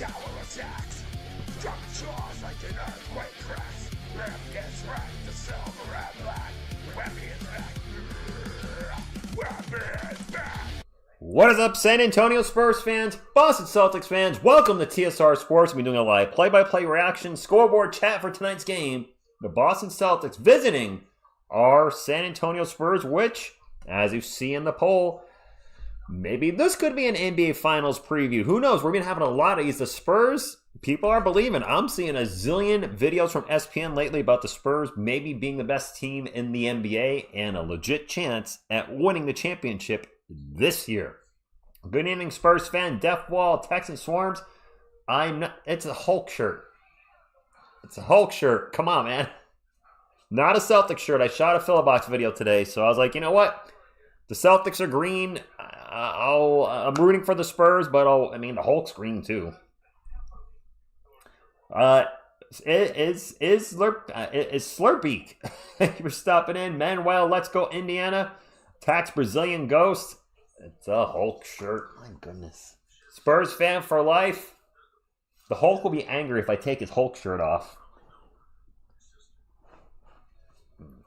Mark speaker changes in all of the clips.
Speaker 1: tower attacks. Drop jaws like an earthquake cracks. Lamp gets wrecked, the silver and black. Webby is back. Webby is back.
Speaker 2: What is up, San Antonio Spurs fans, Boston Celtics fans? Welcome to TSR Sports. We're doing a live play-by-play reaction scoreboard chat for tonight's game. The Boston Celtics visiting our San Antonio Spurs, which, as you see in the poll, maybe this could be an NBA Finals preview. Who knows? We're going to have a lot of these. The Spurs, people are believing. I'm seeing a zillion videos from ESPN lately about the Spurs maybe being the best team in the NBA and a legit chance at winning the championship this year. Good evening, Spurs fan. Death Wall, Texan Swarms. It's a Hulk shirt. It's a Hulk shirt. Come on, man. Not a Celtics shirt. I shot a Filibox video today, so I was like, you know what? The Celtics are green. I'm rooting for the Spurs, but the Hulk's green too. Is Slurpeak. Thank you for stopping in. Manuel, let's go Indiana. Tax Brazilian Ghost. It's a Hulk shirt. My goodness. Spurs fan for life. The Hulk will be angry if I take his Hulk shirt off.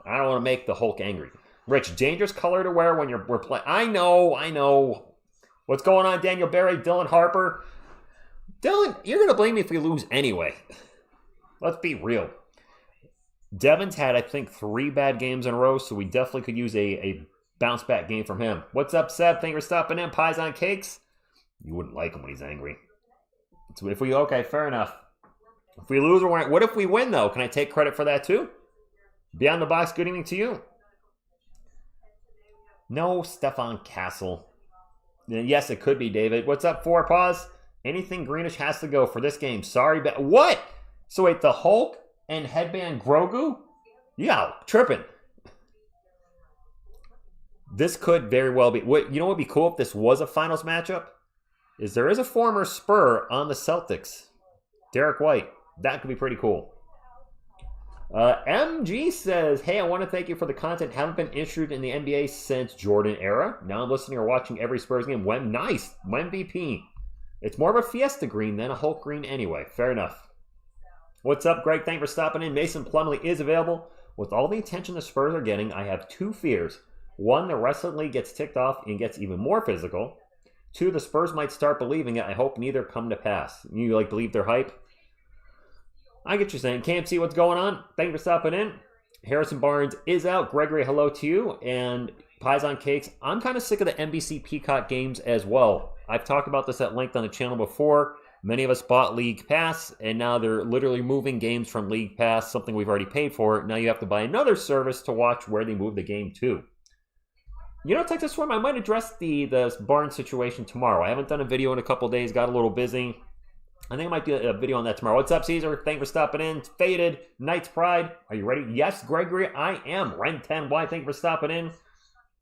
Speaker 2: I don't want to make the Hulk angry. Rich, dangerous color to wear when we're playing. I know. What's going on, Daniel Berry, Dylan Harper? Dylan, you're going to blame me if we lose anyway. Let's be real. Devin's had, I think, 3 bad games in a row, so we definitely could use a bounce back game from him. What's up, Seb? Thank you for stopping in. Pies on Cakes. You wouldn't like him when he's angry. So okay, fair enough. If we lose, what if we win, though? Can I take credit for that, too? Beyond the Box, good evening to you. No, Stefan Castle. Yes, it could be, David. What's up, Four Paws? Anything greenish has to go for this game. Sorry, but what? So wait, the Hulk and Headband Grogu? Yeah, tripping. This could very well be. You know what would be cool if this was a finals matchup? There is a former Spur on the Celtics. Derek White. That could be pretty cool. MG says, hey, I want to thank you for the content. Haven't been issued in the NBA since Jordan era. Now I'm listening or watching every Spurs game. Nice. MVP. It's more of a Fiesta green than a Hulk green anyway. Fair enough. What's up, Greg? Thank you for stopping in. Mason Plumlee is available. With all the attention the Spurs are getting, I have 2 fears. 1, the rest of the league gets ticked off and gets even more physical. 2, the Spurs might start believing it. I hope neither come to pass. You believe their hype? I get you saying. KMC, what's going on? Thank you for stopping in. Harrison Barnes is out. Gregory, hello to you. And Pies on Cakes. I'm kind of sick of the NBC Peacock games as well. I've talked about this at length on the channel before. Many of us bought League Pass, and now they're literally moving games from League Pass, something we've already paid for. Now you have to buy another service to watch where they move the game to. You know, Texas Swarm, I might address the Barnes situation tomorrow. I haven't done a video in a couple days. Got a little busy. I think I might do a video on that tomorrow. What's up, Caesar? Thank you for stopping in. Faded. Knight's Pride. Are you ready? Yes, Gregory, I am. Ren10Y, thank you for stopping in.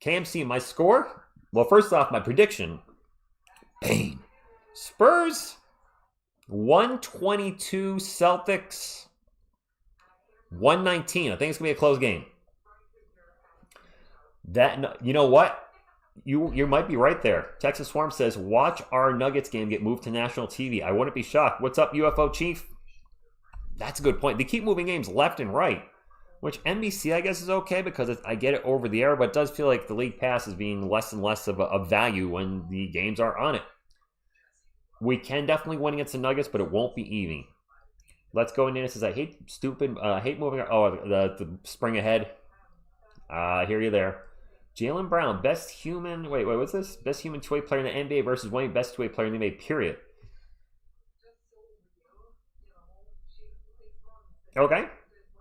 Speaker 2: KMC, my score? Well, first off, my prediction. Bang. Spurs, 122. Celtics, 119. I think it's going to be a close game. You know what? You might be right there. Texas Swarm says, watch our Nuggets game get moved to national TV. I wouldn't be shocked. What's up, UFO Chief? That's a good point. They keep moving games left and right, which NBC, I guess, is okay because I get it over the air, but it does feel like the League Pass is being less and less of a value when the games are on it. We can definitely win against the Nuggets, but it won't be even. Let's go. Nina says, I hate moving. The spring ahead. I hear you there. Jaylen Brown, best human... Wait, what's this? Best human two-way player in the NBA versus Wayne, best two-way player in the NBA, period. Okay.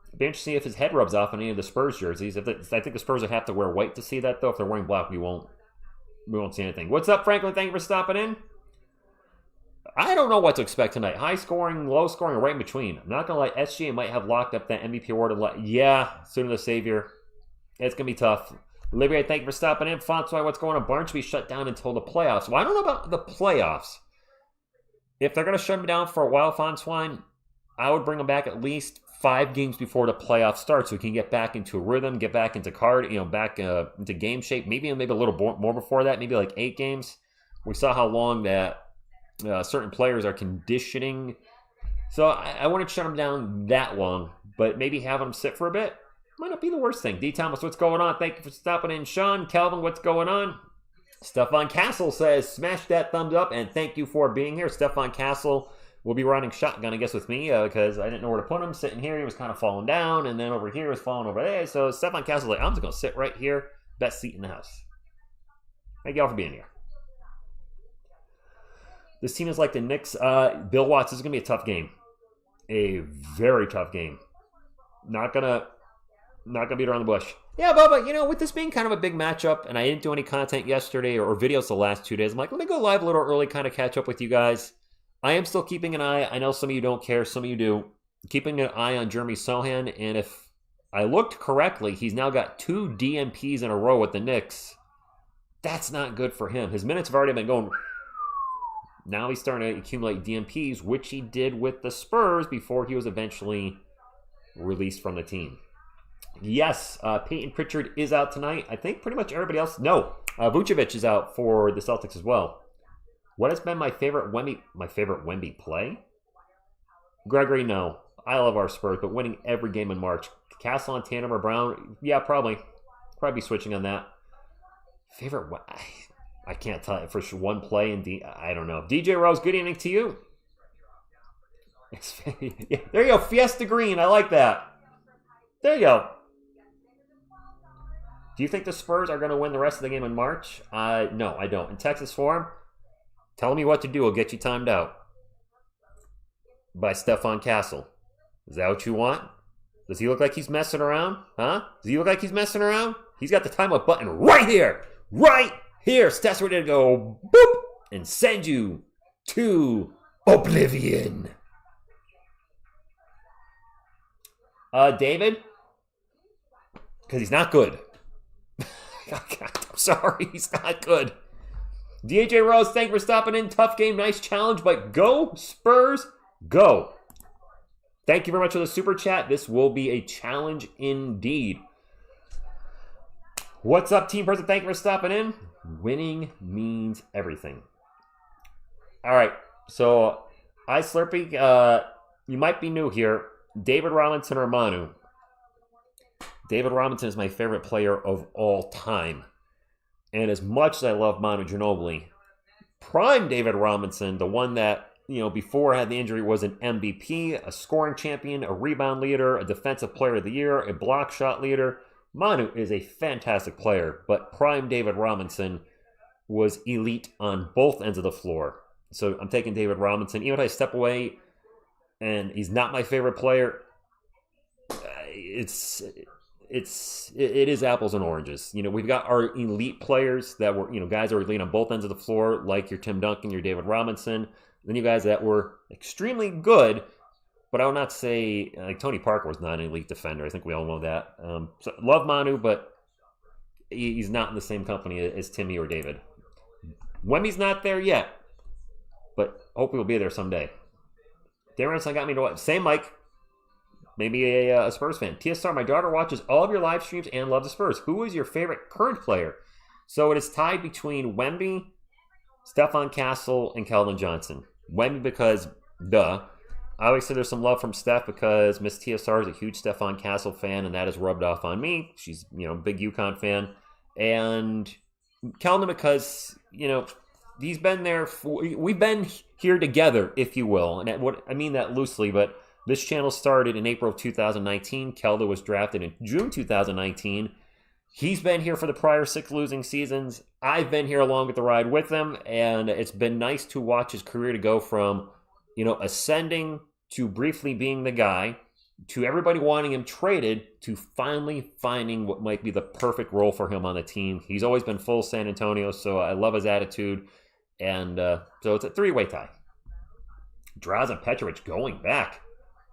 Speaker 2: It'd be interesting to see if his head rubs off on any of the Spurs jerseys. I think the Spurs would have to wear white to see that, though. If they're wearing black, we won't see anything. What's up, Franklin? Thank you for stopping in. I don't know what to expect tonight. High scoring, low scoring, or right in between. I'm not going to lie. SGA might have locked up that MVP award. Yeah, sooner the savior. It's going to be tough. Olivier, thank you for stopping in. Fonsoy, what's going on? Barnes should be shut down until the playoffs. Well, I don't know about the playoffs. If they're going to shut him down for a while, Fonsoy, I would bring him back at least 5 games before the playoffs start so he can get back into a rhythm, get back into back into game shape. Maybe a little more before that, maybe like 8 games. We saw how long that certain players are conditioning. So I wouldn't shut him down that long, but maybe having him sit for a bit might not be the worst thing. D. Thomas, what's going on? Thank you for stopping in. Sean, Kelvin, what's going on? Stefan Castle says, smash that thumbs up, and thank you for being here. Stefan Castle will be running shotgun, I guess, with me, because I didn't know where to put him. Sitting here, he was kind of falling down, and then over here, he was falling over there. So Stefan Castle's like, I'm just going to sit right here. Best seat in the house. Thank y'all for being here. This team is like the Knicks. Bill Watts, this is going to be a tough game. A very tough game. Not gonna beat around the bush. Yeah, but with this being kind of a big matchup, and I didn't do any content yesterday or videos the last 2 days, I'm like, let me go live a little early, kind of catch up with you guys. I am still keeping an eye. I know some of you don't care, some of you do. Keeping an eye on Jeremy Sohan, and if I looked correctly, he's now got 2 DMPs in a row with the Knicks. That's not good for him. His minutes have already been going. Now he's starting to accumulate DMPs, which he did with the Spurs before he was eventually released from the team. Yes, Peyton Pritchard is out tonight. I think pretty much everybody else. No, Vucevic is out for the Celtics as well. What has been my favorite Wemby play? Gregory, no. I love our Spurs, but winning every game in March. Castle on Tatum or Brown? Yeah, probably be switching on that. Favorite? I can't tell you for sure. One play in I don't know. DJ Rose, good evening to you. Yeah, there you go. Fiesta Green. I like that. There you go. Do you think the Spurs are going to win the rest of the game in March? No, I don't. In Texas Forum, telling me what to do will get you timed out. By Stefan Castle. Is that what you want? Does he look like he's messing around? Huh? Does he look like he's messing around? He's got the timeout button right here. Right here. Stats ready to go boop and send you to oblivion. David? Because he's not good. I'm sorry, he's not good. DJ Rose, thank you for stopping in. Tough game, nice challenge, but go Spurs, go. Thank you very much for the super chat. This will be a challenge indeed. What's up, team person? Thank you for stopping in. Winning means everything. All right, so Slurpee, you might be new here. David Robinson or Manu? David Robinson is my favorite player of all time. And as much as I love Manu Ginobili, prime David Robinson, the one that, before I had the injury, was an MVP, a scoring champion, a rebound leader, a defensive player of the year, a block shot leader. Manu is a fantastic player, but prime David Robinson was elite on both ends of the floor. So I'm taking David Robinson. Even if I step away and he's not my favorite player, it is apples and oranges. We've got our elite players that were, guys that were elite on both ends of the floor, like your Tim Duncan, your David Robinson. Then you guys that were extremely good, but I would not say, like Tony Parker was not an elite defender. I think we all know that. So love Manu, but he's not in the same company as Timmy or David. Wemby's not there yet, but hopefully he'll be there someday. Darren, got me to what? Same Mike. Maybe a Spurs fan. TSR, my daughter watches all of your live streams and loves the Spurs. Who is your favorite current player? So it is tied between Wemby, Stefan Castle, and Keldon Johnson. Wemby because, duh. Obviously, there's some love from Steph because Miss TSR is a huge Stefan Castle fan, and that has rubbed off on me. She's, big UConn fan. And Keldon because, he's been there. We've been here together, if you will. And I mean that loosely, but this channel started in April of 2019. Keldon was drafted in June 2019. He's been here for the prior 6 losing seasons. I've been here along with the ride with him, and it's been nice to watch his career to go from, ascending to briefly being the guy, to everybody wanting him traded, to finally finding what might be the perfect role for him on the team. He's always been full San Antonio, so I love his attitude, and so it's a 3-way tie. Drazen Petrovic going back.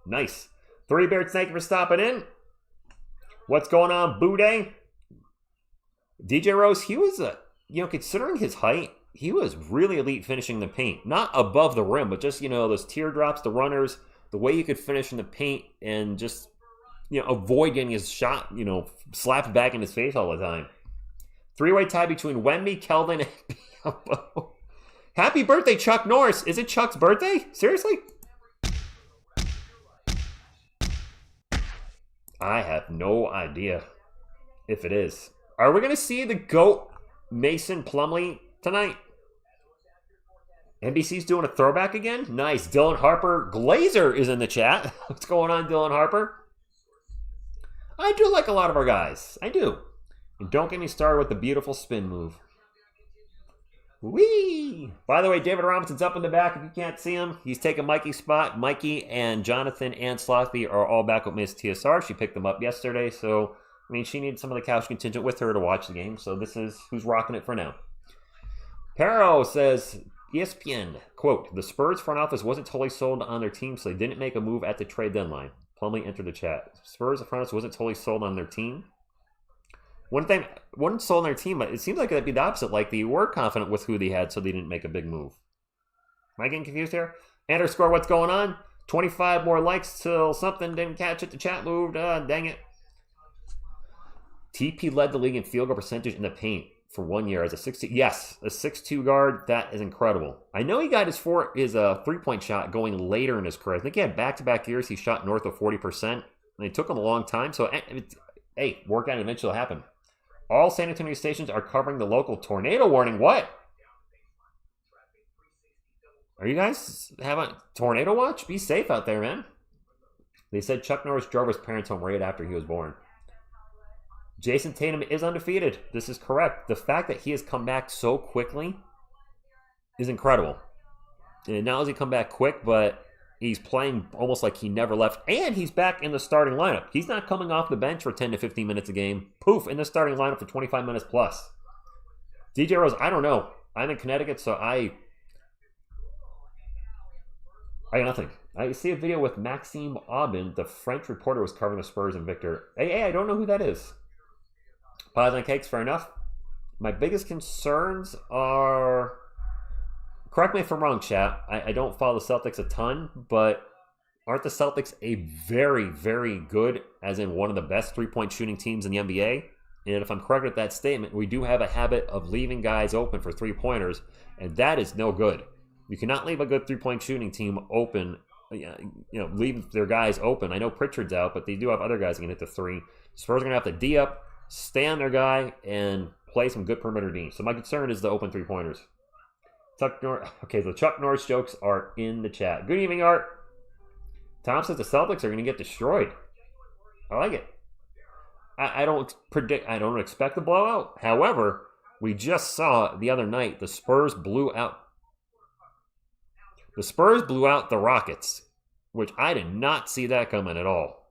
Speaker 2: Nice. 3 Bears, thank you for stopping in. What's going on, Boudet? DJ Rose, he was, considering his height, he was really elite finishing the paint. Not above the rim, but just, those teardrops, the runners, the way you could finish in the paint and just, avoid getting his shot, slapped back in his face all the time. 3-way tie between Wemby, Keldon, and Biombo. Happy birthday, Chuck Norris. Is it Chuck's birthday? Seriously? I have no idea if it is. Are we going to see the GOAT Mason Plumlee tonight? NBC's doing a throwback again? Nice. Dylan Harper Glazer is in the chat. What's going on, Dylan Harper? I do like a lot of our guys. I do. And don't get me started with the beautiful spin move. Whee! By the way, David Robinson's up in the back. If you can't see him, he's taking Mikey's spot. Mikey and Jonathan and Slothy are all back with Miss TSR. She picked them up yesterday, so, I mean, she needed some of the couch contingent with her to watch the game, so this is who's rocking it for now. Perro says, ESPN, quote, the Spurs front office wasn't totally sold on their team, so they didn't make a move at the trade deadline. Plumlee entered the chat. Spurs front office wasn't totally sold on their team. One sold on their team, but it seems like that'd be the opposite. Like they were confident with who they had, so they didn't make a big move. Am I getting confused here? Underscore, what's going on? 25 more likes till something didn't catch it. The chat moved. Dang it. TP led the league in field goal percentage in the paint for 1 year as a 6'2". Yes, a 6'2" guard. That is incredible. I know he got his three-point shot going later in his career. I think he had back-to-back years. He shot north of 40%. And it took him a long time. So, hey, workout eventually happened. All San Antonio stations are covering the local tornado warning. What? Are you guys having a tornado watch? Be safe out there, man. They said Chuck Norris drove his parents home right after he was born. Jayson Tatum is undefeated. This is correct. The fact that he has come back so quickly is incredible. And not only has he come back quick, but he's playing almost like he never left. And he's back in the starting lineup. He's not coming off the bench for 10 to 15 minutes a game. Poof, in the starting lineup for 25 minutes plus. DJ Rose, I don't know. I'm in Connecticut, so I got nothing. I see a video with Maxime Aubin. The French reporter was covering the Spurs and Victor. Hey, I don't know who that is. Pies on cakes, fair enough. My biggest concerns are... Correct me if I'm wrong, chat. I don't follow the Celtics a ton, but aren't the Celtics a very, very good, as in one of the best three-point shooting teams in the NBA? And if I'm correct with that statement, we do have a habit of leaving guys open for three-pointers, and that is no good. You cannot leave a good three-point shooting team open, leave their guys open. I know Pritchard's out, but they do have other guys that can hit the three. Spurs are going to have to D up, stay on their guy, and play some good perimeter D. So my concern is the open three-pointers. Okay, the Chuck Norris jokes are in the chat. Good evening, Art. Tom says the Celtics are going to get destroyed. I like it. I don't expect a blowout. However, we just saw the other night the Spurs blew out the Rockets, which I did not see that coming at all.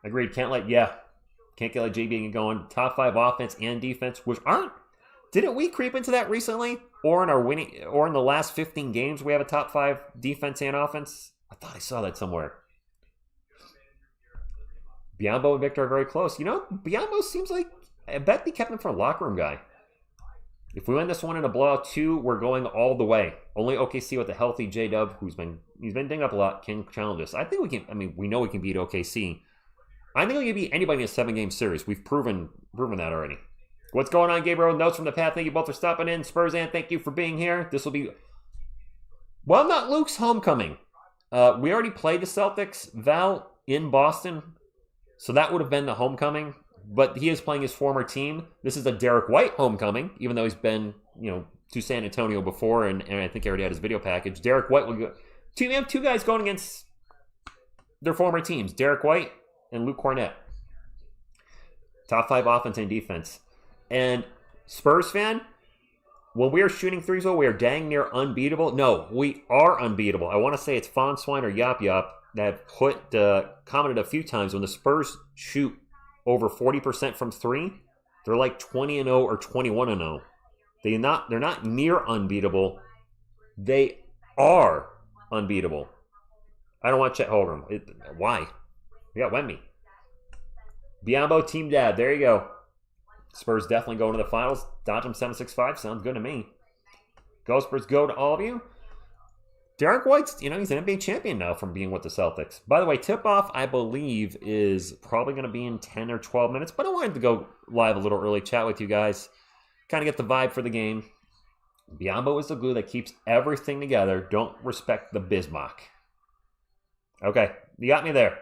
Speaker 2: Agreed. Can't let JB get going. Top 5 offense and defense, which aren't. Didn't we creep into that recently? Or in the last 15 games we have a top 5 defense and offense? I thought I saw that somewhere. Biombo and Victor are very close. Biombo seems like, I bet they kept him for a locker room guy. If we win this one in a blowout 2, we're going all the way. Only OKC with a healthy J-Dub, he's been dinged up a lot, can challenge us. I think we can, we know we can beat OKC. I think we can beat anybody in a 7-game series. We've proven that already. What's going on, Gabriel? Notes from the path. Thank you both for stopping in. Spurs and thank you for being here. This will be, well, not Luke's homecoming. We already played the Celtics, Val, in Boston. So that would have been the homecoming. But he is playing his former team. This is a Derek White homecoming, even though he's been, to San Antonio before, and I think he already had his video package. Derek White will go. We have 2 guys going against their former teams, Derek White and Luke Cornett. Top 5 offense and defense. And Spurs fan, when we are shooting threes, we are dang near unbeatable. No, we are unbeatable. I want to say it's Fawn Swine or Yop Yop that commented a few times when the Spurs shoot over 40% from 3, they're like 20-0 or 21-0. They're not near unbeatable. They are unbeatable. I don't want Chet Holmgren. Why? We got Wemby. Biombo Team Dad. There you go. Spurs definitely going to the finals. Dodge them 7-6-5. Sounds good to me. Go Spurs, go to all of you. Derek White's, he's an NBA champion now from being with the Celtics. By the way, tip-off, I believe, is probably going to be in 10 or 12 minutes. But I wanted to go live a little early, chat with you guys. Kind of get the vibe for the game. Biyombo is the glue that keeps everything together. Don't respect the Bismarck. Okay, you got me there.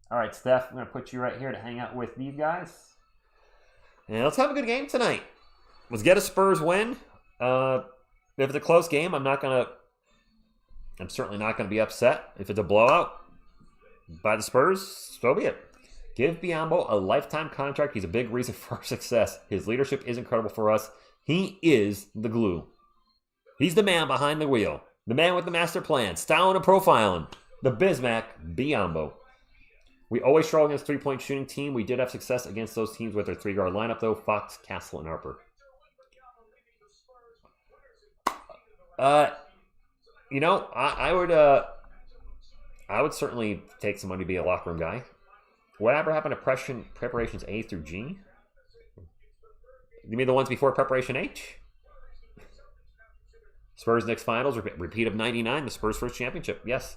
Speaker 2: All right, Steph, I'm going to put you right here to hang out with these guys. And let's have a good game tonight. Let's get a Spurs win. If it's a close game, I'm certainly not going to be upset. If it's a blowout by the Spurs, so be it. Give Biyombo a lifetime contract. He's a big reason for our success. His leadership is incredible for us. He is the glue. He's the man behind the wheel. The man with the master plan. Styling and profiling. The Bismack Biyombo. We always struggle against three-point shooting team. We did have success against those teams with their three-guard lineup, though. Fox, Castle, and Harper. I would certainly take some money to be a locker room guy. Whatever happened to preparations A through G? You mean the ones before preparation H? Spurs Knicks finals, repeat of 99, the Spurs first championship. Yes.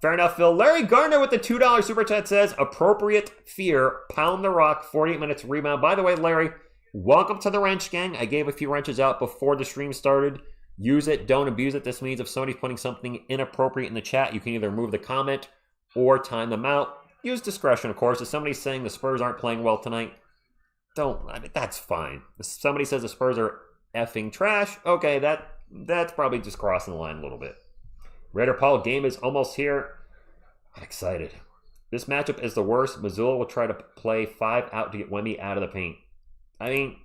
Speaker 2: Fair enough, Phil. Larry Gardner with the $2 super chat says, appropriate fear, pound the rock, 48 minutes rebound. By the way, Larry, welcome to the wrench gang. I gave a few wrenches out before the stream started. Use it, don't abuse it. This means if somebody's putting something inappropriate in the chat, you can either remove the comment or time them out. Use discretion, of course. If somebody's saying the Spurs aren't playing well tonight, that's fine. If somebody says the Spurs are effing trash, okay, that's probably just crossing the line a little bit. Raider Paul, game is almost here. I'm excited. This matchup is the worst. Missoula will try to play 5 out to get Wemby out of the paint. I think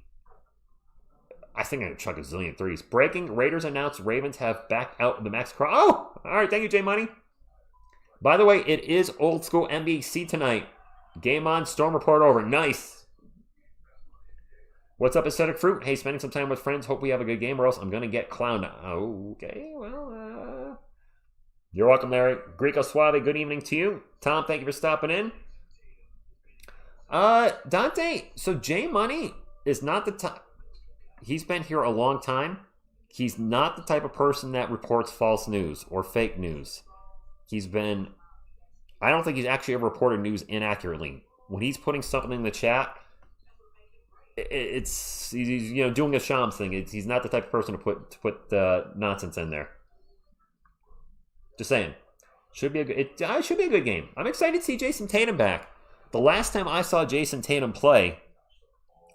Speaker 2: I'm going to chuck a zillion threes. Breaking, Raiders announced Ravens have backed out the Max Cross. Oh! All right, thank you, J Money. By the way, it is old school NBC tonight. Game on, Storm Report over. Nice. What's up, Aesthetic Fruit? Hey, spending some time with friends. Hope we have a good game or else I'm going to get clowned. Okay, well, you're welcome, Larry. Greco Suave, good evening to you. Tom, thank you for stopping in. Dante, so J Money is not the type. He's been here a long time. He's not the type of person that reports false news or fake news. I don't think he's actually ever reported news inaccurately. When he's putting something in the chat, he's doing a Shams thing. He's not the type of person to put nonsense in there. Just saying. It should be a good game. I'm excited to see Jayson Tatum back. The last time I saw Jayson Tatum play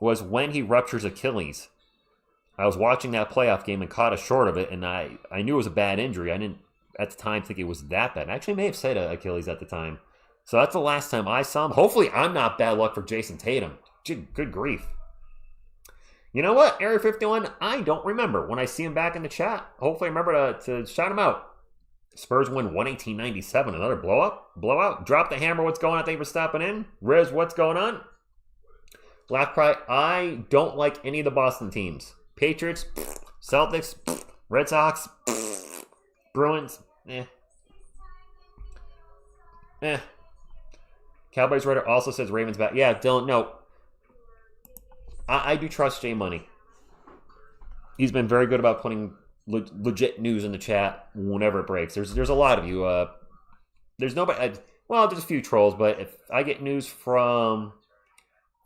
Speaker 2: was when he ruptures Achilles. I was watching that playoff game and caught a short of it, and I knew it was a bad injury. I didn't, at the time, think it was that bad. I actually may have said Achilles at the time. So that's the last time I saw him. Hopefully I'm not bad luck for Jayson Tatum. Good grief. You know what, Area 51, I don't remember. When I see him back in the chat, hopefully I remember to shout him out. Spurs win 118-97. Another blowout. Drop the hammer. What's going on? Thank you for stopping in. Riz, what's going on? Black Pride, I don't like any of the Boston teams. Patriots, Celtics, Red Sox, Bruins, Cowboys writer also says Ravens back. Yeah, Dylan, no. I do trust J Money. He's been very good about putting legit news in the chat whenever it breaks. There's a lot of you. There's nobody. There's a few trolls, but if I get news from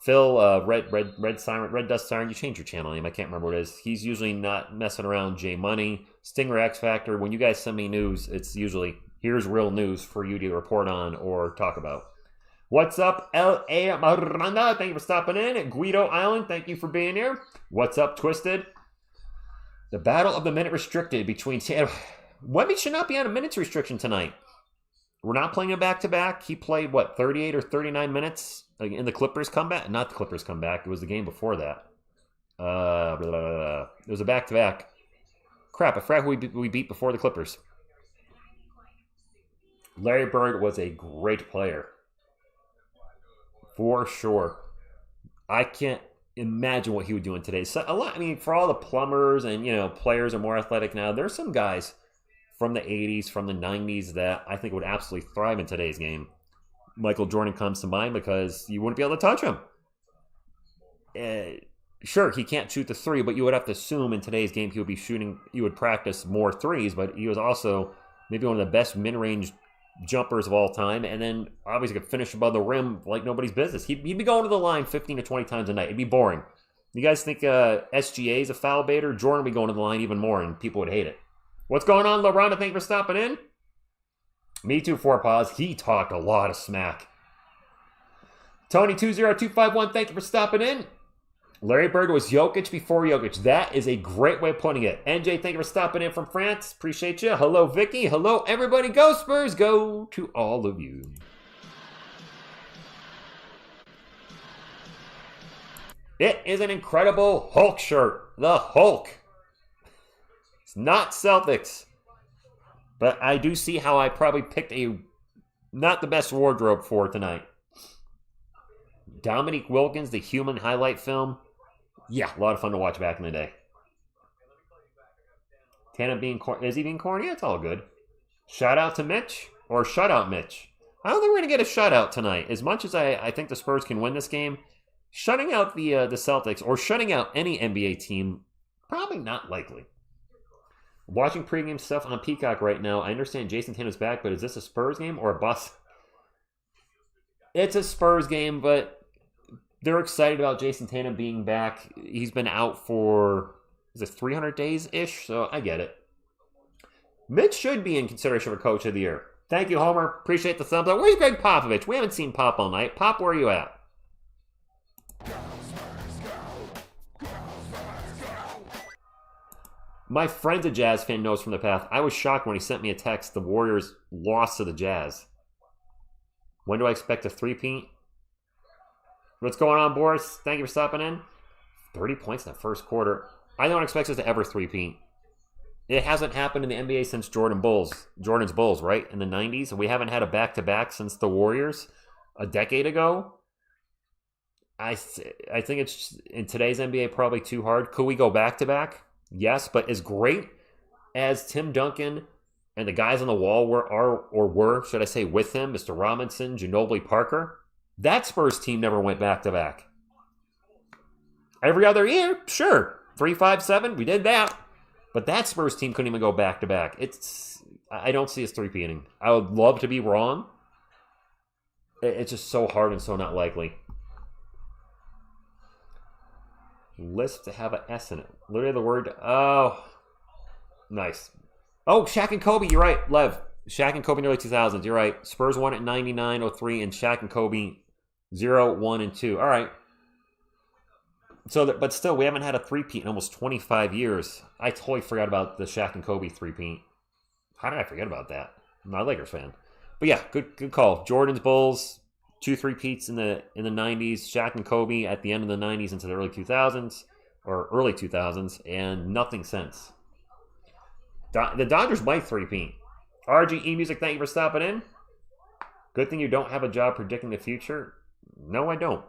Speaker 2: Phil, Red Dust Siren, you change your channel name. I can't remember what it is. He's usually not messing around. J Money, Stinger X Factor. When you guys send me news, it's usually here's real news for you to report on or talk about. What's up, L.A. Miranda? Thank you for stopping in. Guido Island, thank you for being here. What's up, Twisted? The battle of the minute restricted between... Wemby should not be on a minutes restriction tonight. We're not playing a back-to-back. He played, 38 or 39 minutes in the Clippers comeback? Not the Clippers comeback. It was the game before that. It was a back-to-back. Crap, I forgot who we beat before the Clippers. Larry Bird was a great player. For sure. I can't imagine what he would do in today's. So for all the plumbers and, players are more athletic now, there's some guys from the 80s, from the 90s that I think would absolutely thrive in today's game. Michael Jordan comes to mind because you wouldn't be able to touch him. Sure, he can't shoot the three, but you would have to assume in today's game he would practice more threes, but he was also maybe one of the best mid-range jumpers of all time, and then obviously could finish above the rim like nobody's business. He'd be going to the line 15 to 20 times a night. It'd be boring. You guys think SGA is a foul baiter? Jordan would be going to the line even more, and people would hate it. What's going on, LeBron? Thank you for stopping in. Me too, 4 paws. He talked a lot of smack. Tony20251, thank you for stopping in. Larry Bird was Jokic before Jokic. That is a great way of putting it. NJ, thank you for stopping in from France. Appreciate you. Hello, Vicky. Hello, everybody. Go Spurs. Go to all of you. It is an incredible Hulk shirt. The Hulk. It's not Celtics. But I do see how I probably picked not the best wardrobe for tonight. Dominique Wilkins, the Human highlight film. Yeah, a lot of fun to watch back in the day. Tatum being corny. Is he being corny? It's all good. Shout out to Mitch or shutout Mitch. I don't think we're going to get a shutout tonight. As much as I think the Spurs can win this game, shutting out the Celtics or shutting out any NBA team, probably not likely. Watching pregame stuff on Peacock right now. I understand Jayson Tatum's back, but is this a Spurs game or a bust? It's a Spurs game, but they're excited about Jayson Tatum being back. He's been out for, 300 days-ish? So I get it. Mitch should be in consideration for Coach of the Year. Thank you, Homer. Appreciate the thumbs up. Where's Greg Popovich? We haven't seen Pop all night. Pop, where are you at? My friend's a Jazz fan, knows from the past. I was shocked when he sent me a text. The Warriors lost to the Jazz. When do I expect a three-peat? What's going on, Boris? Thank you for stopping in. 30 points in the first quarter. I don't expect us to ever three-peat. It hasn't happened in the NBA since Jordan's Bulls, right? In the 90s. We haven't had a back-to-back since the Warriors a decade ago. I think it's, in today's NBA, probably too hard. Could we go back-to-back? Yes, but as great as Tim Duncan and the guys on the wall were, should I say, with him, Mr. Robinson, Ginobili, Parker, that Spurs team never went back-to-back. Every other year, sure. 3-5-7, we did that. But that Spurs team couldn't even go back-to-back. I don't see us three-peating. I would love to be wrong. It's just so hard and so not likely. Lisp to have an S in it. Literally the word, oh, nice. Oh, Shaq and Kobe, you're right, Lev. Shaq and Kobe in the early 2000s, you're right. Spurs won at 99, 03, and Shaq and Kobe 0, 1, and 2. All right. But still, we haven't had a three-peat in almost 25 years. I totally forgot about the Shaq and Kobe three-peat. How did I forget about that? I'm not a Lakers fan. But yeah, good call. Jordan's Bulls, 2 three-peats in the 90s. Shaq and Kobe at the end of the 90s into the early 2000s, or early 2000s, and nothing since. The Dodgers might three-peat. RGE Music, thank you for stopping in. Good thing you don't have a job predicting the future. No, I don't.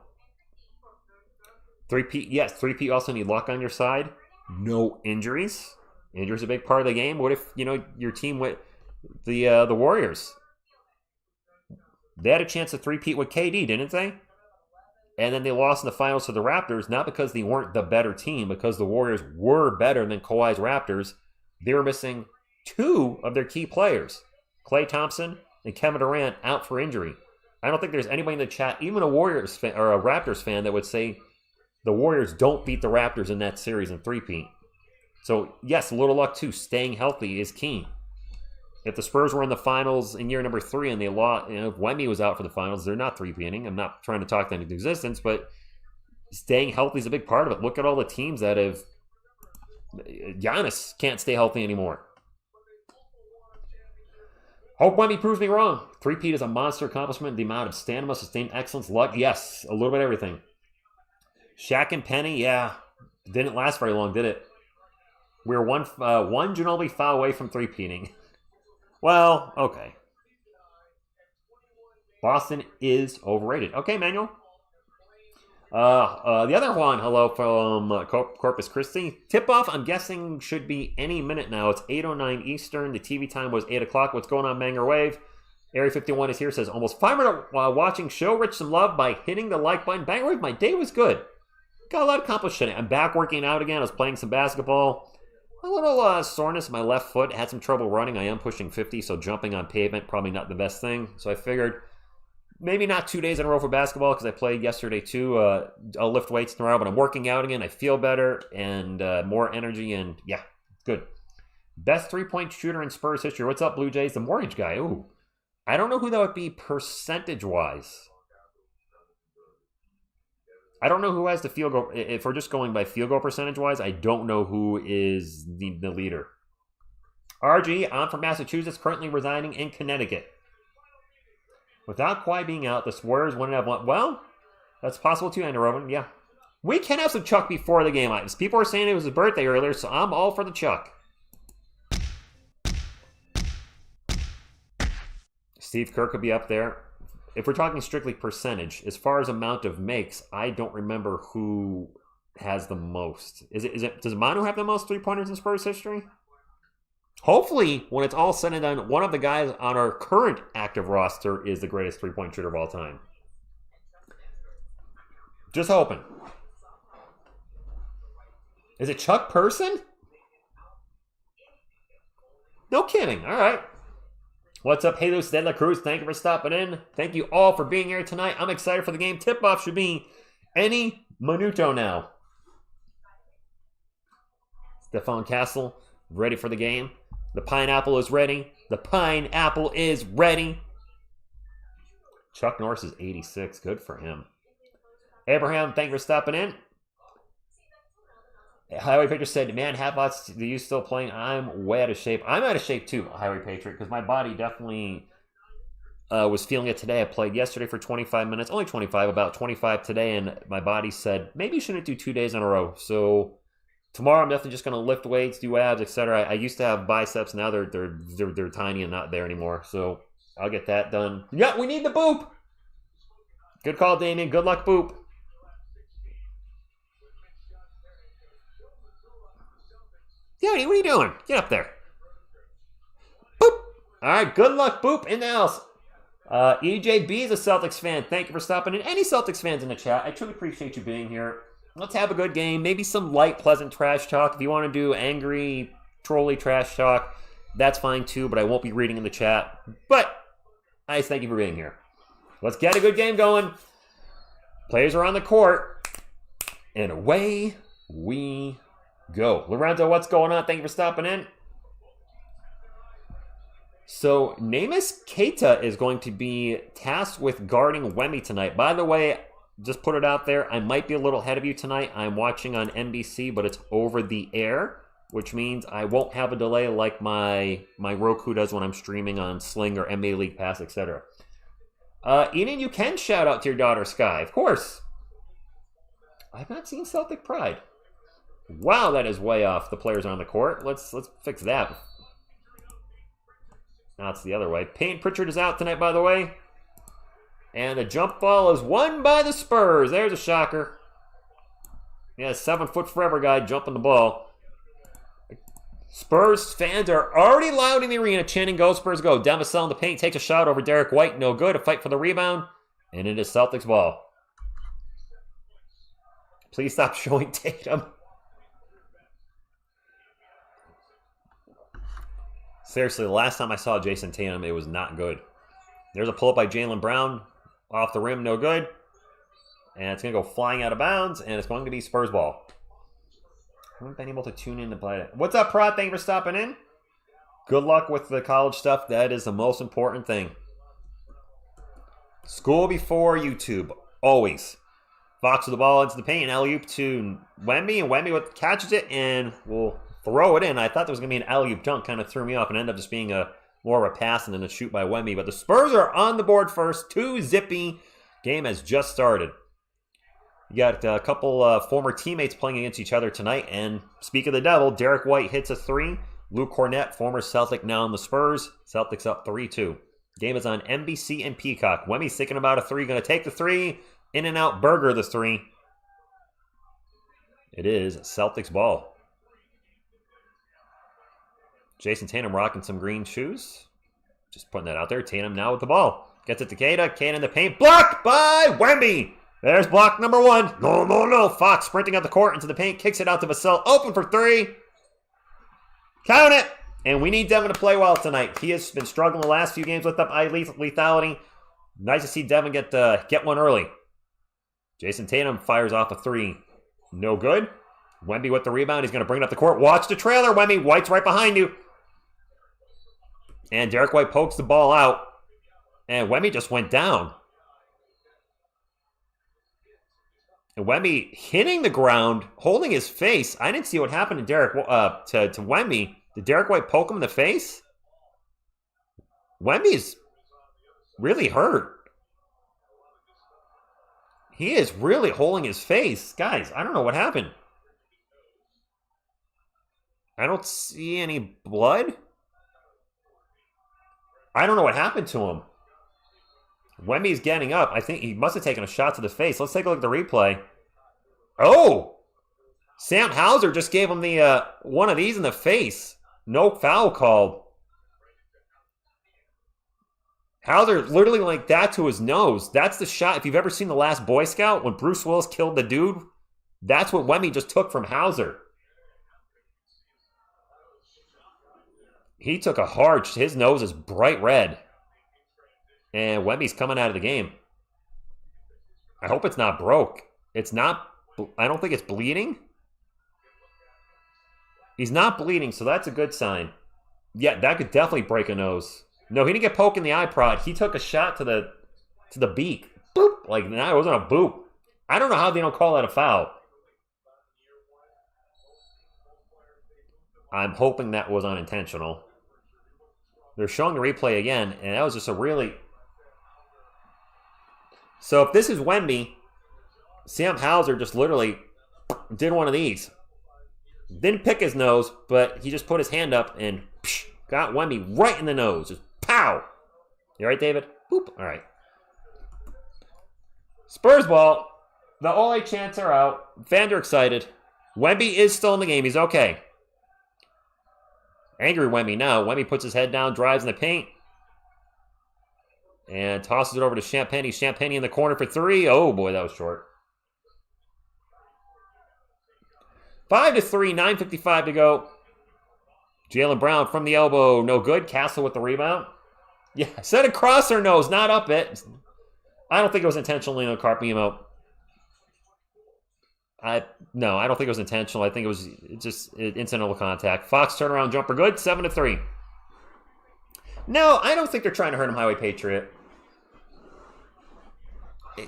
Speaker 2: Three-peat, yes. Three-peat, you also need luck on your side. No injuries. Injuries are a big part of the game. What if, your team with the Warriors? They had a chance to three-peat with KD, didn't they? And then they lost in the finals to the Raptors, not because they weren't the better team, because the Warriors were better than Kawhi's Raptors. They were missing 2 of their key players, Klay Thompson and Kevin Durant, out for injury. I don't think there's anybody in the chat, even a Warriors fan or a Raptors fan, that would say the Warriors don't beat the Raptors in that series in three-peat. So, yes, a little luck too. Staying healthy is key. If the Spurs were in the finals in year number 3 and they lost, if Wemby was out for the finals, they're not three-peating. I'm not trying to talk that into existence, but staying healthy is a big part of it. Look at all the teams that have... Giannis can't stay healthy anymore. Hope Wemby proves me wrong. Three-peat is a monster accomplishment. The amount of stamina, sustained excellence, luck, yes, a little bit of everything. Shaq and Penny, yeah, didn't last very long, did it? We were one Ginobili foul away from three-peating. Well, okay. Boston is overrated. Okay, Manuel. The other Juan, hello from Corpus Christi. Tip-off, I'm guessing, should be any minute now. It's 8:09 Eastern. The TV time was 8 o'clock. What's going on, Banger Wave? Area 51 is here. Says, almost 5 minutes watching. Show Rich some love by hitting the like button. Banger Wave, my day was good. Got a lot accomplished today. I'm back working out again. I was playing some basketball. A little soreness in my left foot. Had some trouble running. I am pushing 50, so jumping on pavement, probably not the best thing. So I figured maybe not 2 days in a row for basketball because I played yesterday too. I'll lift weights tomorrow, but I'm working out again. I feel better and more energy, and yeah, good. Best three-point shooter in Spurs history. What's up, Blue Jays? The mortgage guy. Ooh, I don't know who that would be percentage-wise. I don't know who has the field goal. If we're just going by field goal percentage-wise, I don't know who is the leader. RG, I'm from Massachusetts, currently residing in Connecticut. Without Kawhi being out, the Warriors wouldn't have won. Well, that's possible too, Andrew Robin. Yeah. We can have some Chuck before the game. People were saying it was his birthday earlier, so I'm all for the Chuck. Steve Kerr could be up there. If we're talking strictly percentage, as far as amount of makes, I don't remember who has the most. Does Manu have the most three-pointers in Spurs history? Hopefully, when it's all said and done, one of the guys on our current active roster is the greatest three-point shooter of all time. Just hoping. Is it Chuck Person? No kidding. All right. What's up, Jesus de la Cruz? Thank you for stopping in. Thank you all for being here tonight. I'm excited for the game. Tip-off should be any minuto now. Stefan Castle, ready for the game. The pineapple is ready. The pineapple is ready. Chuck Norris is 86. Good for him. Abraham, thank you for stopping in. Highway Patriot said, man, Hatbots, are you still playing? I'm way out of shape. I'm out of shape too, Highway Patriot, because my body definitely was feeling it today. I played yesterday for 25 minutes, only 25, about 25 today, and my body said, maybe you shouldn't do 2 days in a row. So tomorrow I'm definitely just going to lift weights, do abs, etc. I used to have biceps. Now they're tiny and not there anymore. So I'll get that done. Yeah, we need the boop. Good call, Damien. Good luck, boop. Yeah, what are you doing? Get up there. Boop. All right, good luck, boop, in the house. EJB is a Celtics fan. Thank you for stopping in. Any Celtics fans in the chat, I truly appreciate you being here. Let's have a good game. Maybe some light, pleasant trash talk. If you want to do angry, trolly trash talk, that's fine too, but I won't be reading in the chat. But I just thank you for being here. Let's get a good game going. Players are on the court. And away we go. Lorenzo, what's going on? Thank you for stopping in. So, Neemias Queta is going to be tasked with guarding Wemby tonight. By the way, just put it out there, I might be a little ahead of you tonight. I'm watching on NBC, but it's over the air, which means I won't have a delay like my Roku does when I'm streaming on Sling or NBA League Pass, etc. Ian, you can shout out to your daughter, Sky. Of course. I've not seen Celtic Pride. Wow, that is way off. The players on the court. Let's fix that. Now it's the other way. Payne Pritchard is out tonight, by the way. And the jump ball is won by the Spurs. There's a shocker. Yeah, 7 foot forever guy jumping the ball. Spurs fans are already loud in the arena chanting, go Spurs, go. Demasel in the paint takes a shot over Derek White. No good. A fight for the rebound. And it is Celtics ball. Please stop showing Tatum. Seriously, the last time I saw Jayson Tatum, it was not good. There's a pull-up by Jaylen Brown. Off the rim, no good. And it's going to go flying out of bounds, and it's going to be Spurs ball. I haven't been able to tune in to play it. What's up, Prod? Thank you for stopping in. Good luck with the college stuff. That is the most important thing. School before YouTube. Always. Fox with the ball into the paint. Alley-oop to Wemby, and Wemby catches it and will throw it in. I thought there was going to be an alley-oop dunk. Kind of threw me off and ended up just being more of a pass and then a shoot by Wemby. But the Spurs are on the board first. 2-zippy. Game has just started. You got a couple former teammates playing against each other tonight. And speak of the devil, Derek White hits a 3. Luke Cornett, former Celtic, now on the Spurs. Celtics up 3-2. Game is on NBC and Peacock. Wemmy's thinking about a 3. Going to take the 3. In and out burger the 3. It is Celtics ball. Jayson Tatum rocking some green shoes. Just putting that out there. Tatum now with the ball. Gets it to Queta. Queta in the paint. Blocked by Wemby. There's block number 1. No. Fox sprinting out the court into the paint. Kicks it out to Vassell. Open for 3. Count it. And we need Devin to play well tonight. He has been struggling the last few games with up eye lethality. Nice to see Devin get one early. Jayson Tatum fires off a three. No good. Wemby with the rebound. He's going to bring it up the court. Watch the trailer, Wemby. White's right behind you. And Derek White pokes the ball out. And Wemby just went down. And Wemby hitting the ground, holding his face. I didn't see what happened to to Wemby. Did Derek White poke him in the face? Wemby's really hurt. He is really holding his face. Guys, I don't know what happened. I don't see any blood. I don't know what happened to him. Wemby's getting up. I think he must have taken a shot to the face. Let's take a look at the replay. Oh! Sam Hauser just gave him the one of these in the face. No foul called. Hauser literally like that to his nose. That's the shot. If you've ever seen The Last Boy Scout, when Bruce Willis killed the dude, that's what Wemby just took from Hauser. He took a hard, his nose is bright red. And Wemby's coming out of the game. I hope it's not broke. It's not, I don't think it's bleeding. He's not bleeding, so that's a good sign. Yeah, that could definitely break a nose. No, he didn't get poked in the eye prod. He took a shot to the beak. Boop. Like, nah, it wasn't a boop. I don't know how they don't call that a foul. I'm hoping that was unintentional. They're showing the replay again, and that was just a really... So if this is Wemby, Sam Hauser just literally did one of these. Didn't pick his nose, but he just put his hand up and got Wemby right in the nose. Just pow! You all right, David? Boop. All right. Spurs ball. The Ole chants are out. Fans are excited. Wemby is still in the game. He's okay. Angry Wemby now. Wemby puts his head down, drives in the paint, and tosses it over to Champagny. Champagny in the corner for three. Oh, boy, that was short. 5-3, 9:55 to go. Jaylen Brown from the elbow. No good. Castle with the rebound. Yeah, set across her nose, not up it. I don't think it was intentionally on Carpino. No, I don't think it was intentional. I think it was just incidental contact. Fox turnaround jumper good. 7-3. No, I don't think they're trying to hurt him, Highway Patriot.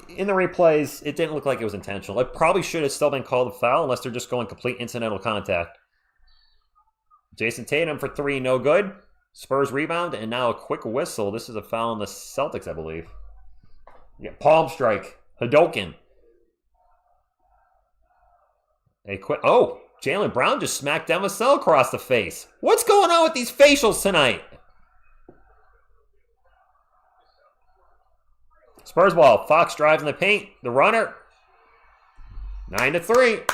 Speaker 2: In the replays, it didn't look like it was intentional. It probably should have still been called a foul unless they're just going complete incidental contact. Jayson Tatum for three, no good. Spurs rebound, and now a quick whistle. This is a foul on the Celtics, I believe. Yeah, palm strike. Hadoken. Oh, Jaylen Brown just smacked Devin across the face. What's going on with these facials tonight? Spurs ball. Fox drives in the paint. The runner. 9-3.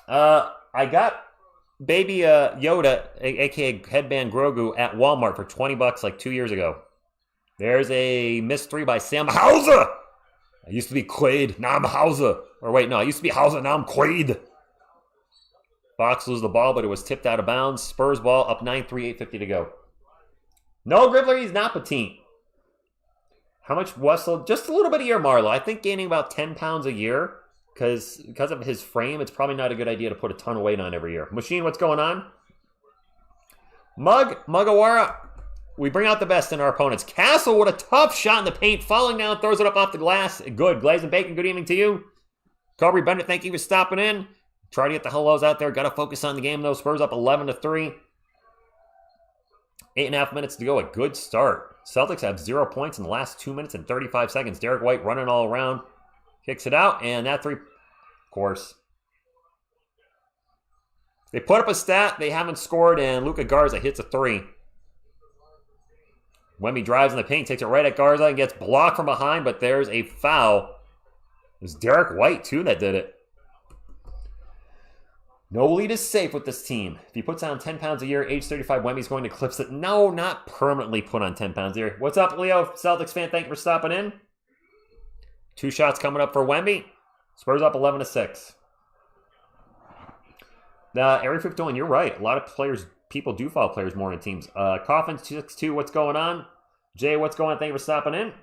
Speaker 2: I got baby Yoda, a.k.a. Headband Grogu, at Walmart for $20 like 2 years ago. There's a missed three by Sam Hauser. I used to be Quaid, now I'm Hauser. Or wait, no, I used to be Hauser, now I'm Quaid. Fox loses the ball, but it was tipped out of bounds. Spurs ball up 9-3, 8:50 to go. No Grizzlies, not Patine. How much Wessel? Just a little bit a year, Marlo. I think gaining about 10 pounds a year. Because of his frame, it's probably not a good idea to put a ton of weight on every year. Machine, what's going on? Mugawara. We bring out the best in our opponents. Castle with a tough shot in the paint. Falling down, throws it up off the glass. Good. Glaze and Bacon, good evening to you. Corbry Bennett, thank you for stopping in. Try to get the hellos out there. Got to focus on the game, though. Spurs up 11-3. 8.5 minutes to go. A good start. Celtics have 0 points in the last 2 minutes and 35 seconds. Derek White running all around. Kicks it out, and that three, of course. They put up a stat. They haven't scored, and Luka Garza hits a three. Wemby drives in the paint, takes it right at Garza, and gets blocked from behind, but there's a foul. It was Derek White, too, that did it. No lead is safe with this team. If he puts on 10 pounds a year, age 35, Wemby's going to eclipse it. No, not permanently put on 10 pounds a year. What's up, Leo? Celtics fan, thank you for stopping in. 2 shots coming up for Wemby. Spurs up 11-6. Area 51, you're right. A lot of players people do follow players more than teams. Coffin 62, what's going on? Jay, what's going on? Thank you for stopping in.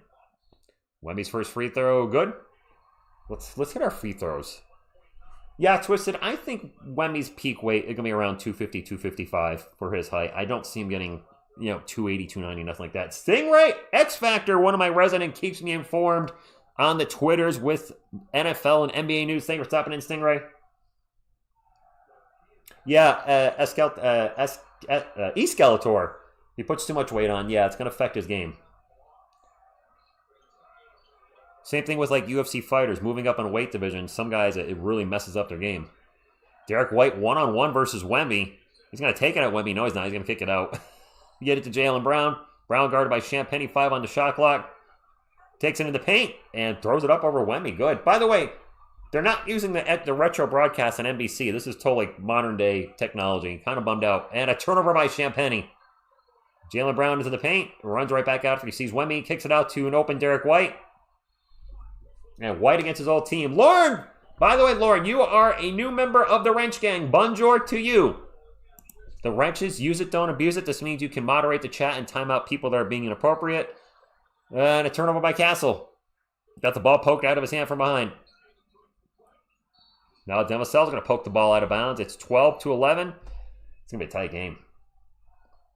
Speaker 2: Wemby's first free throw, good. Let's hit our free throws. Yeah, Twisted, I think Wemby's peak weight is going to be around 250, 255 for his height. I don't see him getting, 280, 290, nothing like that. Stingray X Factor, one of my residents, keeps me informed on the Twitters with NFL and NBA news. Thank you for stopping in, Stingray. Yeah, E-Skeletor. He puts too much weight on. Yeah, it's going to affect his game. Same thing with like UFC fighters moving up in a weight division. Some guys, it really messes up their game. Derek White one-on-one versus Wemby. He's going to take it at Wemby. No, he's not. He's going to kick it out. Get it to Jaylen Brown. Brown guarded by Champagny, 5 on the shot clock. Takes it into the paint and throws it up over Wemby. Good. By the way, they're not using the retro broadcast on NBC. This is totally modern-day technology. Kind of bummed out. And a turnover by Champagny. Jaylen Brown into the paint. Runs right back out after he sees Wemby. Kicks it out to an open Derek White. And White against his old team. Lauren! By the way, Lauren, you are a new member of the Wrench Gang. Bonjour to you. The wrenches, use it, don't abuse it. This means you can moderate the chat and time out people that are being inappropriate. And a turnover by Castle. Got the ball poked out of his hand from behind. Now Democel's going to poke the ball out of bounds. It's 12-11. It's going to be a tight game.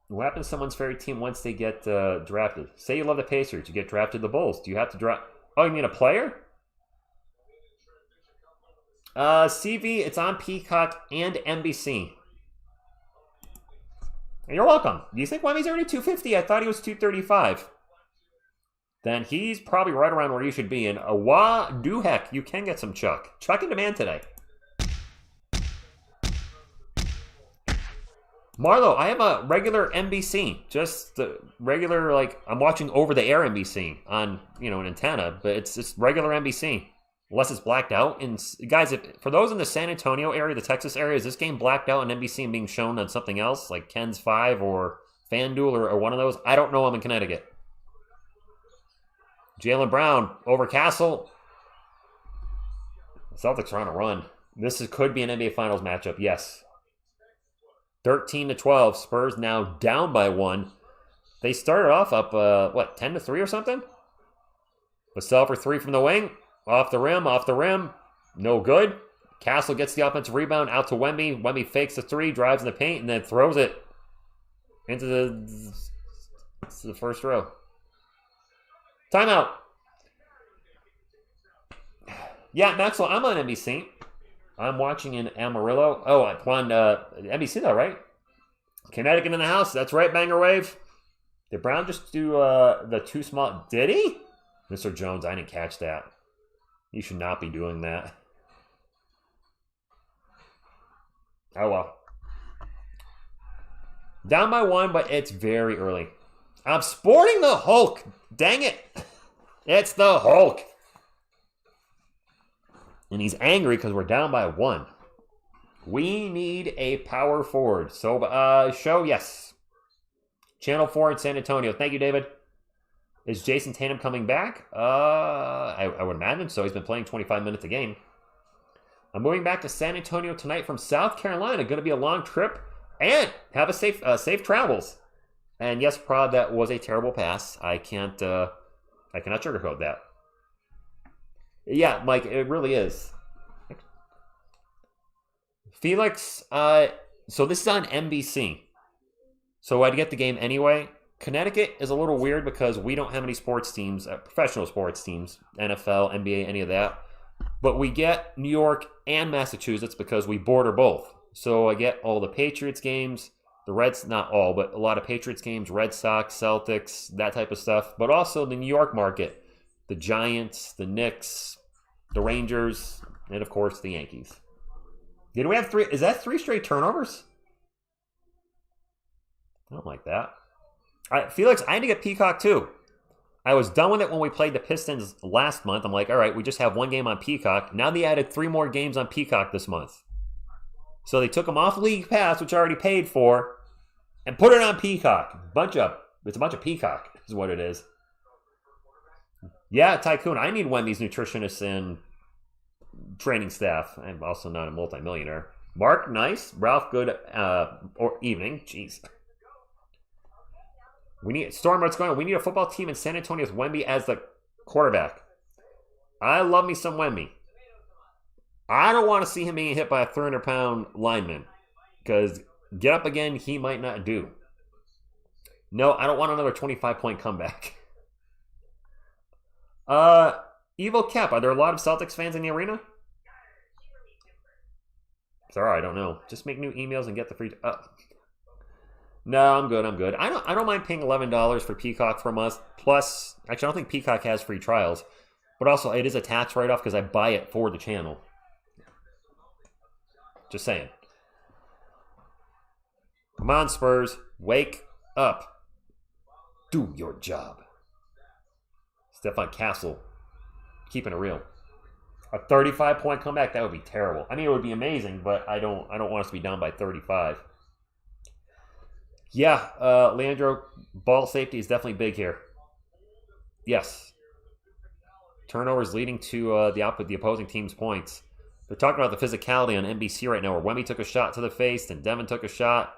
Speaker 2: What happens to someone's favorite team once they get drafted? Say you love the Pacers. You get drafted to the Bulls. Do you have to draft? Oh, you mean a player? CV, it's on Peacock and NBC. You're welcome. Do you think Wemmy's already 250? I thought he was 235. Then he's probably right around where you should be. And do heck, you can get some Chuck. Chuck in demand today. Marlo, I have a regular NBC. Just the regular, I'm watching over-the-air NBC on, an antenna. But it's just regular NBC. Unless it's blacked out. And guys, for those in the San Antonio area, the Texas area, is this game blacked out on NBC and being shown on something else, like Ken's 5 or FanDuel or one of those? I don't know. I'm in Connecticut. Jaylen Brown over Castle. The Celtics are on a run. This could be an NBA Finals matchup. Yes. 13-12. Spurs now down by 1. They started off up, 10-3 or something? Vassell for 3 from the wing. Off the rim. No good. Castle gets the offensive rebound out to Wemby. Wemby fakes the 3, drives in the paint, and then throws it into the first row. Timeout. Yeah, Maxwell, I'm on NBC. I'm watching in Amarillo. Oh, I'm on NBC though, right? Connecticut in the house. That's right, Banger Wave. Did Brown just do the too small? Did he? Mr. Jones, I didn't catch that. You should not be doing that. Oh, well. Down by 1, but it's very early. I'm sporting the Hulk. Dang it. It's the Hulk. And he's angry because we're down by 1. We need a power forward. So, show, yes. Channel 4 in San Antonio. Thank you, David. Is Jayson Tatum coming back? I would imagine so. He's been playing 25 minutes a game. I'm moving back to San Antonio tonight from South Carolina. Going to be a long trip. And have a safe travels. And yes, Prod, that was a terrible pass. I cannot sugarcoat that. Yeah, Mike, it really is. Felix, so this is on NBC. So I'd get the game anyway. Connecticut is a little weird because we don't have any sports teams, professional sports teams, NFL, NBA, any of that. But we get New York and Massachusetts because we border both. So I get all the Patriots games, the Reds, not all, but a lot of Patriots games, Red Sox, Celtics, that type of stuff. But also the New York market, the Giants, the Knicks, the Rangers, and of course the Yankees. Did we have 3? Is that 3 straight turnovers? I don't like that. Felix, I had to get Peacock too. I was done with it when we played the Pistons last month. I'm like, all right, we just have 1 game on Peacock. Now they added 3 more games on Peacock this month. So they took them off League Pass, which I already paid for, and put it on Peacock. It's a bunch of Peacock is what it is. Yeah, Tycoon, I need Wemby's nutritionists and training staff. I'm also not a multimillionaire. Mark, nice. Ralph, good or evening. Jeez. We need Storm. What's going on? We need a football team in San Antonio with Wemby as the quarterback. I love me some Wemby. I don't want to see him being hit by a 300-pound lineman because get up again, he might not do. No, I don't want another 25-point comeback. Evil Cap, are there a lot of Celtics fans in the arena? Sorry, I don't know. Just make new emails and get the free. No, I'm good. I don't mind paying $11 for Peacock for a month. Plus, actually, I don't think Peacock has free trials, but also it is a tax write-off because I buy it for the channel. Just saying. Come on, Spurs, wake up. Do your job. Stefan Castle, keeping it real. A 35-point comeback, that would be terrible. I mean, it would be amazing, but I don't want us to be down by 35. Yeah, Leandro, ball safety is definitely big here. Yes. Turnovers leading to the opposing team's points. They're talking about the physicality on NBC right now, where Wemby took a shot to the face, and Devin took a shot.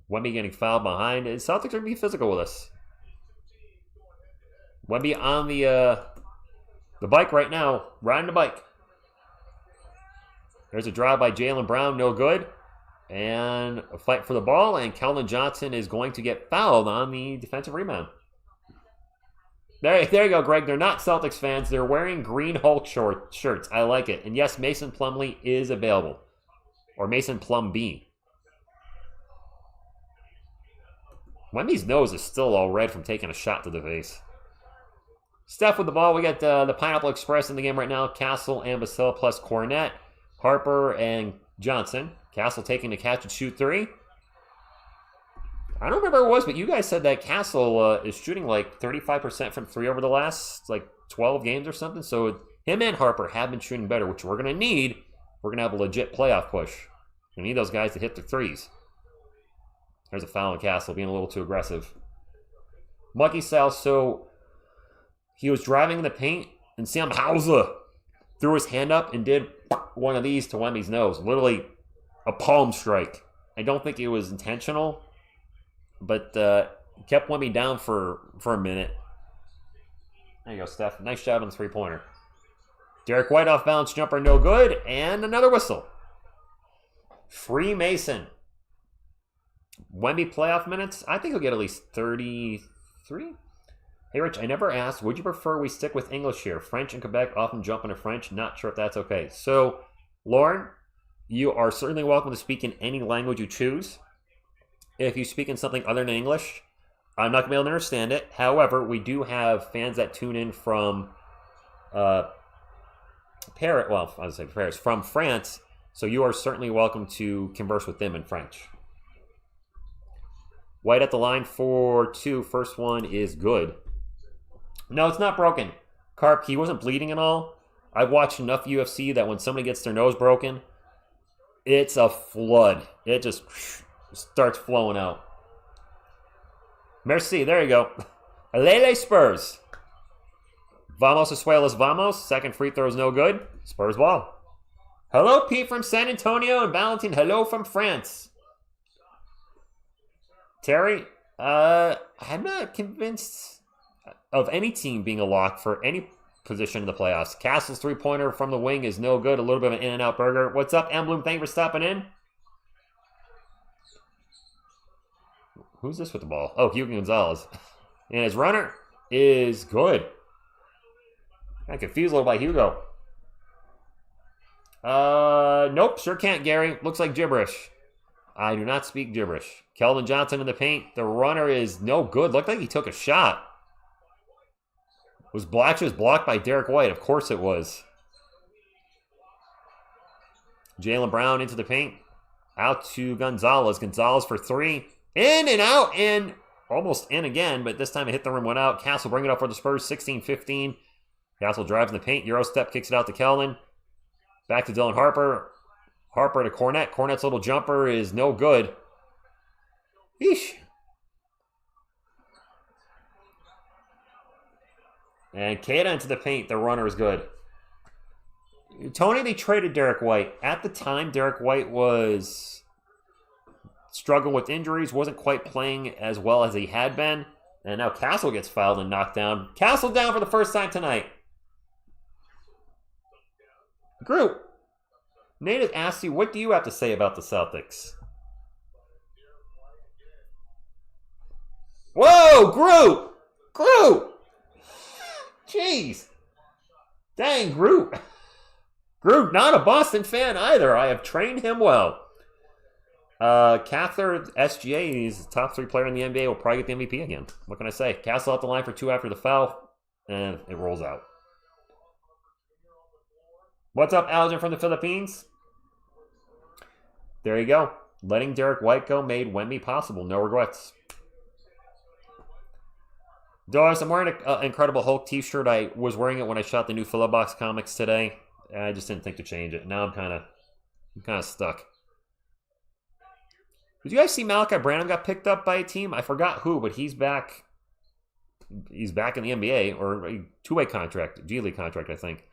Speaker 2: Wemby getting fouled behind. And Celtics are going to be physical with us. Wemby on the bike right now, riding the bike. There's a drive by Jaylen Brown, no good. And a fight for the ball, and Keldon Johnson is going to get fouled on the defensive rebound. There you go, Greg. They're not Celtics fans. They're wearing green Hulk shirts. I like it. And yes, Mason Plumlee is available. Or Mason Plumlee. Wemby's nose is still all red from taking a shot to the face. Steph with the ball. We got the Pineapple Express in the game right now. Castle and Basile plus Cornette, Harper, and Johnson. Castle taking the catch and shoot three. I don't remember who it was, but you guys said that Castle is shooting like 35% from three over the last like 12 games or something. So him and Harper have been shooting better, which we're going to need. We're going to have a legit playoff push. We need those guys to hit the threes. There's a foul on Castle being a little too aggressive. Monkey Sal, so he was driving in the paint, and Sam Hauser threw his hand up and did one of these to Wemby's nose. Literally a palm strike. I don't think it was intentional, but kept Wemby down for a minute. There you go, Steph. Nice job on the three-pointer. Derek White off balance jumper, no good, and another whistle. Freemason. Wemby playoff minutes? I think he'll get at least 33. Hey, Rich, I never asked, would you prefer we stick with English here? French and Quebec often jump into French. Not sure if that's okay. So, Lauren, you are certainly welcome to speak in any language you choose. If you speak in something other than English, I'm not going to be able to understand it. However, we do have fans that tune in from Paris, from France. So you are certainly welcome to converse with them in French. White at the line for two. First one is good. No, it's not broken. Carp, he wasn't bleeding at all. I've watched enough UFC that when somebody gets their nose broken, it's a flood. It just starts flowing out. Merci, there you go. Alele Spurs. Vamos, Escuelas, vamos. Second free throw is no good. Spurs ball. Hello, Pete from San Antonio, and Valentin, hello from France. Terry, I'm not convinced of any team being a lock for any position in the playoffs. Castle's three-pointer from the wing is no good. A little bit of an in-and-out burger. What's up, Emblem? Thank you for stopping in. Who's this with the ball? Oh, Hugo Gonzalez. And his runner is good. I'm confused a little by Hugo. Nope, sure can't, Gary. Looks like gibberish. I do not speak gibberish. Keldon Johnson in the paint. The runner is no good. Looked like he took a shot. Was blocked by Derek White. Of course it was. Jaylen Brown into the paint. Out to Gonzalez. Gonzalez for three. In and out and almost in again, but this time it hit the rim, went out. Castle bring it up for the Spurs, 16-15. Castle drives in the paint. Euro step kicks it out to Keldon. Back to Dylan Harper. Harper to Cornette. Cornette's little jumper is no good. Eesh. And Kata into the paint. The runner is good. Tony, they traded Derek White. At the time, Derek White was struggling with injuries, wasn't quite playing as well as he had been. And now Castle gets fouled and knocked down. Castle down for the first time tonight. Group. Nate has asked you, what do you have to say about the Celtics? Whoa, Groot! Groot! Jeez. Dang, Groot. Groot, not a Boston fan either. I have trained him well. Cather, SGA, he's the top 3 player in the NBA, will probably get the MVP again. What can I say? Castle out the line for 2 after the foul, and it rolls out. What's up, Algin from the Philippines? There you go. Letting Derek White go made Wemby possible. No regrets. Doris, I'm wearing an Incredible Hulk t-shirt. I was wearing it when I shot the new Filler Box comics today. I just didn't think to change it. Now I'm kind of stuck. Did you guys see Malachi Branham got picked up by a team? I forgot who, but he's back. He's back in the NBA, or a 2-way contract, G League contract, I think.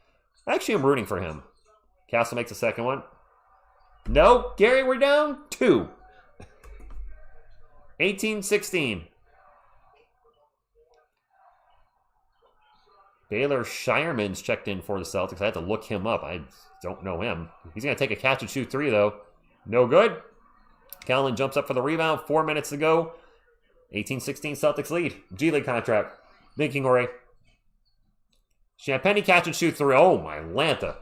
Speaker 2: Actually, I'm rooting for him. Castle makes a second one. No, Gary, we're down 2. 18-16. Baylor Shireman's checked in for the Celtics. I had to look him up. I don't know him. He's going to take a catch and shoot 3, though. No good. Callan jumps up for the rebound. 4 minutes to go. 18-16 Celtics lead. G League contract. Thinking Ori. Champagne catch and shoot 3. Oh, my Lanta.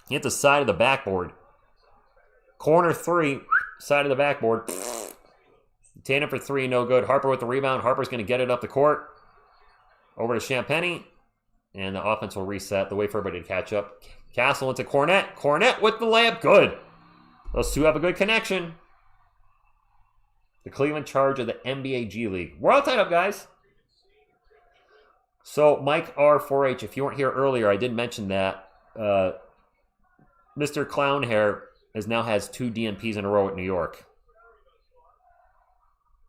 Speaker 2: Hit the side of the backboard. Corner 3. Side of the backboard. Tatum for 3. No good. Harper with the rebound. Harper's going to get it up the court. Over to Champagne. And the offense will reset. The way for everybody to catch up. Castle into Cornette. Cornette with the layup. Good. Those two have a good connection. The Cleveland Charge of the NBA G League. We're all tied up, guys. So, Mike R4H, if you weren't here earlier, I did mention that Mr. Clownhair now has 2 DNPs in a row at New York.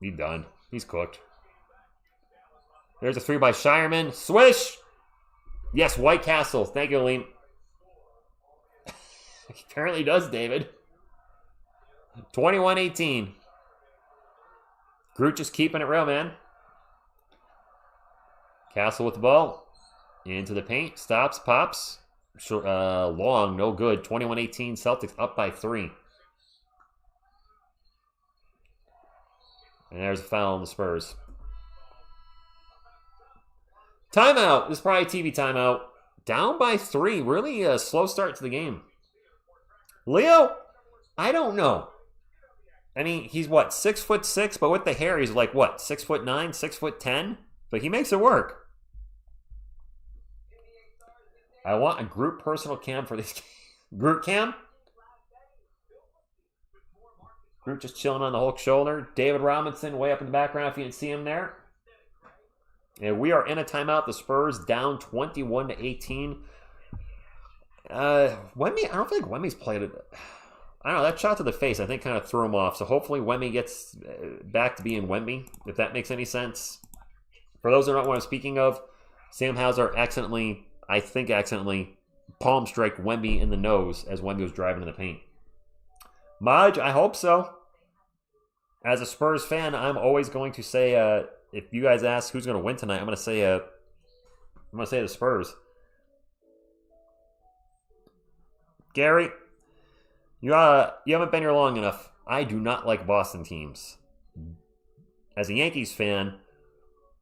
Speaker 2: He's done. He's cooked. There's a 3 by Shireman. Swish! Yes, White Castle. Thank you, Aline. Apparently does, David. 21-18. Groot just keeping it real, man. Castle with the ball. Into the paint. Stops, pops. Long, no good. 21-18. Celtics up by 3. And there's a foul on the Spurs. Timeout. This is probably a TV timeout. Down by 3. Really a slow start to the game. Leo? I don't know. I mean, he's what, 6'6", but with the hair, he's like what, 6'9", 6'10"? But he makes it work. I want a group personal cam for this game. Group cam? Group just chilling on the Hulk shoulder. David Robinson way up in the background if you didn't see him there. And we are in a timeout. The Spurs down 21-18. Wemby, I don't think Wemmy's played it. I don't know, that shot to the face, I think, kind of threw him off. So hopefully Wemby gets back to being Wemby, if that makes any sense. For those who don't know what I'm speaking of, Sam Hauser accidentally palm strike Wemby in the nose as Wemby was driving in the paint. Maj, I hope so. As a Spurs fan, I'm always going to say, if you guys ask who's going to win tonight, I'm going to say the Spurs. Gary, you haven't been here long enough. I do not like Boston teams. As a Yankees fan,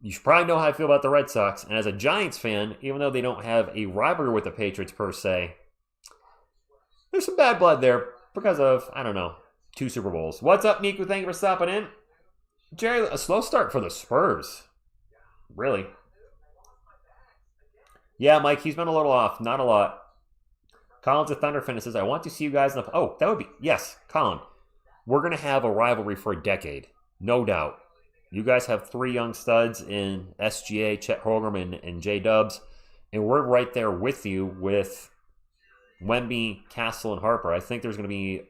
Speaker 2: you should probably know how I feel about the Red Sox. And as a Giants fan, even though they don't have a rivalry with the Patriots per se, there's some bad blood there because of, I don't know, 2 Super Bowls. What's up, Miku? Thank you for stopping in. Jerry, a slow start for the Spurs. Really? Yeah, Mike, he's been a little off. Not a lot. Collins of Thunderfin says, I want to see you guys in the... Oh, that would be... Yes, Colin. We're going to have a rivalry for a decade. No doubt. You guys have 3 young studs in SGA, Chet Holmgren, and J-Dubs. And we're right there with you with Wemby, Castle, and Harper. I think there's going to be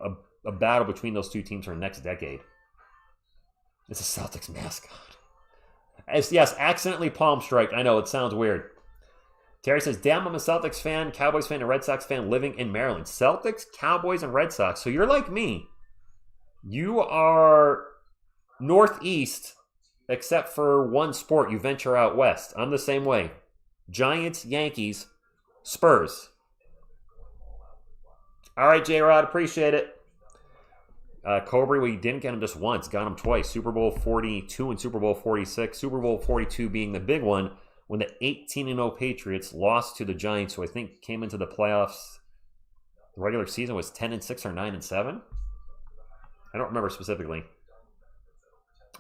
Speaker 2: a battle between those 2 teams for the next decade. It's a Celtics mascot. Yes, accidentally palm strike. I know, it sounds weird. Terry says, damn, I'm a Celtics fan, Cowboys fan, and Red Sox fan living in Maryland. Celtics, Cowboys, and Red Sox. So you're like me. You are Northeast, except for one sport. You venture out west. I'm the same way. Giants, Yankees, Spurs. All right, J-Rod, appreciate it. Cobra, we didn't get him just once. Got him twice. Super Bowl 42 and Super Bowl 46. Super Bowl 42 being the big one when the 18-0 Patriots lost to the Giants, who I think came into the playoffs. The regular season was 10-6 or 9-7. I don't remember specifically.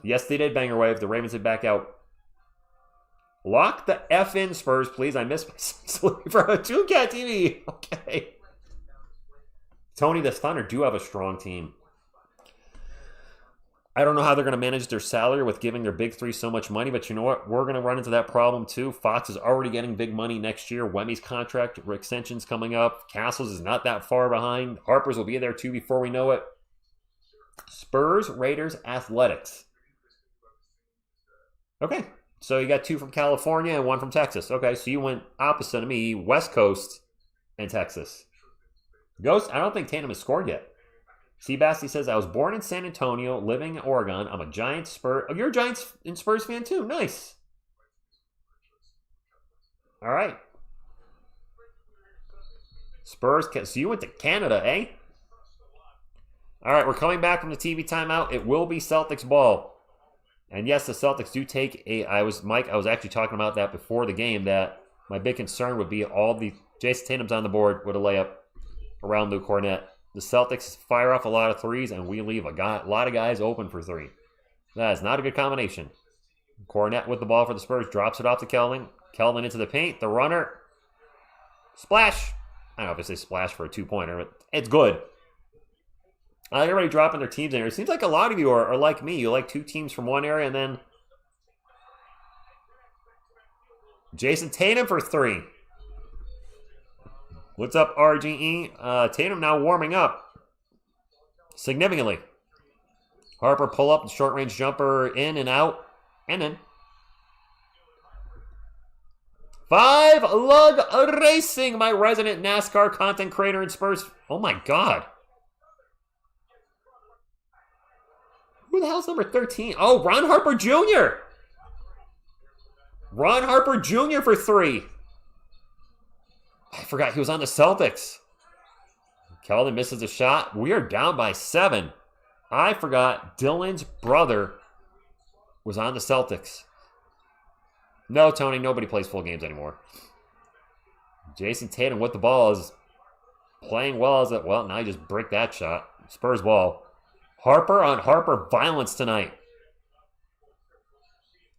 Speaker 2: Yes, they did banger wave. The Ravens did back out. Lock the F in, Spurs, please. I missed my sleep for a 2Cat TV. Okay. Tony, the Thunder do have a strong team. I don't know how they're going to manage their salary with giving their big three so much money, but you know what? We're going to run into that problem too. Fox is already getting big money next year. Wemmy's contract extension's coming up. Castles is not that far behind. Harper's will be there too before we know it. Spurs, Raiders, Athletics. Okay. So you got two from California and one from Texas. Okay, so you went opposite of me, West Coast and Texas. Ghost, I don't think Tatum has scored yet. Seabasti says, I was born in San Antonio, living in Oregon. I'm a Giants Spurs. Oh, you're a Giants and Spurs fan too. Nice. All right. Spurs, so you went to Canada, eh? All right, we're coming back from the TV timeout. It will be Celtics ball. And yes, the Celtics do take I was actually talking about that before the game, that my big concern would be all the Jayson Tatum's on the board with a layup around Luke Cornett. The Celtics fire off a lot of threes, and we leave a lot of guys open for three. That is not a good combination. Cornett with the ball for the Spurs, drops it off to Kelvin. Kelvin into the paint, the runner. Splash. I don't know if I say splash for a two-pointer, but it's good. I like everybody dropping their teams in here. It seems like a lot of you are like me. You like two teams from one area, and then Jayson Tatum for three. What's up, RGE? Tatum now warming up significantly. Harper pull up, short-range jumper in and out, and in. 5-lug racing, my resident NASCAR content creator and Spurs. Oh my God. Who the hell's number 13? Oh, Ron Harper Jr. Ron Harper Jr. for three. I forgot he was on the Celtics. Keldon misses a shot. We are down by 7. I forgot Dylan's brother was on the Celtics. No, Tony, nobody plays full games anymore. Jayson Tatum with the ball is playing well. Now he just bricked that shot. Spurs ball. Harper on Harper violence tonight.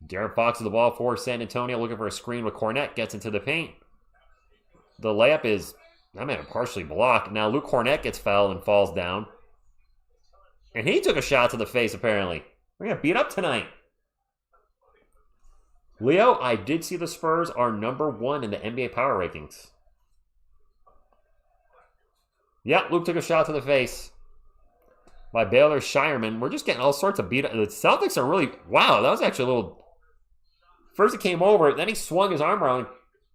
Speaker 2: De'Aaron Fox with the ball for San Antonio, looking for a screen with Cornett, gets into the paint. The layup is, partially blocked. Now Luke Cornett gets fouled and falls down. And he took a shot to the face, apparently. We're going to beat up tonight. Leo, I did see the Spurs are number 1 in the NBA power rankings. Yeah, Luke took a shot to the face by Baylor Shireman. We're just getting all sorts of beat up. The Celtics are really, wow, that was actually a little, first it came over, then he swung his arm around and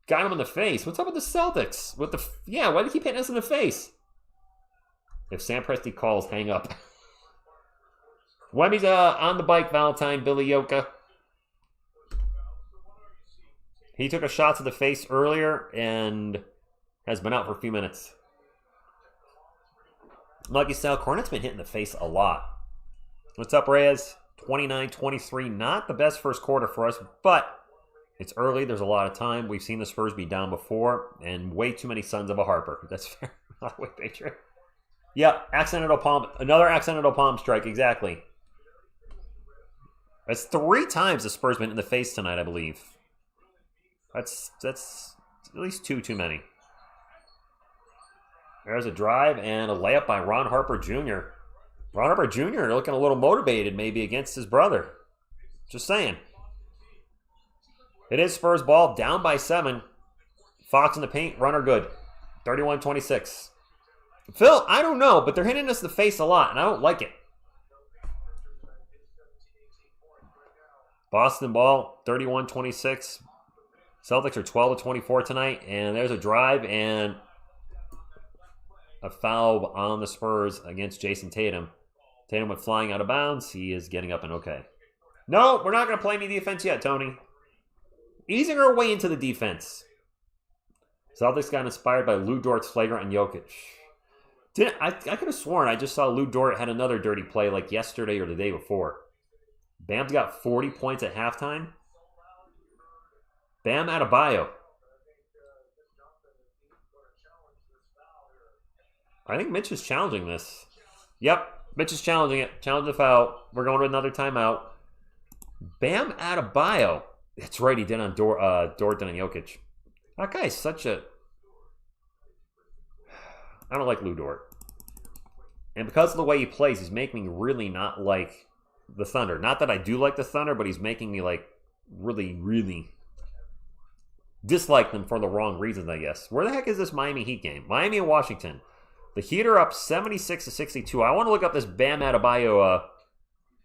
Speaker 2: got him in the face. What's up with the Celtics? Why do they keep hitting us in the face? If Sam Presti calls, hang up. Wemmy's on the bike, Valentine, Billy Yoka. He took a shot to the face earlier and has been out for a few minutes. Lucky Sal, Cornet's been hitting the face a lot. What's up, Reyes? 29-23. Not the best first quarter for us, but it's early. There's a lot of time. We've seen the Spurs be down before, and way too many sons of a Harper. That's fair. Wait, Patriot. Yep, accidental palm. Another accidental palm strike, exactly. That's 3 times the Spurs been in the face tonight, I believe. That's at least 2 too many. There's a drive and a layup by Ron Harper Jr. Ron Harper Jr. looking a little motivated maybe against his brother. Just saying. It is Spurs ball, down by 7. Fox in the paint, runner good. 31-26. Phil, I don't know, but they're hitting us in the face a lot, and I don't like it. Boston ball, 31-26. Celtics are 12-24 tonight, and there's a drive and a foul on the Spurs against Jayson Tatum. Tatum went flying out of bounds. He is getting up and okay. No, we're not going to play any defense yet, Tony. Easing our way into the defense. Celtics got inspired by Lou Dort's flagrant on Jokic. I could have sworn I just saw Lou Dort had another dirty play like yesterday or the day before. Bam's got 40 points at halftime. Bam Adebayo. I think Mitch is challenging this. Yep, Mitch is challenging it. Challenge the foul. We're going to another timeout. Bam Adebayo. That's right, he did on Dort did on Jokic. That guy's such a... I don't like Lou Dort. And because of the way he plays, he's making me really not like the Thunder. Not that I do like the Thunder, but he's making me like really, really dislike them for the wrong reasons, I guess. Where the heck is this Miami Heat game? Miami and Washington. The Heat are up 76-62. I want to look up this Bam Adebayo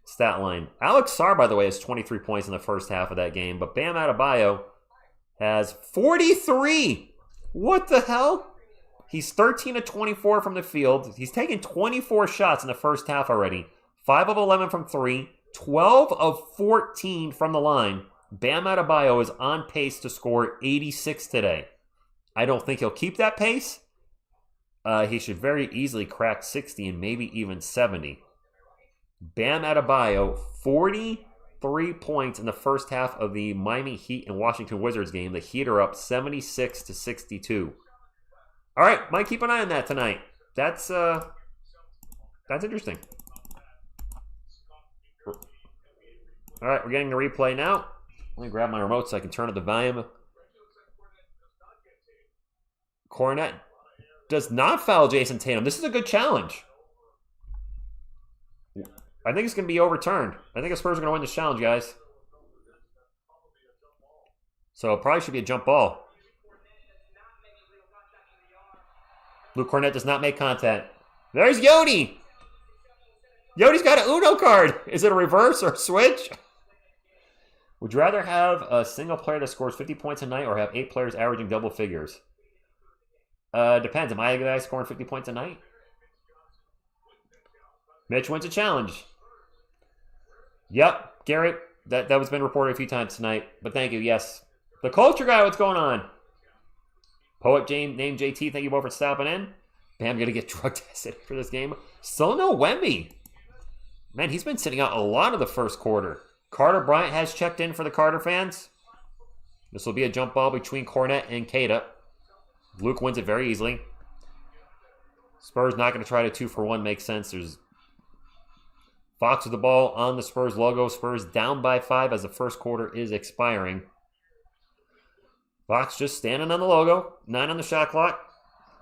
Speaker 2: stat line. Alex Sarr, by the way, has 23 points in the first half of that game, but Bam Adebayo has 43. What the hell? He's 13-24 from the field. He's taken 24 shots in the first half already. 5 of 11 from 3. 12 of 14 from the line. Bam Adebayo is on pace to score 86 today. I don't think he'll keep that pace. He should very easily crack 60 and maybe even 70. Bam Adebayo, 43 points in the first half of the Miami Heat and Washington Wizards game. The Heat are up 76-62. All right, might keep an eye on that tonight. That's interesting. All right, we're getting the replay now. Let me grab my remote so I can turn up the volume. Cornet does not foul Jayson Tatum. This is a good challenge. I think it's going to be overturned. I think the Spurs are going to win this challenge, guys. So it probably should be a jump ball. Luke Cornet does not make contact. There's Yodi. Yodi's got an Uno card. Is it a reverse or a switch? Would you rather have a single player that scores 50 points a night or have 8 players averaging double figures? Depends. Am I a guy scoring 50 points a night? Mitch wins a challenge. Yep, Garrett. That was been reported a few times tonight. But thank you, yes. The culture guy, what's going on? Poet James named JT, thank you both for stopping in. Bam, gonna get drug tested for this game. Still no Wemby. Man, he's been sitting out a lot of the first quarter. Carter Bryant has checked in for the Carter fans. This will be a jump ball between Cornet and Keita. Luke wins it very easily. Spurs not going to try to 2-for-1. Makes sense. There's Fox with the ball on the Spurs logo. Spurs down by 5 as the first quarter is expiring. Fox just standing on the logo. 9 on the shot clock.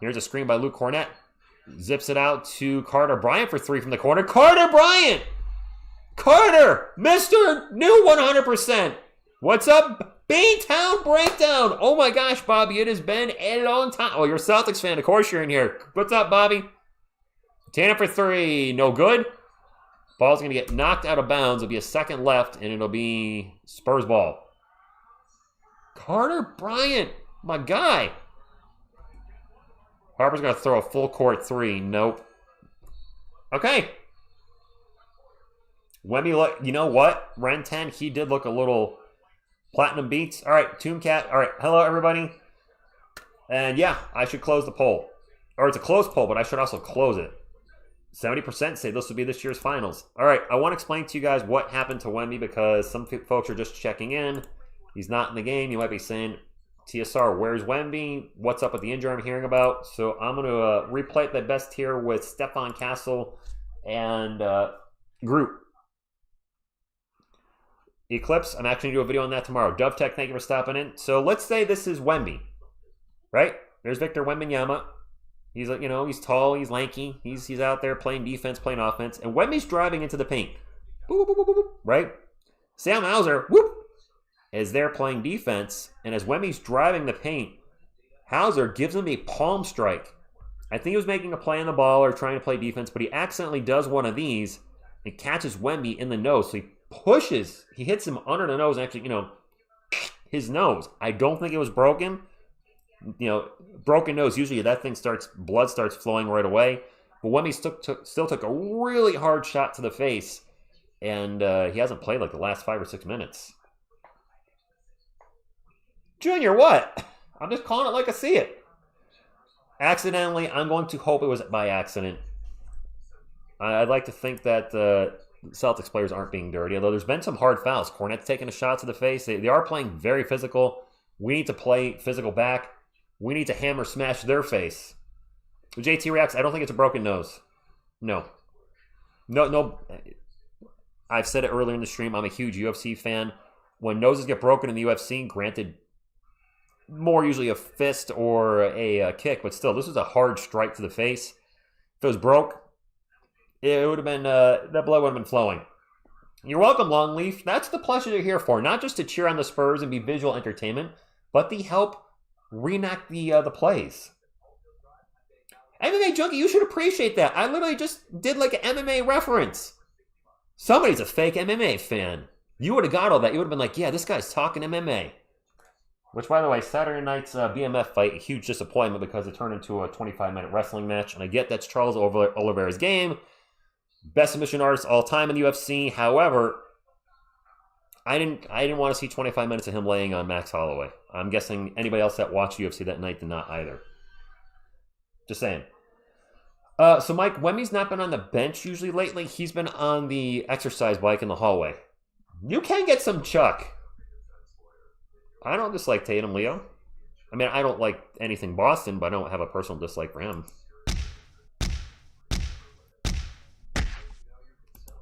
Speaker 2: Here's a screen by Luke Cornet. Zips it out to Carter Bryant for 3 from the corner. Carter Bryant! Carter! Mr. New 100%! What's up? Beantown Breakdown! Oh my gosh, Bobby, it has been a long time. Oh, you're a Celtics fan. Of course you're in here. What's up, Bobby? Tanner for 3. No good. Ball's going to get knocked out of bounds. It'll be a second left, and it'll be Spurs ball. Carter Bryant, my guy. Harper's going to throw a full court 3. Nope. Okay. Wemby, you know what? Ren 10, he did look a little platinum beats. All right, Tooncat. All right, hello, everybody. And yeah, I should close the poll. Or it's a closed poll, but I should also close it. 70% say this will be this year's finals. All right, I want to explain to you guys what happened to Wemby because some folks are just checking in. He's not in the game. You might be saying, TSR, where's Wemby? What's up with the injury I'm hearing about? So I'm going to replay the best here with Stephon Castle and Groot. Eclipse, I'm actually going to do a video on that tomorrow. DoveTech, thank you for stopping in. So let's say this is Wemby, right? There's Victor Wembanyama. He's, he's tall, he's lanky, he's out there playing defense, playing offense, and Wemby's driving into the paint. Boop, boop, boop, boop, boop, right? Sam Hauser, whoop, is there playing defense, and as Wemby's driving the paint, Hauser gives him a palm strike. I think he was making a play on the ball or trying to play defense, but he accidentally does one of these and catches Wemby in the nose, so he pushes, he hits him under the nose and actually, his nose. I don't think it was broken. You know, broken nose, usually that thing blood starts flowing right away. But Wemby still took a really hard shot to the face, and he hasn't played like the last 5 or 6 minutes. Junior, what? I'm just calling it like I see it. Accidentally, I'm going to hope it was by accident. I'd like to think that Celtics players aren't being dirty, although there's been some hard fouls. Cornet's taking a shot to the face. They are playing very physical. We need to play physical back. We need to hammer smash their face. JT reacts, I don't think it's a broken nose. No. I've said it earlier in the stream, I'm a huge UFC fan. When noses get broken in the UFC, granted, more usually a fist or a kick, but still, this was a hard strike to the face. If it was broke, it would have been, that blood would have been flowing. You're welcome, Longleaf. That's the pleasure you're here for. Not just to cheer on the Spurs and be visual entertainment, but to help reenact the plays. MMA Junkie, you should appreciate that. I literally just did like an MMA reference. Somebody's a fake MMA fan. You would have got all that. You would have been like, yeah, this guy's talking MMA. Which, by the way, Saturday night's BMF fight, a huge disappointment because it turned into a 25-minute wrestling match. And I get that's Charles Oliveira's game. Best submission artist all time in the UFC. However, I didn't want to see 25 minutes of him laying on Max Holloway. I'm guessing anybody else that watched UFC that night did not either. Just saying. So, Mike, Wemmy's not been on the bench usually lately. He's been on the exercise bike in the hallway. You can get some Chuck. I don't dislike Tatum, Leo. I mean, I don't like anything Boston, but I don't have a personal dislike for him.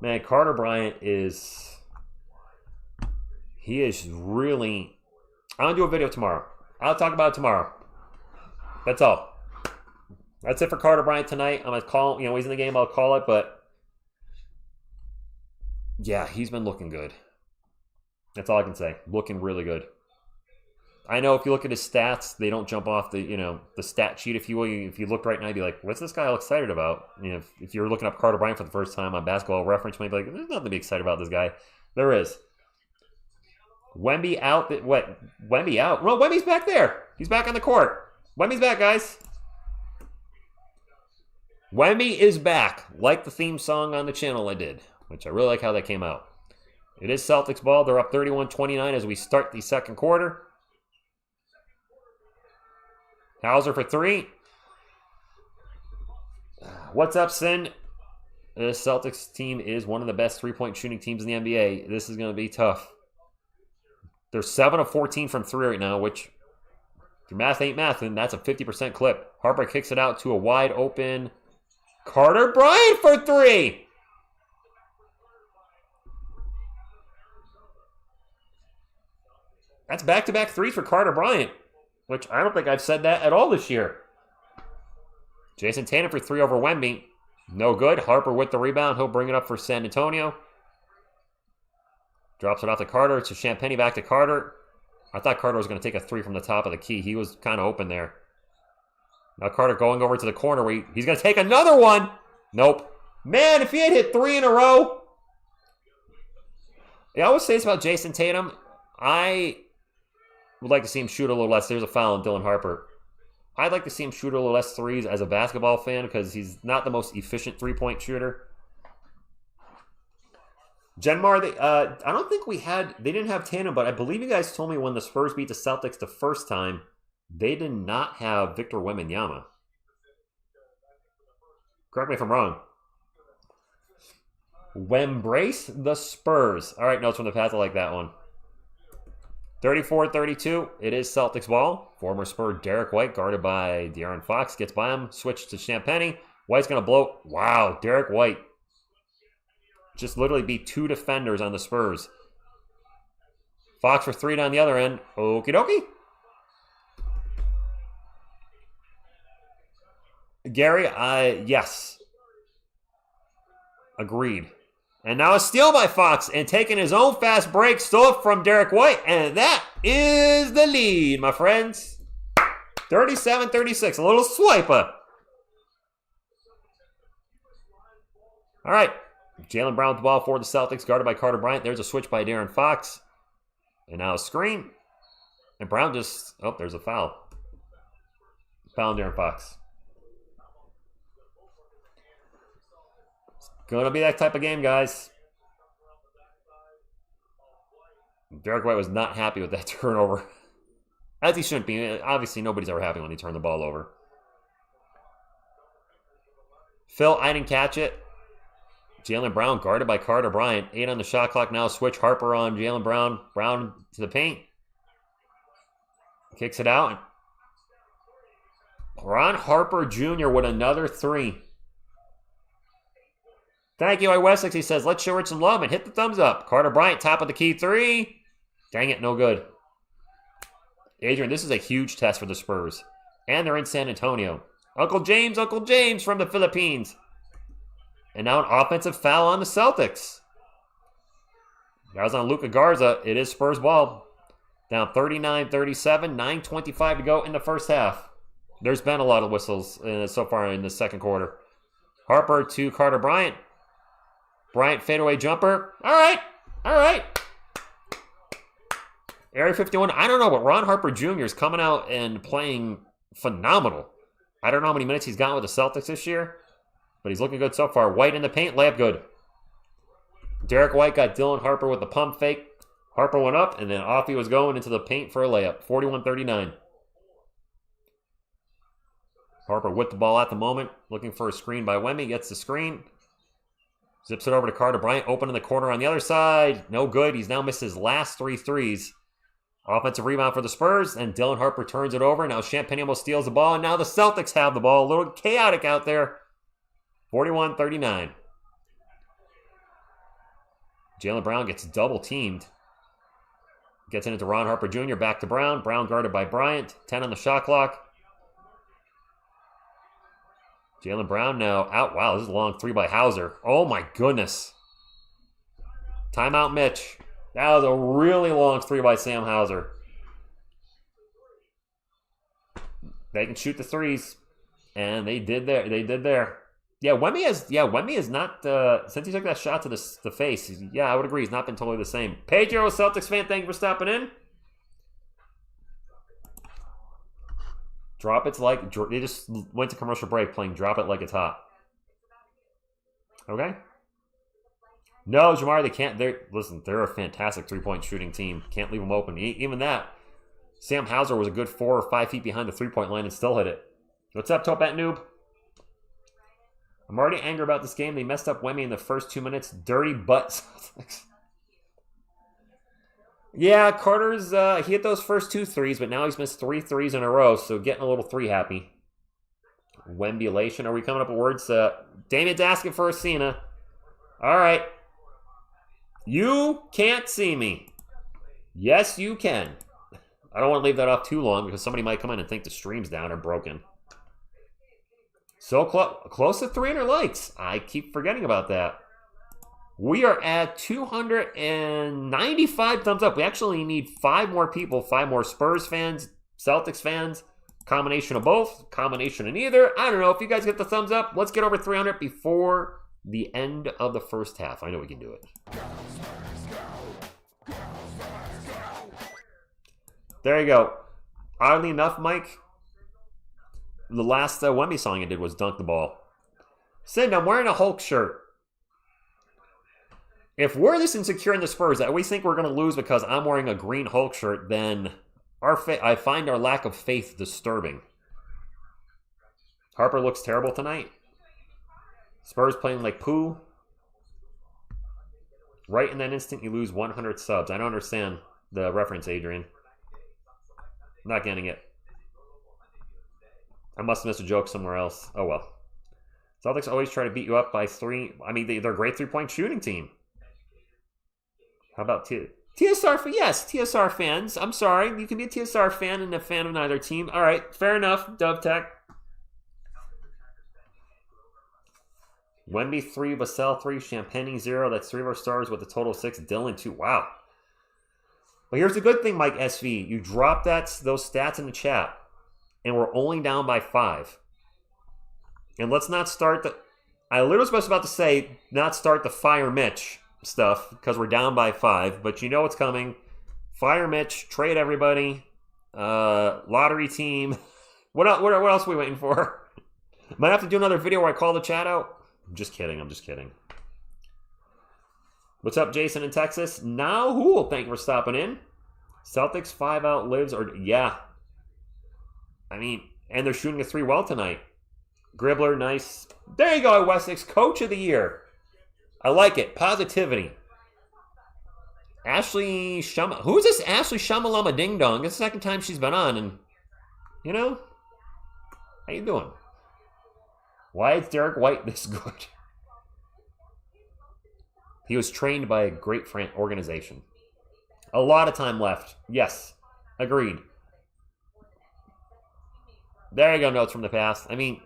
Speaker 2: Man, Carter Bryant is... He is really... I'm going to do a video tomorrow. I'll talk about it tomorrow. That's all. That's it for Carter Bryant tonight. I'm going to call... You know, he's in the game. I'll call it, but... Yeah, he's been looking good. That's all I can say. Looking really good. I know if you look at his stats, they don't jump off the, you know, the stat sheet, if you will. If you look right now, you'd be like, what's this guy all excited about? You know, if you're looking up Carter Bryant for the first time on Basketball Reference, you might be like, there's nothing to be excited about this guy. There is. Wemby out. What? Wemby out? No, Wemby's back there. He's back on the court. Wemby's back, guys. Wemby is back, like the theme song on the channel I did, which I really like how that came out. It is Celtics ball. They're up 31-29 as we start the second quarter. Hauser for three. What's up, Sin? This Celtics team is one of the best three-point shooting teams in the NBA. This is going to be tough. They're 7 of 14 from three right now, which, if your math ain't mathin', that's a 50% clip. Harper kicks it out to a wide open Carter Bryant for three. That's back-to-back threes for Carter Bryant, which I don't think I've said that at all this year. Jayson Tatum for three over Wemby. No good. Harper with the rebound. He'll bring it up for San Antonio. Drops it off to Carter. To Champagnie back to Carter. I thought Carter was going to take a three from the top of the key. He was kind of open there. Now Carter going over to the corner where he's going to take another one. Nope. Man, if he had hit three in a row. I always say this about Jayson Tatum. I would like to see him shoot a little less. There's a foul on Dylan Harper. I'd like to see him shoot a little less threes as a basketball fan because he's not the most efficient three-point shooter. Genmar, I don't think they didn't have Tatum, but I believe you guys told me when the Spurs beat the Celtics the first time, they did not have Victor Wembanyama. Correct me if I'm wrong. Wembrace the Spurs. All right, notes from the past. I like that one. 34-32. It is Celtics ball. Former Spur Derek White, guarded by De'Aaron Fox, gets by him. Switch to Champagnie. White's going to blow. Wow, Derek White. Just literally beat two defenders on the Spurs. Fox for three down the other end. Okie dokie. Gary, yes. Agreed. And now a steal by Fox and taking his own fast break, stole it from Derek White. And that is the lead, my friends. 37-36, a little swiper. All right. Jaylen Brown with the ball for the Celtics, guarded by Carter Bryant. There's a switch by De'Aaron Fox. And now a screen. And Brown just... Oh, there's a foul. Foul on De'Aaron Fox. It's going to be that type of game, guys. Derek White was not happy with that turnover. As he shouldn't be. Obviously, nobody's ever happy when he turned the ball over. Phil, I didn't catch it. Jaylen Brown guarded by Carter Bryant. 8 on the shot clock now. Switch Harper on Jaylen Brown. Brown to the paint. Kicks it out. Ron Harper Jr. with another 3. Thank you, iWessex. He says, let's show Rich some love and hit the thumbs up. Carter Bryant, top of the key 3. Dang it, no good. Adrian, this is a huge test for the Spurs. And they're in San Antonio. Uncle James from the Philippines. And now an offensive foul on the Celtics. That was on Luka Garza. It is Spurs ball. Down 39-37, 9:25 to go in the first half. There's been a lot of whistles so far in the second quarter. Harper to Carter Bryant. Bryant fadeaway jumper. All right. Area 51. I don't know, but Ron Harper Jr. is coming out and playing phenomenal. I don't know how many minutes he's gotten with the Celtics this year, but he's looking good so far. White in the paint, layup good. Derek White got Dylan Harper with the pump fake. Harper went up, and then off he was going into the paint for a layup. 41-39. Harper with the ball at the moment, looking for a screen by Wemby. Gets the screen. Zips it over to Carter Bryant. Open in the corner on the other side. No good. He's now missed his last 3 threes. Offensive rebound for the Spurs, and Dylan Harper turns it over. Now Champagne almost steals the ball, and now the Celtics have the ball. A little chaotic out there. 41-39. Jaylen Brown gets double teamed. Gets into Ron Harper Jr. Back to Brown. Brown guarded by Bryant. 10 on the shot clock. Jaylen Brown now out. Wow, this is a long 3 by Hauser. Oh my goodness. Timeout Mitch. That was a really long 3 by Sam Hauser. They can shoot the threes. And they did there. Yeah, Wemby has not, since he took that shot to the face, I would agree, he's not been totally the same. Pedro, Celtics fan, thank you for stopping in. Drop It's Like, they just went to commercial break playing Drop It Like It's Hot. Okay? No, Jamar, they can't, they're a fantastic 3-point shooting team. Can't leave them open. Even that, Sam Hauser was a good 4 or 5 feet behind the 3-point line and still hit it. What's up, Topet Noob? I'm already angry about this game. They messed up Wemby in the first 2 minutes. Dirty butt Celtics. Yeah, Carter's, he hit those first 2 threes, but now he's missed 3 threes in a row, so getting a little 3 happy. Wembulation. Are we coming up with words? Damian's asking for a Cena. All right. You can't see me. Yes, you can. I don't want to leave that off too long because somebody might come in and think the stream's down or broken. So close to 300 likes. I keep forgetting about that. We are at 295 thumbs up. We actually need 5 more people, 5 more Spurs fans, Celtics fans, combination of both, combination of neither. I don't know. If you guys get the thumbs up, let's get over 300 before the end of the first half. I know we can do it. There you go. Oddly enough, Mike, the last Wemby song I did was Dunk the Ball. Sid, I'm wearing a Hulk shirt. If we're this insecure in the Spurs that we think we're going to lose because I'm wearing a green Hulk shirt, then I find our lack of faith disturbing. Harper looks terrible tonight. Spurs playing like poo. Right in that instant, you lose 100 subs. I don't understand the reference, Adrian. I'm not getting it. I must have missed a joke somewhere else. Oh well. Celtics always try to beat you up by 3. I mean, they're a great 3-point shooting team. How about TSR? Yes, TSR fans. I'm sorry. You can be a TSR fan and a fan of neither team. All right, fair enough, Dove Tech. Wemby 3, Vassell 3, Champagne 0. That's 3 of our stars with a total of 6. Dylan 2. Wow. But here's the good thing, Mike SV. You dropped those stats in the chat, and we're only down by 5. And let's not start the... I literally was about to say, not start the Fire Mitch stuff, because we're down by 5. But you know what's coming. Fire Mitch, trade everybody. Lottery team. What else are we waiting for? Might have to do another video where I call the chat out. I'm just kidding. What's up, Jason in Texas? Now who? Thank you for stopping in. Celtics 5 out lives, or yeah. I mean, and they're shooting a 3 well tonight. Gribbler, nice. There you go, Wessex, Coach of the Year. I like it. Positivity. Ashley Shama. Who's this Ashley Shamalama Ding Dong? It's the second time she's been on, and you know, how you doing? Why is Derek White this good? He was trained by a great organization. A lot of time left. Yes, agreed. There you go, notes from the past. I mean,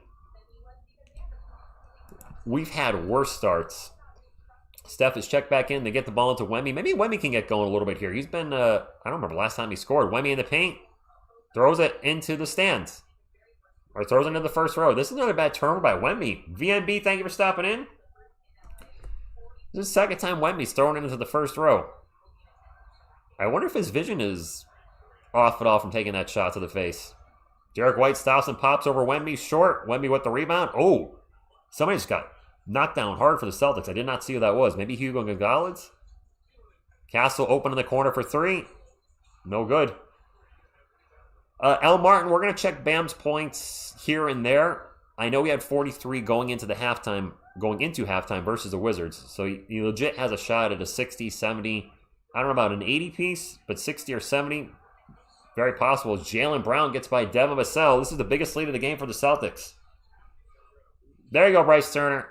Speaker 2: we've had worse starts. Steph is checked back in. They get the ball into Wemby. Maybe Wemby can get going a little bit here. He's been, I don't remember the last time he scored. Wemby in the paint. Throws it into the stands. Or throws it into the first row. This is not a bad turnover by Wemby. VMB, thank you for stopping in. This is the second time Wemby's throwing it into the first row. I wonder if his vision is off at all from taking that shot to the face. Derek White stops and pops over Wemby. Short. Wemby with the rebound. Oh, somebody just got knocked down hard for the Celtics. I did not see who that was. Maybe Hugo Gonzalez? Castle open in the corner for 3. No good. L. Martin, we're going to check Bam's points here and there. I know he had 43 going into halftime versus the Wizards. So he legit has a shot at a 60, 70. I don't know about an 80 piece, but 60 or 70, very possible. As Jaylen Brown gets by Devin Vassell. This is the biggest lead of the game for the Celtics. There you go, Bryce Turner.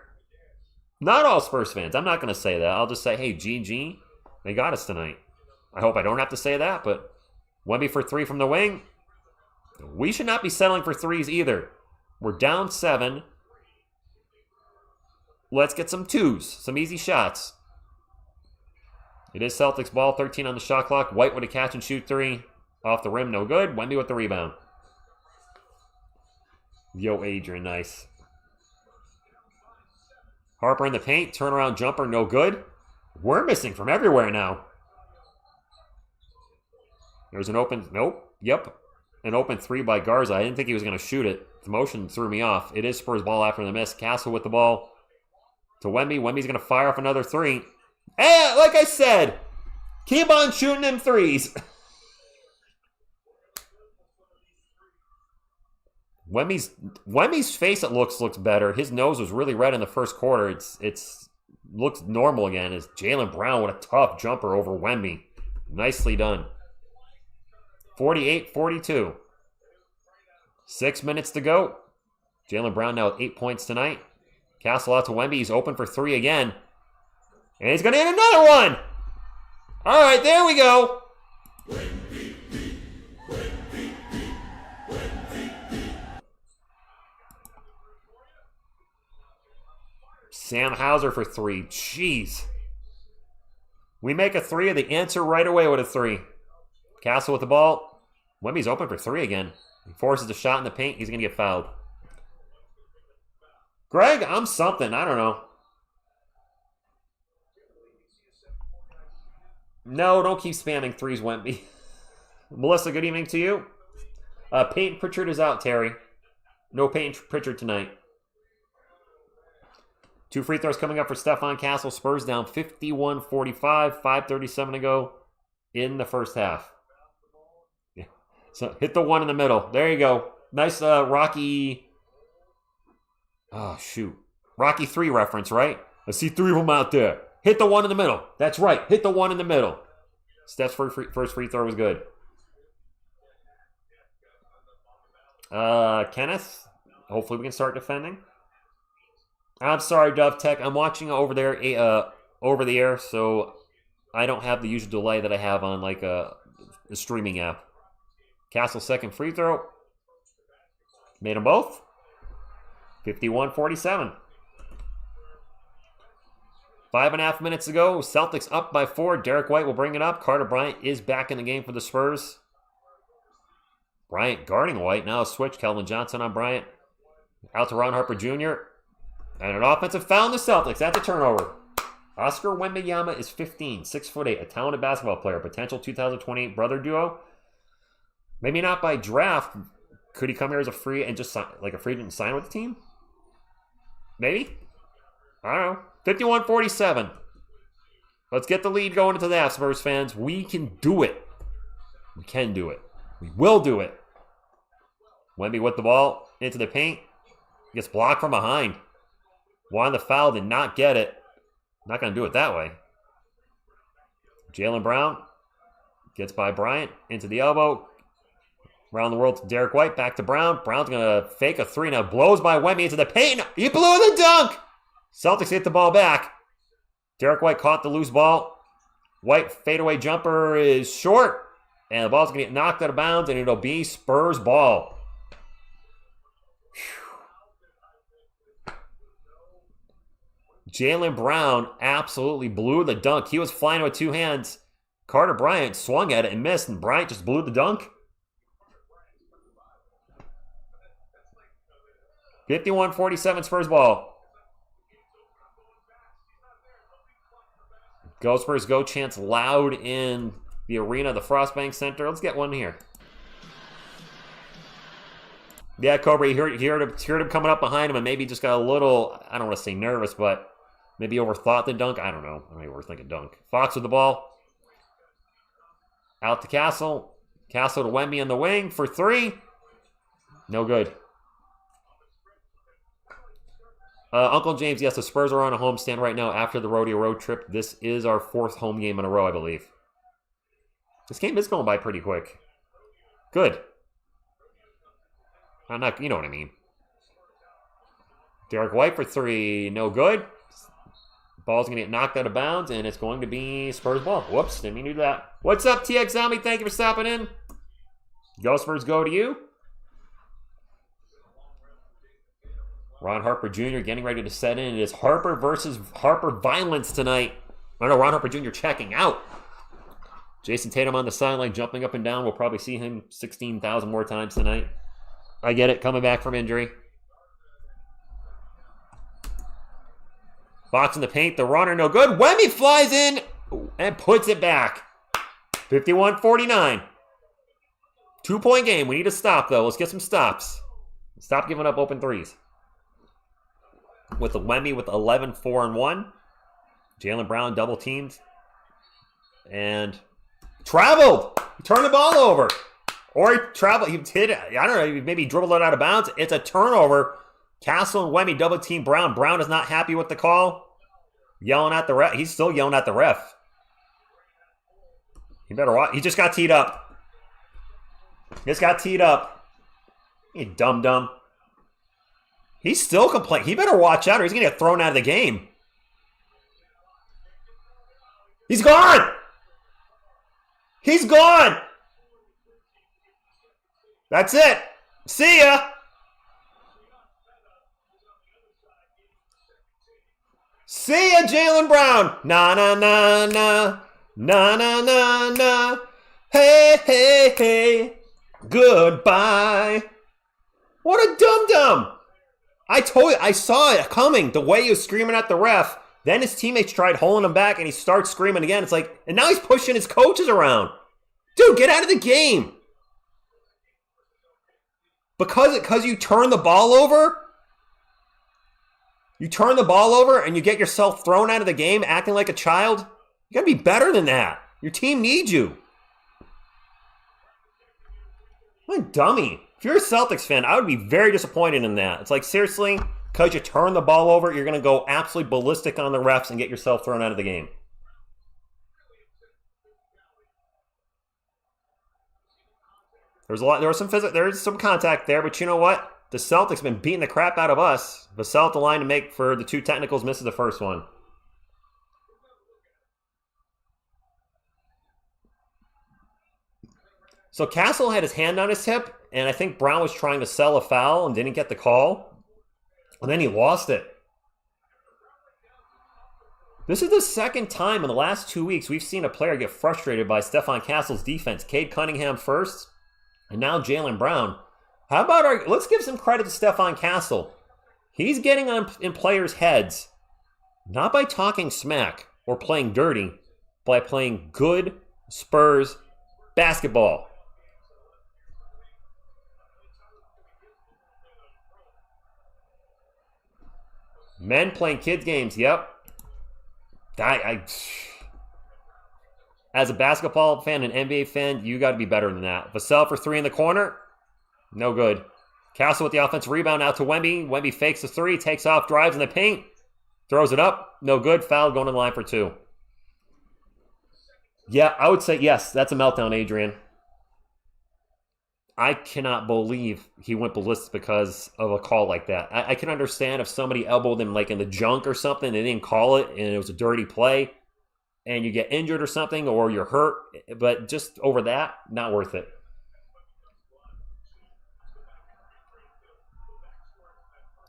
Speaker 2: Not all Spurs fans. I'm not going to say that. I'll just say, hey, GG, they got us tonight. I hope I don't have to say that, but Wemby for 3 from the wing. We should not be settling for threes either. We're down 7. Let's get some 2s, some easy shots. It is Celtics ball, 13 on the shot clock. White with a catch and shoot 3. Off the rim, no good. Wemby with the rebound. Yo, Adrian, nice. Harper in the paint, turnaround jumper, no good. We're missing from everywhere now. There's an open, nope, yep. An open 3 by Garza. I didn't think he was going to shoot it. The motion threw me off. It is Spurs ball after the miss. Castle with the ball to Wemby. Wemby's going to fire off another 3. Hey, like I said, keep on shooting them 3s. Wemby's face, it looks better. His nose was really red in the first quarter. It's looks normal again. As Jaylen Brown with a tough jumper over Wemby. Nicely done. 48-42. 6 minutes to go. Jaylen Brown now with 8 points tonight. Castle out to Wemby. He's open for 3 again. And he's going to hit another one. All right, there we go. Sam Hauser for 3. Jeez. We make a 3, and they answer right away with a 3. Castle with the ball. Wemby's open for 3 again. He forces a shot in the paint. He's going to get fouled. Greg, I'm something. I don't know. No, don't keep spamming 3s, Wemby. Melissa, good evening to you. Peyton Pritchard is out, Terry. No Peyton Pritchard tonight. 2 free throws coming up for Stephon Castle. Spurs down 51-45. 5:37 to go in the first half. Yeah. So hit the 1 in the middle. There you go. Nice Rocky. Oh, shoot. Rocky 3 reference, right? I see 3 of them out there. Hit the 1 in the middle. That's right. Hit the 1 in the middle. Steph's first free throw was good. Kenneth, hopefully we can start defending. I'm sorry, Dove Tech. I'm watching over there over the air, so I don't have the usual delay that I have on like a streaming app. Castle second free throw. Made them both. 51-47. 5.5 minutes ago. Celtics up by 4. Derek White will bring it up. Carter Bryant is back in the game for the Spurs. Bryant guarding White. Now a switch. Kelvin Johnson on Bryant. Out to Ron Harper Jr. And an offensive foul in the Celtics. That's a turnover. Oscar Wembanyama is 15, 6'8", a talented basketball player. Potential 2028 brother duo. Maybe not by draft. Could he come here as a free and just sign, like a free agent and sign with the team? Maybe. I don't know. 51-47. Let's get the lead going into the half, Spurs fans. We can do it. We can do it. We will do it. Wemby with the ball into the paint. Gets blocked from behind. Won the foul, did not get it. Not going to do it that way. Jaylen Brown gets by Bryant into the elbow. Around the world to Derek White. Back to Brown. Brown's going to fake a three now. Blows by Wemby into the paint. He blew the dunk. Celtics get the ball back. Derek White caught the loose ball. White fadeaway jumper is short. And the ball's going to get knocked out of bounds. And it'll be Spurs ball. Jaylen Brown absolutely blew the dunk. He was flying with two hands. Carter Bryant swung at it and missed. And Bryant just blew the dunk. 51-47 Spurs ball. Go Spurs go chants loud in the arena, the Frostbank Center. Let's get one here. Yeah, Cobra, you heard him coming up behind him and maybe just got a little, I don't want to say nervous, but maybe overthought the dunk. I don't know. I don't overthink a dunk. Fox with the ball. Out to Castle. Castle to Wemby in the wing for three. No good. Uncle James, yes, the Spurs are on a homestand right now after the rodeo road trip. This is our fourth home game in a row, I believe. This game is going by pretty quick. Good. I'm not, you know what I mean. Derek White for three, no good. Ball's going to get knocked out of bounds, and it's going to be Spurs ball. Whoops, didn't mean to do that. What's up, TX Zombie? Thank you for stopping in. Go Spurs, go to you. Ron Harper Jr. getting ready to set in. It is Harper versus Harper violence tonight. I know Ron Harper Jr. checking out. Jayson Tatum on the sideline jumping up and down. We'll probably see him 16,000 more times tonight. I get it, coming back from injury. Fox in the paint, the runner, no good. Wemby flies in and puts it back. 51-49. 2-point game. We need to stop, though. Let's get some stops. Stop giving up open threes. With the Wemby with 11, 4, and 1. Jaylen Brown double teamed. And traveled. He turned the ball over. Or he traveled. He did it. I don't know. Maybe he dribbled it out of bounds. It's a turnover. Castle and Wemby double team Brown. Brown is not happy with the call. Yelling at the ref. He's still yelling at the ref. He better watch. He just got teed up. Just got teed up. You dum-dum. He's still complaining. He better watch out or he's going to get thrown out of the game. He's gone! He's gone! That's it. See ya! See ya, Jaylen Brown! Na-na-na-na. Na-na-na-na. Hey, hey, hey. Goodbye. What a dum-dum! I told you, I saw it coming. The way he was screaming at the ref. Then his teammates tried holding him back and he starts screaming again. It's like, and now he's pushing his coaches around. Dude, get out of the game. Because you turn the ball over? You turn the ball over and you get yourself thrown out of the game acting like a child? You gotta be better than that. Your team needs you. What a dummy. If you're a Celtics fan, I would be very disappointed in that. It's like, seriously, because you turn the ball over, you're going to go absolutely ballistic on the refs and get yourself thrown out of the game. There was some contact there, but you know what? The Celtics have been beating the crap out of us. Vassell at the line to make for the two technicals, misses the first one. So Castle had his hand on his hip, and I think Brown was trying to sell a foul and didn't get the call. And then he lost it. This is the second time in the last 2 weeks we've seen a player get frustrated by Stephon Castle's defense. Cade Cunningham first, and now Jaylen Brown. How about let's give some credit to Stephon Castle. He's getting in players' heads, not by talking smack or playing dirty, but by playing good Spurs basketball. Men playing kids games. Yep. As a basketball fan and NBA fan, you got to be better than that. Vassell for 3 in the corner. No good. Castle with the offensive rebound out to Wemby. Wemby fakes the 3, takes off, drives in the paint. Throws it up. No good. Foul going to the line for 2. Yeah, I would say yes. That's a meltdown, Adrian. I cannot believe he went ballistic because of a call like that. I can understand if somebody elbowed him like in the junk or something, they didn't call it, and it was a dirty play, and you get injured or something, or you're hurt. But just over that, not worth it.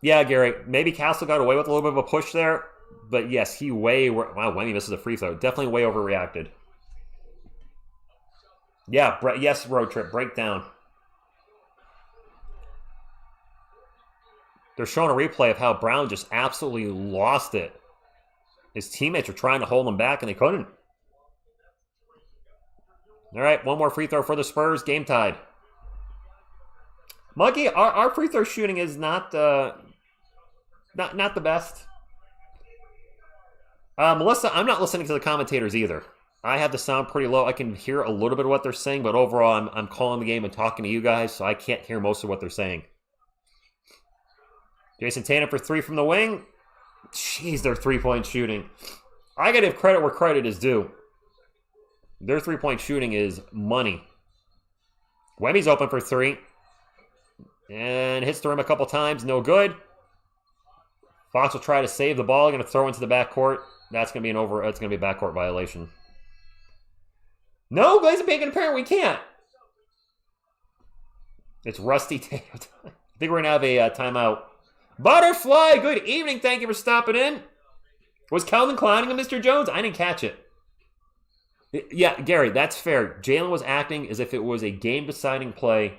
Speaker 2: Yeah, Gary, maybe Castle got away with a little bit of a push there, but yes, he wow, Wemby misses a free throw. Definitely way overreacted. Yeah, yes, road trip, breakdown. They're showing a replay of how Brown just absolutely lost it. His teammates were trying to hold him back, and they couldn't. All right, one more free throw for the Spurs. Game tied. Monkey, our free throw shooting is not the best. Melissa, I'm not listening to the commentators either. I have the sound pretty low. I can hear a little bit of what they're saying, but overall, I'm calling the game and talking to you guys, so I can't hear most of what they're saying. Jayson Tatum for 3 from the wing. Jeez, their three-point shooting. I got to give credit where credit is due. Their three-point shooting is money. Wemby's open for 3. And hits the rim a couple times. No good. Fox will try to save the ball. Going to throw into the backcourt. That's going to be that's going to be a backcourt violation. No, Glaze and Bacon apparent we can't. It's Rusty Tatum. I think we're going to have a timeout. Butterfly, good evening. Thank you for stopping in. Was Calvin clowning him, Mr. Jones? I didn't catch it. Yeah, Gary, that's fair. Jaylen was acting as if it was a game-deciding play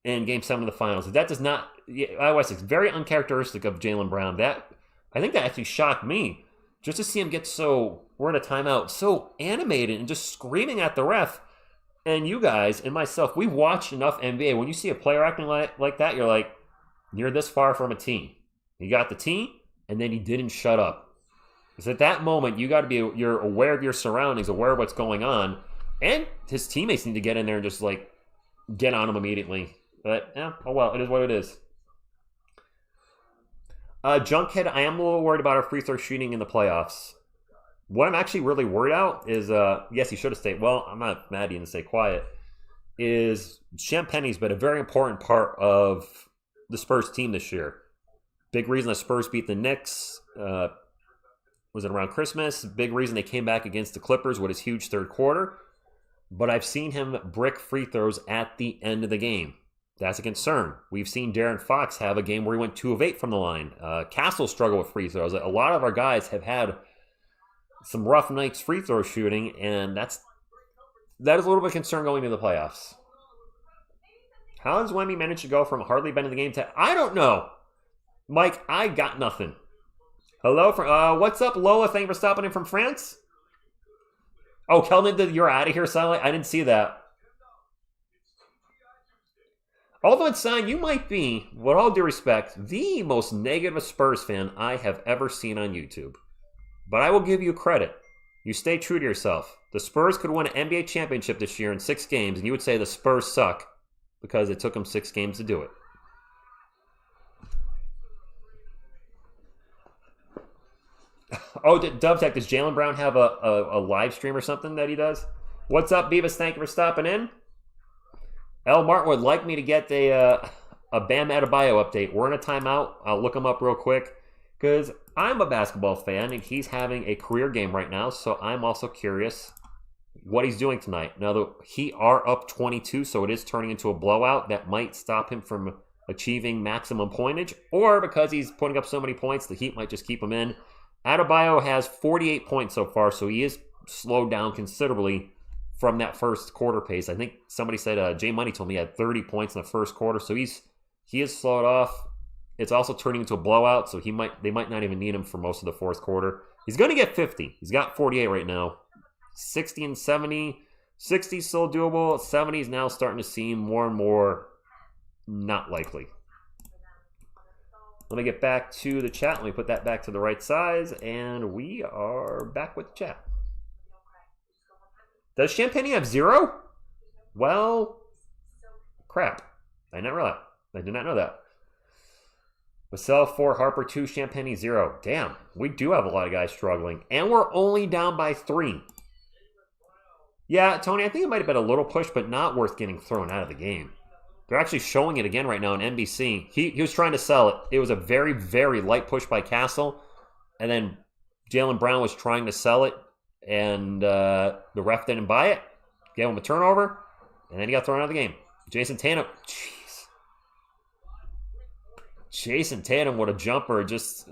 Speaker 2: in Game 7 of the Finals. That does not... iOS is very uncharacteristic of Jaylen Brown. I think that actually shocked me. Just to see him get so... We're in a timeout. So animated and just screaming at the ref. And you guys and myself, we watched enough NBA. When you see a player acting like that, you're like, you're this far from a team. He got the team, and then he didn't shut up. Because at that moment, you're aware of your surroundings, aware of what's going on, and his teammates need to get in there and just like get on him immediately. But oh well, it is what it is. Junkhead, I am a little worried about our free throw shooting in the playoffs. What I'm actually really worried about is, yes, he should have stayed. Well, I'm not mad he didn't stay quiet. Is Champagne's been a very important part of the Spurs team this year. Big reason the Spurs beat the Knicks. Was it around Christmas? Big reason they came back against the Clippers with his huge third quarter. But I've seen him brick free throws at the end of the game. That's a concern. We've seen De'Aaron Fox have a game where he went 2 of 8 from the line. Castle struggled with free throws. A lot of our guys have had some rough nights free throw shooting, and that is a little bit of concern going into the playoffs. How does Wemby manage to go from hardly been in the game to... I don't know. Mike, I got nothing. Hello, what's up, Lola? Thank you for stopping in from France. Oh, Kelvin, you're out of here, Silent. I didn't see that. Although it's signed, you might be, with all due respect, the most negative Spurs fan I have ever seen on YouTube. But I will give you credit. You stay true to yourself. The Spurs could win an NBA championship this year in 6 games, and you would say the Spurs suck because it took them 6 games to do it. Oh, Dubtech, does Jaylen Brown have a live stream or something that he does? What's up, Beavis? Thank you for stopping in. L. Martin would like me to get a Bam Adebayo update. We're in a timeout. I'll look him up real quick because I'm a basketball fan and he's having a career game right now, so I'm also curious what he's doing tonight. Now, the Heat are up 22, so it is turning into a blowout. That might stop him from achieving maximum pointage, or because he's putting up so many points, the Heat might just keep him in. Adebayo has 48 points so far, so he is slowed down considerably from that first quarter pace. I think somebody said, Jay Money told me he had 30 points in the first quarter, so he is slowed off. It's also turning into a blowout, so they might not even need him for most of the fourth quarter. He's going to get 50. He's got 48 right now. 60 and 70. 60 still doable. 70 is now starting to seem more and more not likely. Let me get back to the chat. Let me put that back to the right size, and we are back with the chat. Does Champagne have 0? Well, crap. I did not know that. Vassell 4, Harper 2, Champagne 0. Damn, we do have a lot of guys struggling. And we're only down by 3. Yeah, Tony, I think it might have been a little push, but not worth getting thrown out of the game. They're actually showing it again right now on NBC. He was trying to sell it. It was a very, very light push by Castle. And then Jaylen Brown was trying to sell it. And the ref didn't buy it. Gave him a turnover. And then he got thrown out of the game. Jayson Tatum. Jeez. Jayson Tatum, what a jumper. Just,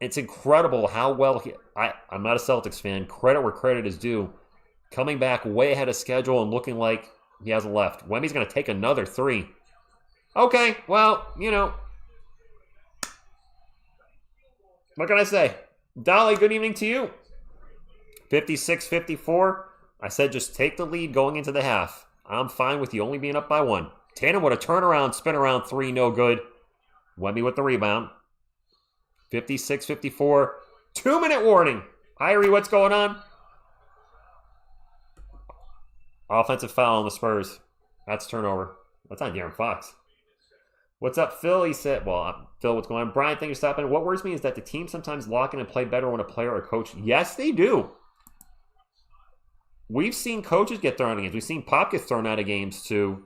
Speaker 2: it's incredible how well he... I'm not a Celtics fan. Credit where credit is due. Coming back way ahead of schedule and looking like he hasn't left. Wemby's going to take another 3. Okay, well, you know. What can I say? Dolly, good evening to you. 56-54. I said just take the lead going into the half. I'm fine with you only being up by 1. Tatum with a turnaround, spin around 3, no good. Wemby with the rebound. 56-54. 2-minute warning. Irie, what's going on? Offensive foul on the Spurs. That's turnover. That's on De'Aaron Fox. What's up, Phil? He said, well, Phil, what's going on? Brian, thank you for stopping. What worries me is that the team sometimes lock in and play better when a player or coach. Yes, they do. We've seen coaches get thrown out of games. We've seen Pop get thrown out of games to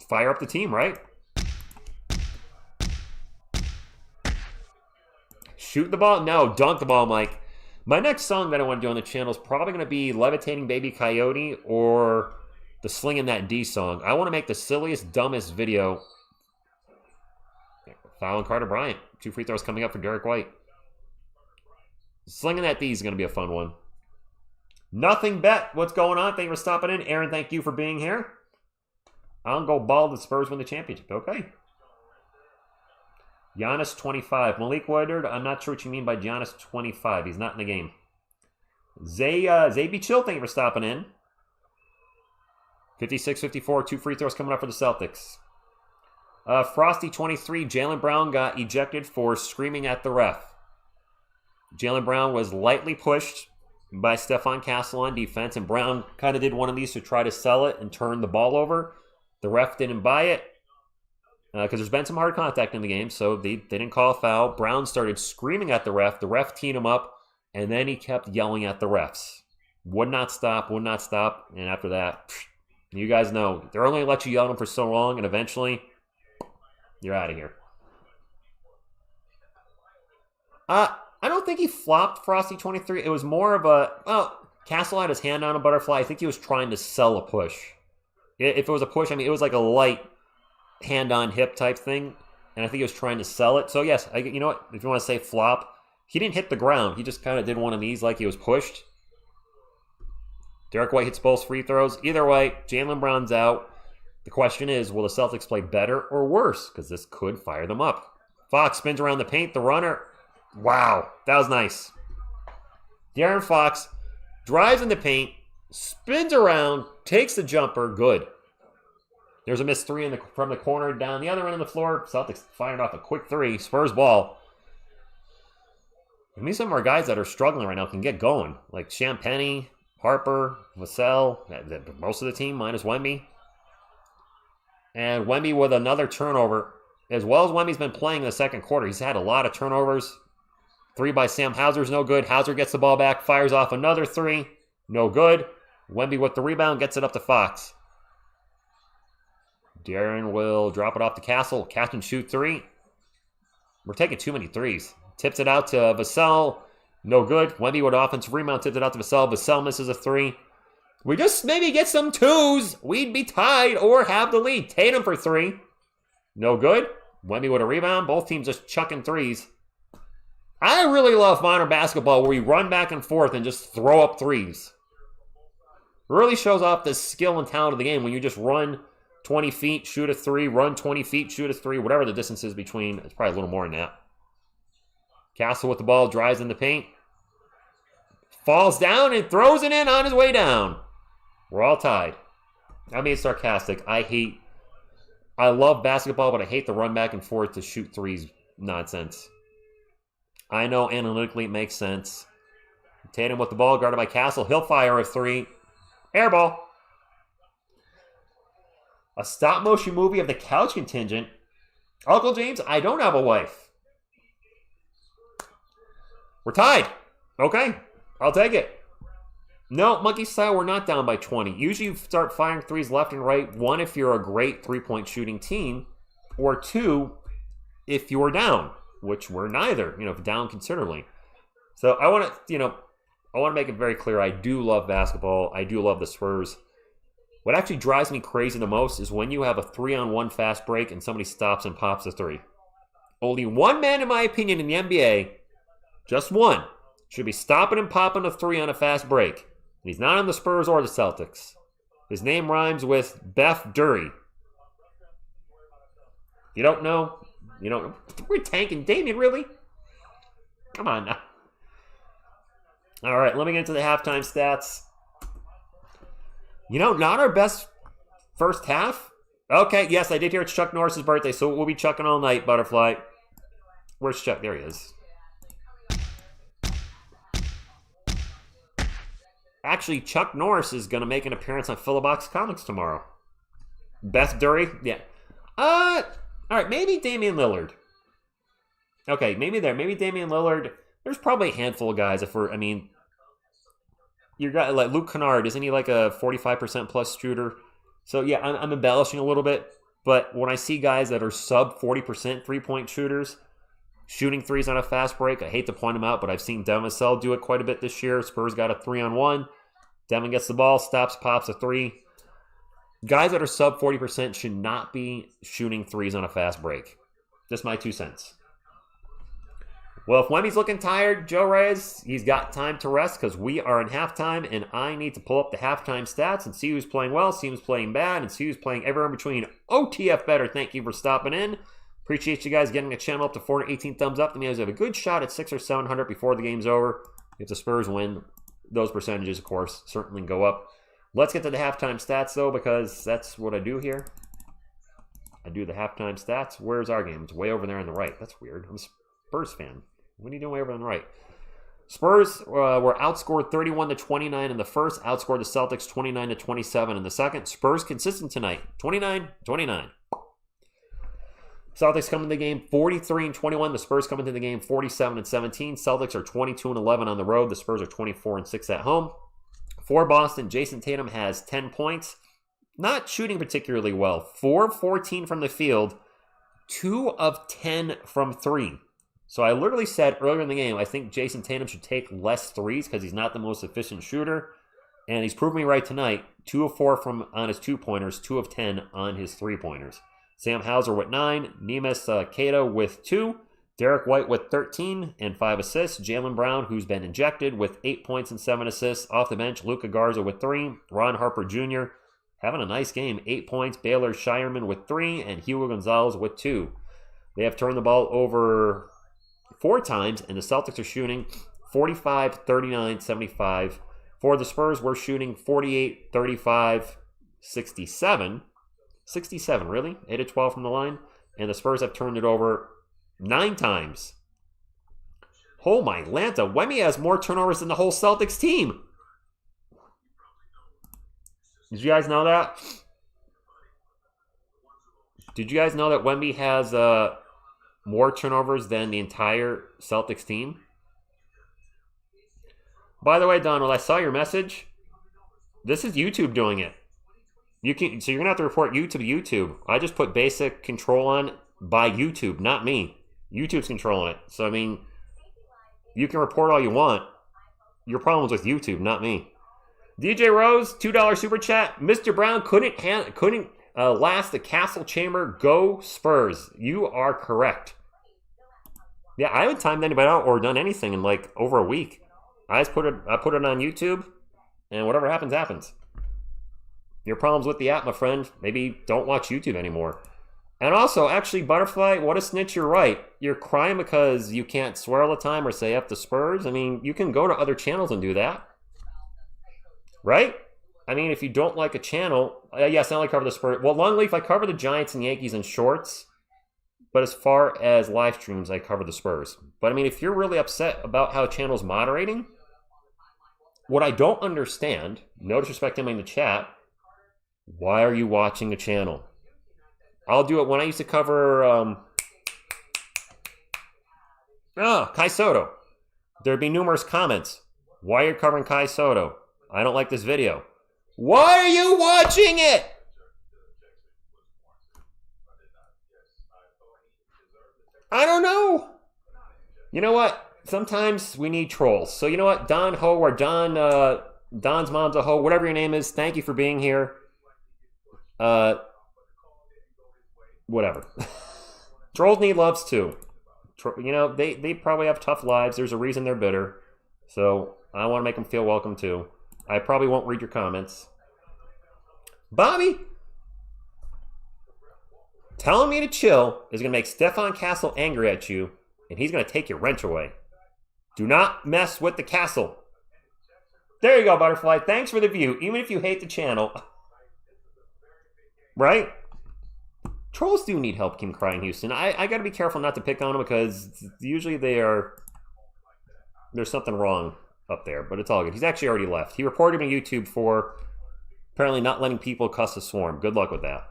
Speaker 2: fire up the team, right? Shoot the ball? No, dunk the ball, Mike. My next song that I want to do on the channel is probably going to be Levitating Baby Coyote or the Slingin' That D song. I want to make the silliest, dumbest video. Foul on Carter Bryant. 2 free throws coming up for Derek White. Slingin' That D is going to be a fun one. Nothing bet. What's going on? Thank you for stopping in. Aaron, thank you for being here. I'll go bald. The Spurs win the championship. Okay. Giannis 25. Malik Woodard, I'm not sure what you mean by Giannis 25. He's not in the game. Zay Chill, thank you for stopping in. 56-54, 2 free throws coming up for the Celtics. Frosty 23, Jaylen Brown got ejected for screaming at the ref. Jaylen Brown was lightly pushed by Stephon Castle on defense, and Brown kind of did one of these to try to sell it and turn the ball over. The ref didn't buy it because there's been some hard contact in the game, so they didn't call a foul. Brown started screaming at the ref. The ref teed him up, and then he kept yelling at the refs. Would not stop, and after that, you guys know, they're only going to let you yell at them for so long, and eventually, you're out of here. I don't think he flopped Frosty 23. It was more of a, well, Castle had his hand on a butterfly. I think he was trying to sell a push. If it was a push, I mean, it was like a light hand-on hip type thing, and I think he was trying to sell it. So, yes, you know what? If you want to say flop, he didn't hit the ground. He just kind of did one of these like he was pushed. Derek White hits both free throws. Either way, Jaylen Brown's out. The question is, will the Celtics play better or worse? Because this could fire them up. Fox spins around the paint. The runner. Wow, that was nice. De'Aaron Fox drives in the paint, spins around, takes the jumper. Good. There's a missed 3 from the corner down the other end of the floor. Celtics firing off a quick 3. Spurs ball. I mean, some of our guys that are struggling right now can get going. Like Champagne, Harper, Vassell, most of the team, minus Wemby. And Wemby with another turnover. As well as Wemby's been playing in the second quarter, he's had a lot of turnovers. 3 by Sam Hauser's no good. Hauser gets the ball back, fires off another 3. No good. Wemby with the rebound, gets it up to Fox. Darren will drop it off to Castle. Catch and shoot 3. We're taking too many threes. Tips it out to Vassell. No good. Wemby with offensive rebound. Tips it out to Vassell. Vassell misses a 3. We just maybe get some 2s. We'd be tied or have the lead. Tatum for 3. No good. Wemby with a rebound. Both teams just chucking 3s. I really love modern basketball where you run back and forth and just throw up 3s. Really shows off the skill and talent of the game when you just run 20 feet, shoot a 3, run 20 feet, shoot a 3, whatever the distance is between. It's probably a little more than that. Castle with the ball, drives in the paint. Falls down and throws it in on his way down. We're all tied. I mean, it's sarcastic. I love basketball, but I hate the run back and forth to shoot 3s. nonsense. I know analytically it makes sense. Tatum with the ball, guarded by Castle. He'll fire a three. Air ball. A stop-motion movie of the couch contingent. Uncle James, I don't have a wife. We're tied. Okay, I'll take it. No, monkey style, we're not down by 20. Usually you start firing threes left and right. One, if you're a great three-point shooting team. Or two, if you're down, which we're neither, down considerably. So I want to make it very clear. I do love basketball. I do love the Spurs. What actually drives me crazy the most is when you have a 3-on-1 fast break and somebody stops and pops a three. Only one man, in my opinion, in the NBA, just one, should be stopping and popping a three on a fast break. And he's not on the Spurs or the Celtics. His name rhymes with Beth Dury. You don't know? We're tanking Damian, really? Come on now. All right, let me get into the halftime stats. Not our best first half. Okay, yes, I did hear it's Chuck Norris's birthday, so we'll be chucking all night, Butterfly. Where's Chuck? There he is. Actually, Chuck Norris is going to make an appearance on Philobox Comics tomorrow. Beth Dury? Yeah. All right, maybe Damian Lillard. Okay, maybe Damian Lillard. There's probably a handful of guys. You got like Luke Kennard, isn't he like a 45% plus shooter? So yeah, I'm embellishing a little bit, but when I see guys that are sub 40% 3-point shooters shooting threes on a fast break, I hate to point them out, but I've seen Devin Vassell do it quite a bit this year. Spurs got a 3-on-1. Devin gets the ball, stops, pops a three. Guys that are sub 40% should not be shooting threes on a fast break. Just my 2 cents. Well, if Wemmy's looking tired, Joe Reyes, he's got time to rest because we are in halftime, and I need to pull up the halftime stats and see who's playing well, see who's playing bad, and see who's playing everywhere in between. OTF better. Thank you for stopping in. Appreciate you guys getting the channel up to 418 thumbs up. That means we have a good shot at 600 or 700 before the game's over. If the Spurs win, those percentages, of course, certainly go up. Let's get to the halftime stats, though, because that's what I do here. I do the halftime stats. Where's our game? It's way over there on the right. That's weird. I'm a Spurs fan. What are you doing way over on the right? Spurs were outscored 31-29 in the first, outscored the Celtics 29-27 in the second. Spurs consistent tonight, 29-29. Celtics come into the game 43-21. The Spurs come into the game 47-17. Celtics are 22-11 on the road. The Spurs are 24-6 at home. For Boston, Jayson Tatum has 10 points. Not shooting particularly well. 4-14 from the field. 2 of 10 from 3. So I literally said earlier in the game, I think Jayson Tatum should take less threes because he's not the most efficient shooter. And he's proved me right tonight. 2 of 4 on his 2-pointers, 2 of 10 on his 3-pointers. Sam Hauser with 9, Neemias Queta with 2, Derek White with 13 and 5 assists, Jaylen Brown, who's been ejected, with 8 points and 7 assists. Off the bench, Luka Garza with 3, Ron Harper Jr. having a nice game, 8 points, Baylor Shireman with 3, and Hugo Gonzalez with 2. They have turned the ball over 4 times, and the Celtics are shooting 45, 39, 75. For the Spurs, we're shooting 48, 35, 67. 67, really? 8 of 12 from the line. And the Spurs have turned it over 9 times. Oh my Lanta, Wemmy has more turnovers than the whole Celtics team. Did you guys know that? Did you guys know that Wemby has more turnovers than the entire Celtics team? By the way, Donald, I saw your message. This is YouTube doing it. So you're going to have to report you to YouTube. I just put basic control on by YouTube, not me. YouTube's controlling it. So, I mean, you can report all you want. Your problem's with YouTube, not me. DJ Rose, $2 super chat. Mr. Brown couldn't last the Castle Chamber. Go Spurs. You are correct. Yeah, I haven't timed anybody out or done anything in like over a week. I put it on YouTube, and whatever happens, happens. Your problem's with the app, my friend. Maybe don't watch YouTube anymore. And also, actually, Butterfly, what a snitch, you're right. You're crying because you can't swear all the time or say F the Spurs. I mean, you can go to other channels and do that. Right? I mean, if you don't like a channel, yes, I only cover the Spurs. Well, Longleaf, I cover the Giants and Yankees in shorts. But as far as live streams, I cover the Spurs. But I mean, if you're really upset about how channel's moderating, what I don't understand, no disrespect to him in the chat, why are you watching the channel? I'll do it when I used to cover Kai Soto. There'd be numerous comments. Why are you covering Kai Soto? I don't like this video. Why are you watching it? I don't know. You know what? Sometimes we need trolls. So you know what? Don Ho or Don's mom's a ho, whatever your name is, thank you for being here. Whatever. Trolls need loves too. You know, they probably have tough lives. There's a reason they're bitter. So I want to make them feel welcome too. I probably won't read your comments. Bobby, telling me to chill is going to make Stefan Castle angry at you, and he's going to take your wrench away. Do not mess with the castle. There you go, Butterfly. Thanks for the view, even if you hate the channel. Right? Trolls do need help, Kim Crying Houston. I got to be careful not to pick on them because usually there's something wrong up there, but it's all good. He's actually already left. He reported me on YouTube for apparently not letting people cuss a swarm. Good luck with that.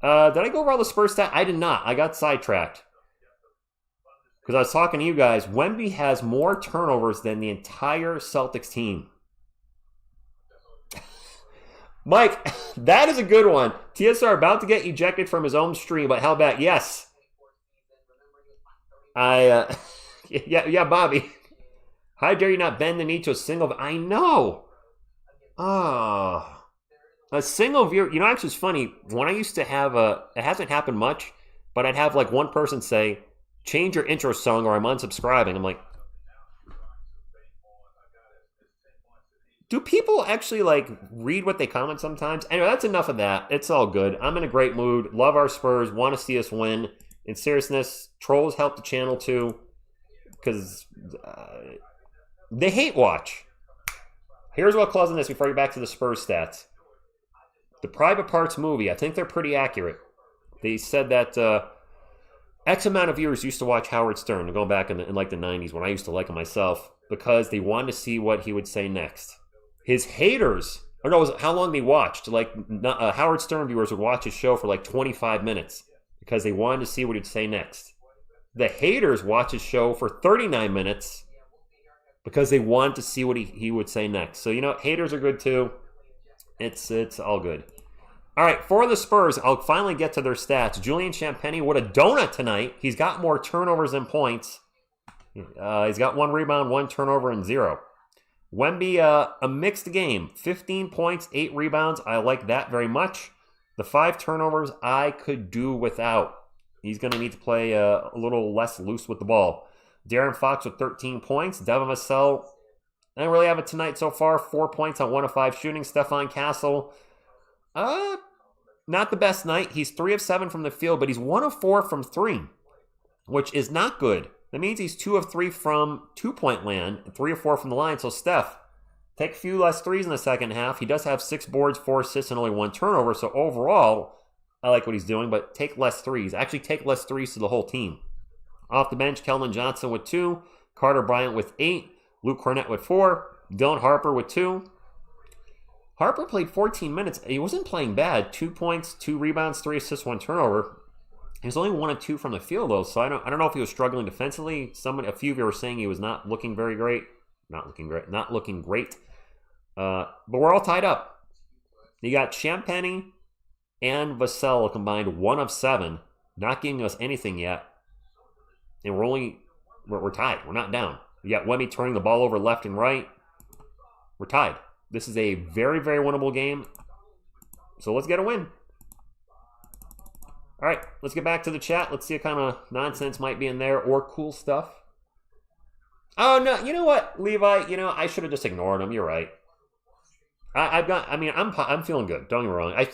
Speaker 2: Did I go over all the Spurs stats? I did not. I got sidetracked. Because I was talking to you guys. Wemby has more turnovers than the entire Celtics team. Mike, that is a good one. TSR about to get ejected from his own stream, but how about yes? Yeah, Bobby. How dare you not bend the knee to a single... I know. A single viewer... You know, actually, it's funny. When I used to have it hasn't happened much, but I'd have like one person say, change your intro song or I'm unsubscribing. I'm like, do people actually like read what they comment sometimes? Anyway, that's enough of that. It's all good. I'm in a great mood. Love our Spurs. Want to see us win. In seriousness, trolls help the channel too because they hate watch. Here's what closing this before I get back to the Spurs stats. The Private Parts movie, I think they're pretty accurate. They said that X amount of viewers used to watch Howard Stern, going back in like the 90s when I used to like him myself, because they wanted to see what he would say next. His haters, or no, it was how long they watched. Like Howard Stern viewers would watch his show for like 25 minutes because they wanted to see what he'd say next. The haters watch his show for 39 minutes because they wanted to see what he would say next. So, you know, haters are good too. It's all good. All right, for the Spurs, I'll finally get to their stats. Julian Champagny, what a donut tonight. He's got more turnovers than points. He's got 1 rebound, 1 turnover, and 0. Wemby, a mixed game. 15 points, 8 rebounds. I like that very much. The 5 turnovers I could do without. He's going to need to play a little less loose with the ball. De'Aaron Fox with 13 points. Devin Vassell, I don't really have it tonight so far. 4 points on 1 of 5 shooting. Stefan Castle, not the best night. He's 3 of 7 from the field, but he's 1 of 4 from 3, which is not good. That means he's 2 of 3 from 2-point land, and 3 of 4 from the line. So Steph, take a few less threes in the second half. He does have 6 boards, 4 assists, and only 1 turnover. So overall, I like what he's doing, but take less threes. Actually, take less threes to the whole team. Off the bench, Keldon Johnson with 2, Carter Bryant with 8, Luke Cornett with 4, Dylan Harper with 2. Harper played 14 minutes. He wasn't playing bad. 2 points, 2 rebounds, 3 assists, 1 turnover. He was only 1 of 2 from the field, though, so I don't know if he was struggling defensively. A few of you were saying he was not looking very great. Not looking great. But we're all tied up. You got Champagny and Vassell combined 1 of 7, not giving us anything yet. And we're tied. We're not down. You got Wemby turning the ball over left and right. We're tied. This is a very, very winnable game. So let's get a win. All right, let's get back to the chat. Let's see what kind of nonsense might be in there or cool stuff. Oh, no, you know what, Levi? You know, I should have just ignored him. You're right. I'm feeling good. Don't get me wrong.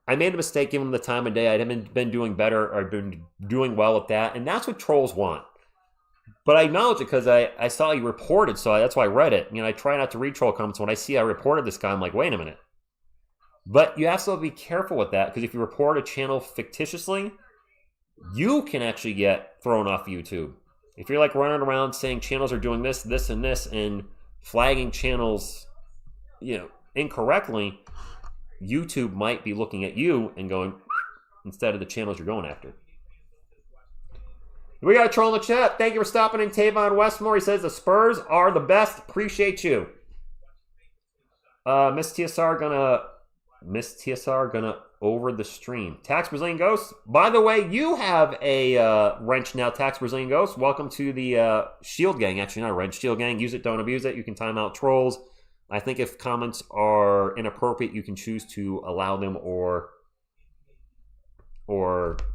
Speaker 2: I made a mistake giving him the time of day. I haven't been doing better or been doing well with that, and that's what trolls want. But I acknowledge it because I saw you reported, so that's why I read it. You know, I try not to read troll comments. When I see I reported this guy, I'm like, wait a minute. But you have to be careful with that because if you report a channel fictitiously, you can actually get thrown off YouTube. If you're like running around saying channels are doing this, this, and this, and flagging channels, incorrectly, YouTube might be looking at you and going instead of the channels you're going after. We got a troll in the chat. Thank you for stopping in. Tavon Westmore. He says the Spurs are the best. Appreciate you. Miss TSR gonna over the stream. Tax Brazilian Ghost. By the way, you have a wrench now, Tax Brazilian Ghost. Welcome to the Shield Gang. Actually, not a wrench. Shield Gang. Use it, don't abuse it. You can time out trolls. I think if comments are inappropriate, you can choose to allow them or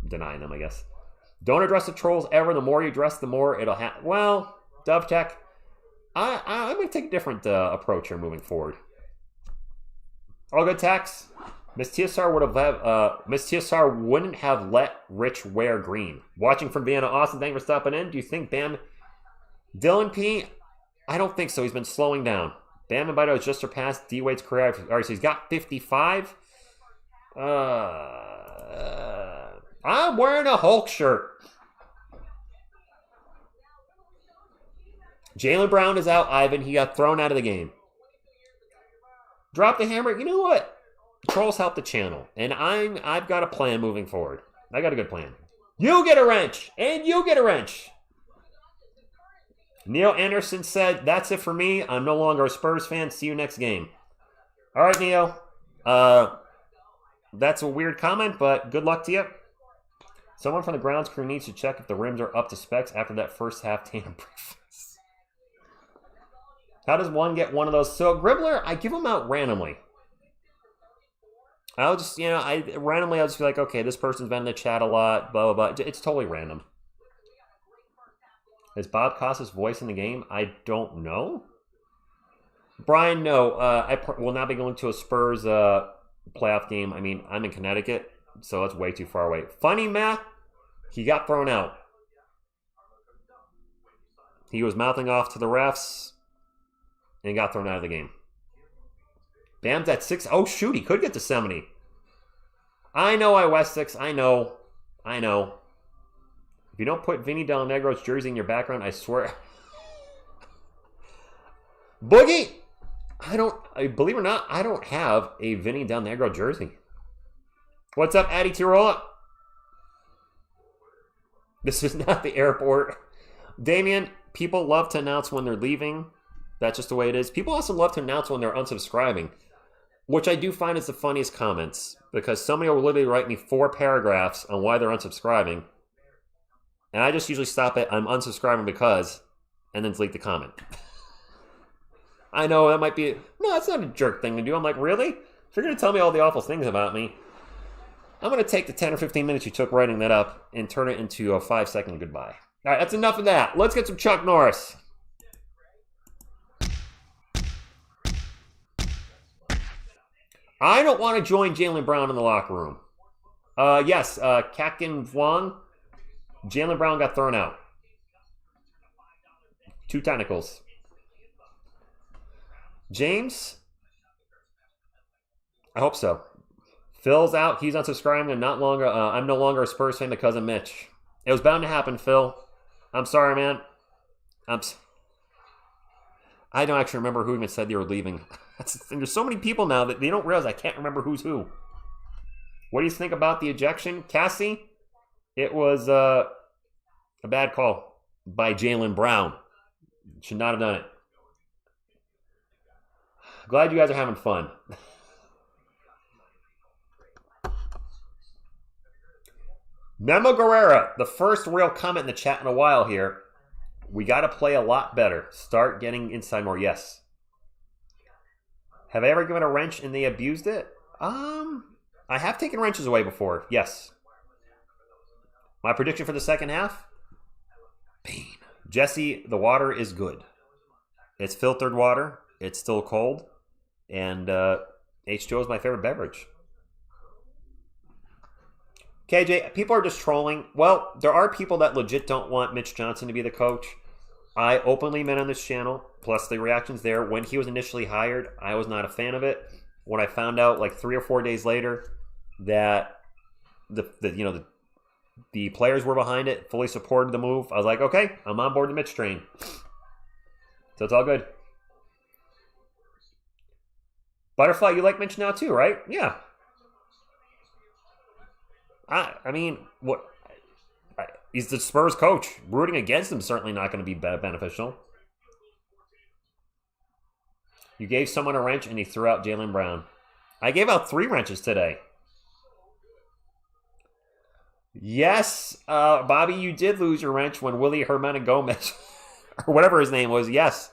Speaker 2: deny them, I guess. Don't address the trolls ever. The more you address, the more it'll happen. Well, Dove Tech, I'm going to take a different approach here moving forward. All good, Tax. Miss TSR wouldn't have let Rich wear green. Watching from Vienna, Austin. Thank you for stopping in. Do you think Bam Dylan P? I don't think so. He's been slowing down. Bam Adebayo has just surpassed D Wade's career. All right, so he's got 55. I'm wearing a Hulk shirt. Jaylen Brown is out, Ivan. He got thrown out of the game. Drop the hammer. You know what? Trolls help the channel. And I've got a plan moving forward. I got a good plan. You get a wrench. And you get a wrench. Neil Anderson said, that's it for me. I'm no longer a Spurs fan. See you next game. All right, Neil. That's a weird comment, but good luck to you. Someone from the grounds crew needs to check if the rims are up to specs after that first half Tatum breakfast. How does one get one of those? So, Gribbler, I give them out randomly. I'll just, I'll just be like, okay, this person's been in the chat a lot, blah, blah, blah. It's totally random. Is Bob Costas' voice in the game? I don't know. Brian, no. I will not be going to a Spurs playoff game. I mean, I'm in Connecticut, so that's way too far away. Funny Matt, he got thrown out. He was mouthing off to the refs and got thrown out of the game. Bam's at 6. Oh, shoot, he could get to 70. I know I West 6. I know. If you don't put Vinny Del Negro's jersey in your background, I swear. Boogie! Believe it or not, I don't have a Vinny Del Negro jersey. What's up, Addy Tirola? This is not the airport. Damien, people love to announce when they're leaving. That's just the way it is. People also love to announce when they're unsubscribing, which I do find is the funniest comments, because somebody will literally write me 4 paragraphs on why they're unsubscribing, and I just usually stop at, I'm unsubscribing because, and then delete the comment. I know that might be, no, that's not a jerk thing to do. I'm like, really? If you're going to tell me all the awful things about me, I'm going to take the 10 or 15 minutes you took writing that up and turn it into a 5-second goodbye. All right, that's enough of that. Let's get some Chuck Norris. I don't want to join Jaylen Brown in the locker room. Yes, Kakin Wong. Jaylen Brown got thrown out. 2 technicals. James? I hope so. Phil's out. He's unsubscribing. I'm no longer a Spurs fan because of Mitch. It was bound to happen, Phil. I'm sorry, man. I don't actually remember who even said they were leaving. There's so many people now that they don't realize I can't remember who's who. What do you think about the ejection? Cassie? It was a bad call by Jaylen Brown. Should not have done it. Glad you guys are having fun. Memo Guerrera, the first real comment in the chat in a while here. We got to play a lot better. Start getting inside more. Yes. Have I ever given a wrench and they abused it? I have taken wrenches away before. Yes. My prediction for the second half? Pain. Jesse, the water is good. It's filtered water. It's still cold. And H2O is my favorite beverage. KJ, people are just trolling. Well, there are people that legit don't want Mitch Johnson to be the coach. I openly admit on this channel, plus the reactions there, when he was initially hired, I was not a fan of it. When I found out like 3 or 4 days later that the The players were behind it, fully supported the move. I was like, okay, I'm on board the Mitch train. So it's all good. Butterfly, you like Mitch now too, right? Yeah. I mean, what? He's the Spurs coach. Rooting against him is certainly not going to be beneficial. You gave someone a wrench and he threw out Jaylen Brown. I gave out 3 wrenches today. Yes, Bobby, you did lose your wrench when Willie Gomez, or whatever his name was, yes.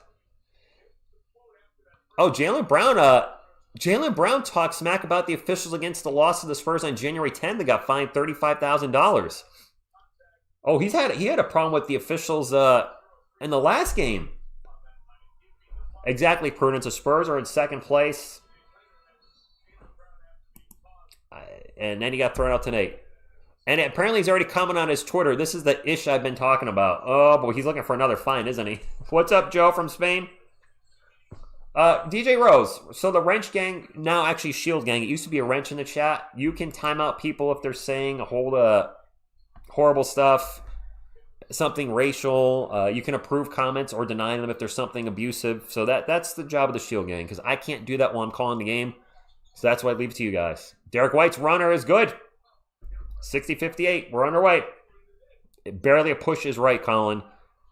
Speaker 2: Oh, Jaylen Brown talked smack about the officials against the loss of the Spurs on January 10th. They got fined $35,000. Oh, he had a problem with the officials in the last game. Exactly, Prudence. The Spurs are in second place. And then he got thrown out tonight. And apparently he's already commented on his Twitter. This is the ish I've been talking about. Oh, boy, he's looking for another fine, isn't he? What's up, Joe from Spain? DJ Rose. So the wrench gang, now actually Shield gang. It used to be a wrench in the chat. You can time out people if they're saying a whole horrible stuff, something racial. You can approve comments or deny them if there's something abusive. So that's the job of the Shield gang, because I can't do that while I'm calling the game. So that's why I leave it to you guys. Derek White's runner is good. 60-58. We're underway. Barely a push is right, Colin.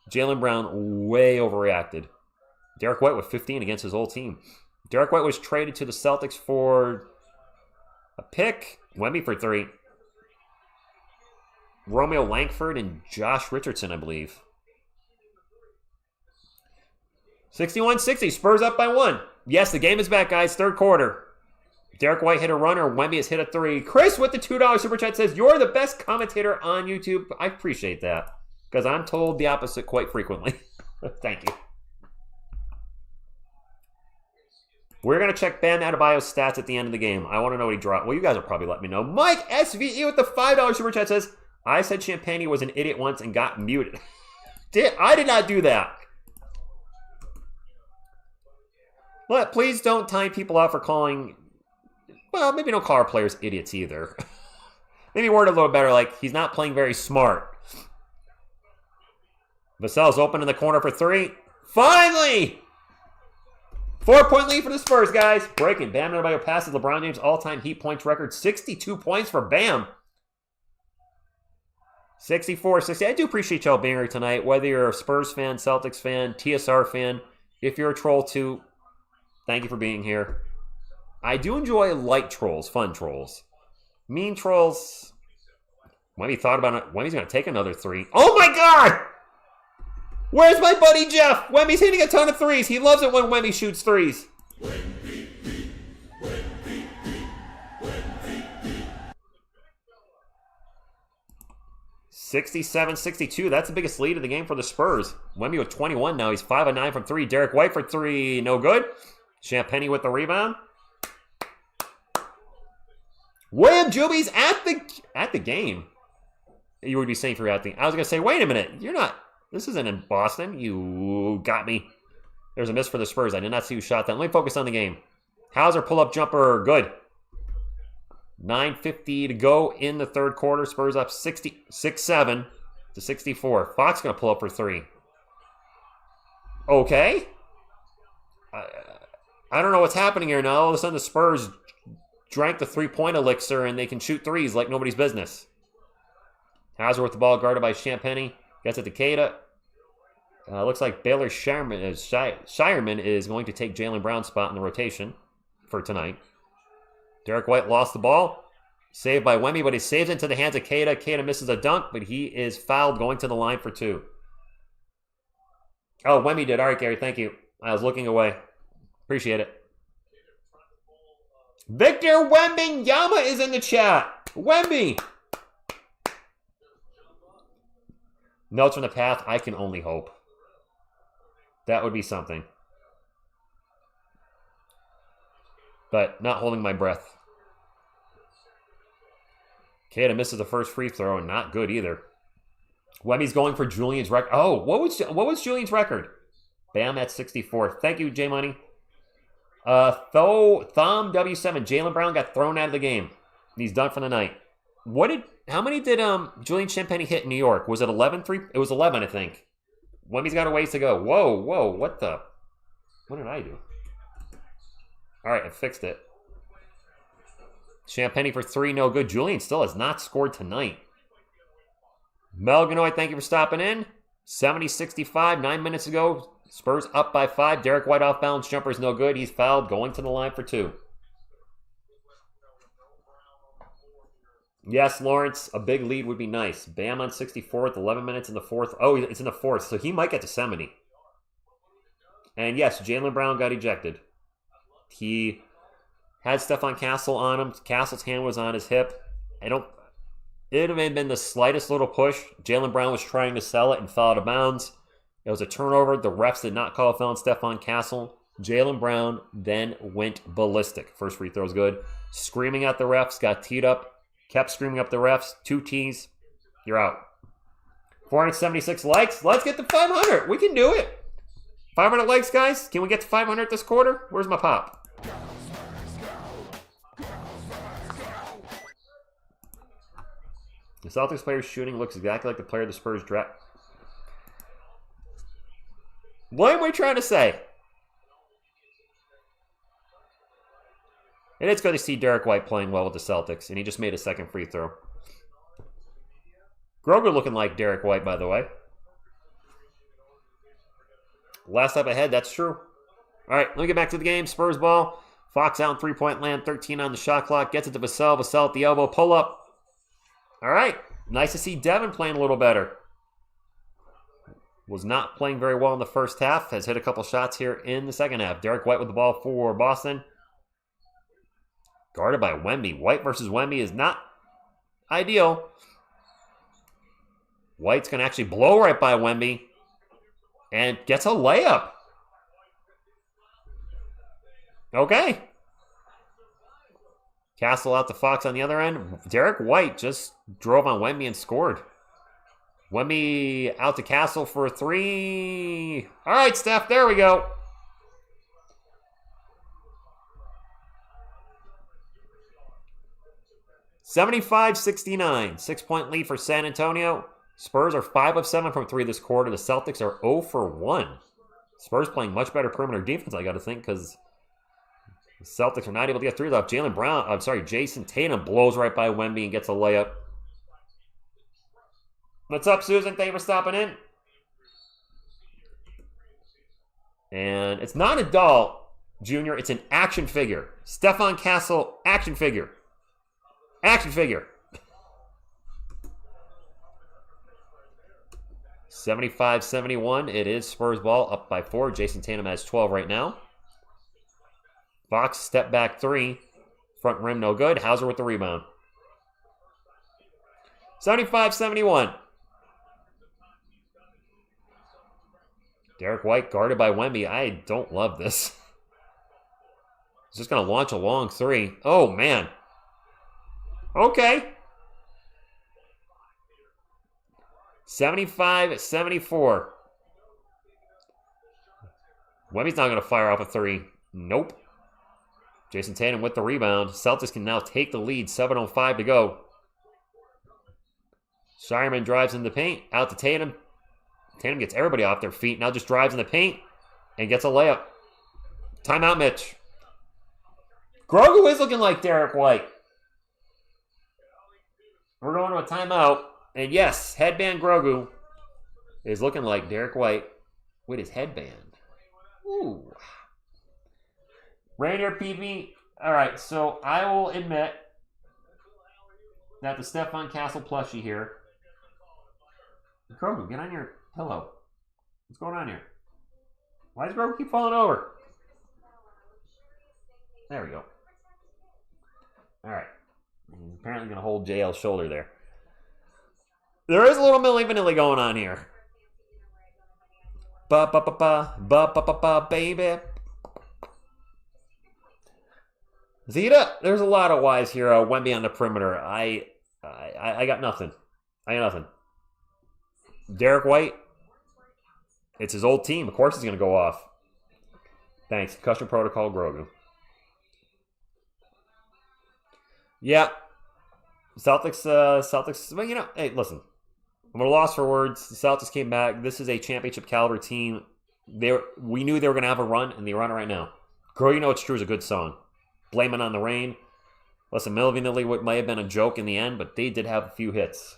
Speaker 2: Jaylen Brown way overreacted. Derek White with 15 against his old team. Derek White was traded to the Celtics for a pick. Wemby for 3. Romeo Langford and Josh Richardson, I believe. 61-60. Spurs up by 1. Yes, the game is back, guys. Third quarter. Derek White hit a runner. Wemby has hit a 3. Chris with the $2 super chat says, you're the best commentator on YouTube. I appreciate that, because I'm told the opposite quite frequently. Thank you. We're going to check Bam Adebayo's stats at the end of the game. I want to know what he dropped. Well, you guys will probably let me know. Mike SVE with the $5 super chat says, I said Champagne was an idiot once and got muted. I did not do that. But please don't time people out for calling... Well, maybe don't call our players idiots either. Maybe word a little better, like he's not playing very smart. Vassell's open in the corner for 3. Finally! 4-point lead for the Spurs, guys. Breaking. Bam Adebayo passes LeBron James' all-time Heat points record. 62 points for Bam. 64-60. I do appreciate y'all being here tonight. Whether you're a Spurs fan, Celtics fan, TSR fan, if you're a troll too, thank you for being here. I do enjoy light trolls, fun trolls. Mean trolls. Wemby thought about it. Wemby's going to take another 3. Oh my God! Where's my buddy Jeff? Wemby's hitting a ton of 3s. He loves it when Wemby shoots 3s. 67-62. That's the biggest lead of the game for the Spurs. Wemby with 21 now. He's 5 of 9 from 3. Derek White for 3. No good. Champagne with the rebound. William Juby's at the game. You would be saying for at the... I was going to say, wait a minute. You're not... This isn't in Boston. You got me. There's a miss for the Spurs. I did not see who shot that. Let me focus on the game. Hauser pull-up jumper. Good. 9:50 to go in the third quarter. Spurs up 66-7 to 64. Fox going to pull up for 3. Okay. I don't know what's happening here now. All of a sudden the Spurs drank the three-point elixir and they can shoot 3s like nobody's business. Hauser with the ball guarded by Champagne. Gets it to Queta. Looks like Baylor Shireman is going to take Jaylen Brown's spot in the rotation for tonight. Derek White lost the ball. Saved by Wemby, but he saves it into the hands of Queta. Queta misses a dunk, but he is fouled going to the line for 2. Oh, Wemby did. All right, Gary, thank you. I was looking away. Appreciate it. Victor Wembanyama is in the chat. Wemby. Notes from the path. I can only hope. That would be something. But not holding my breath. Queta misses the first free throw, and not good either. Wemby's going for Julian's record. Oh, what was Julian's record? Bam at 64. Thank you, J Money. Thom W7. Jaylen Brown got thrown out of the game. He's done for the night. How many did Julian Champagny hit in New York? Was it 11 3? It was 11, I think. Wemby's got a ways to go. Whoa, what did I do? All right, I fixed it. Champagny for 3, no good. Julian still has not scored tonight. Mel Ganoy, thank you for stopping in. 70-65, 9 minutes ago. Spurs up by 5. Derek White off balance jumper is no good. He's fouled, going to the line for 2. Yes, Lawrence, a big lead would be nice. Bam on 64th, 11 minutes in the 4th. Oh, it's in the 4th, so he might get to 70. And yes, Jaylen Brown got ejected. He had Stephon Castle on him. Castle's hand was on his hip. It would have been the slightest little push. Jaylen Brown was trying to sell it and fell out of bounds. It was a turnover. The refs did not call a foul on Stephon Castle. Jaylen Brown then went ballistic. First free throw's good. Screaming at the refs, got teed up. Kept screaming up the refs. 2 tees. You're out. 476 likes. Let's get to 500. We can do it. 500 likes, guys. Can we get to 500 this quarter? Where's my pop? The Celtics player's shooting looks exactly like the player the Spurs draft. What am we trying to say? It is good to see Derek White playing well with the Celtics, and he just made a second free throw. Grogu looking like Derek White, by the way. Last up ahead, that's true. All right, let me get back to the game. Spurs ball. Fox out in three-point land, 13 on the shot clock. Gets it to Vassell. Vassell at the elbow, pull up. All right, nice to see Devin playing a little better. Was not playing very well in the first half. Has hit a couple shots here in the second half. Derek White with the ball for Boston. Guarded by Wemby. White versus Wemby is not ideal. White's going to actually blow right by Wemby. And gets a layup. Okay. Castle out to Fox on the other end. Derek White just drove on Wemby and scored. Wemby out to Castle for a 3. All right, Steph, there we go. $75-69. 6-point lead for San Antonio. Spurs are 5 of 7 from 3 this quarter. The Celtics are 0 for 1. Spurs playing much better perimeter defense, I got to think, because the Celtics are not able to get 3s off. Jayson Tatum blows right by Wemby and gets a layup. What's up, Susan? Thank you for stopping in. And it's not a doll, Junior. It's an action figure. Stephon Castle, action figure. Action figure. 75-71. It is Spurs ball, up by 4. Jayson Tatum has 12 right now. Fox step back 3. Front rim no good. Hauser with the rebound. 75-71. Derek White guarded by Wemby. I don't love this. He's just going to launch a long 3. Oh, man. Okay. 75-74. Wemby's not going to fire off a 3. Nope. Jayson Tatum with the rebound. Celtics can now take the lead. 7:05 to go. Shireman drives in the paint. Out to Tatum. Tatum gets everybody off their feet. Now just drives in the paint and gets a layup. Timeout, Mitch. Grogu is looking like Derek White. We're going to a timeout. And yes, headband Grogu is looking like Derek White with his headband. Ooh. Rainier PV. All right, so I will admit that the Stephon Castle plushie here. Grogu, get on your pillow. What's going on here? Why does Grogu keep falling over? There we go. All right. He's apparently going to hold JL's shoulder there. There is a little Milli Vanilli going on here. Ba-ba-ba-ba, baby. Zeta, there's a lot of Y's here. Wemby on the perimeter. I got nothing. I got nothing. Derek White, it's his old team. Of course he's going to go off. Thanks. Concussion protocol, Grogu. Yeah. Celtics. Well, hey, listen. I'm at a loss for words. The Celtics came back. This is a championship caliber team. We knew they were going to have a run, and they run it right now. Girl, You Know It's True is a good song. Blame It on the Rain. Listen, Millie might have been a joke in the end, but they did have a few hits.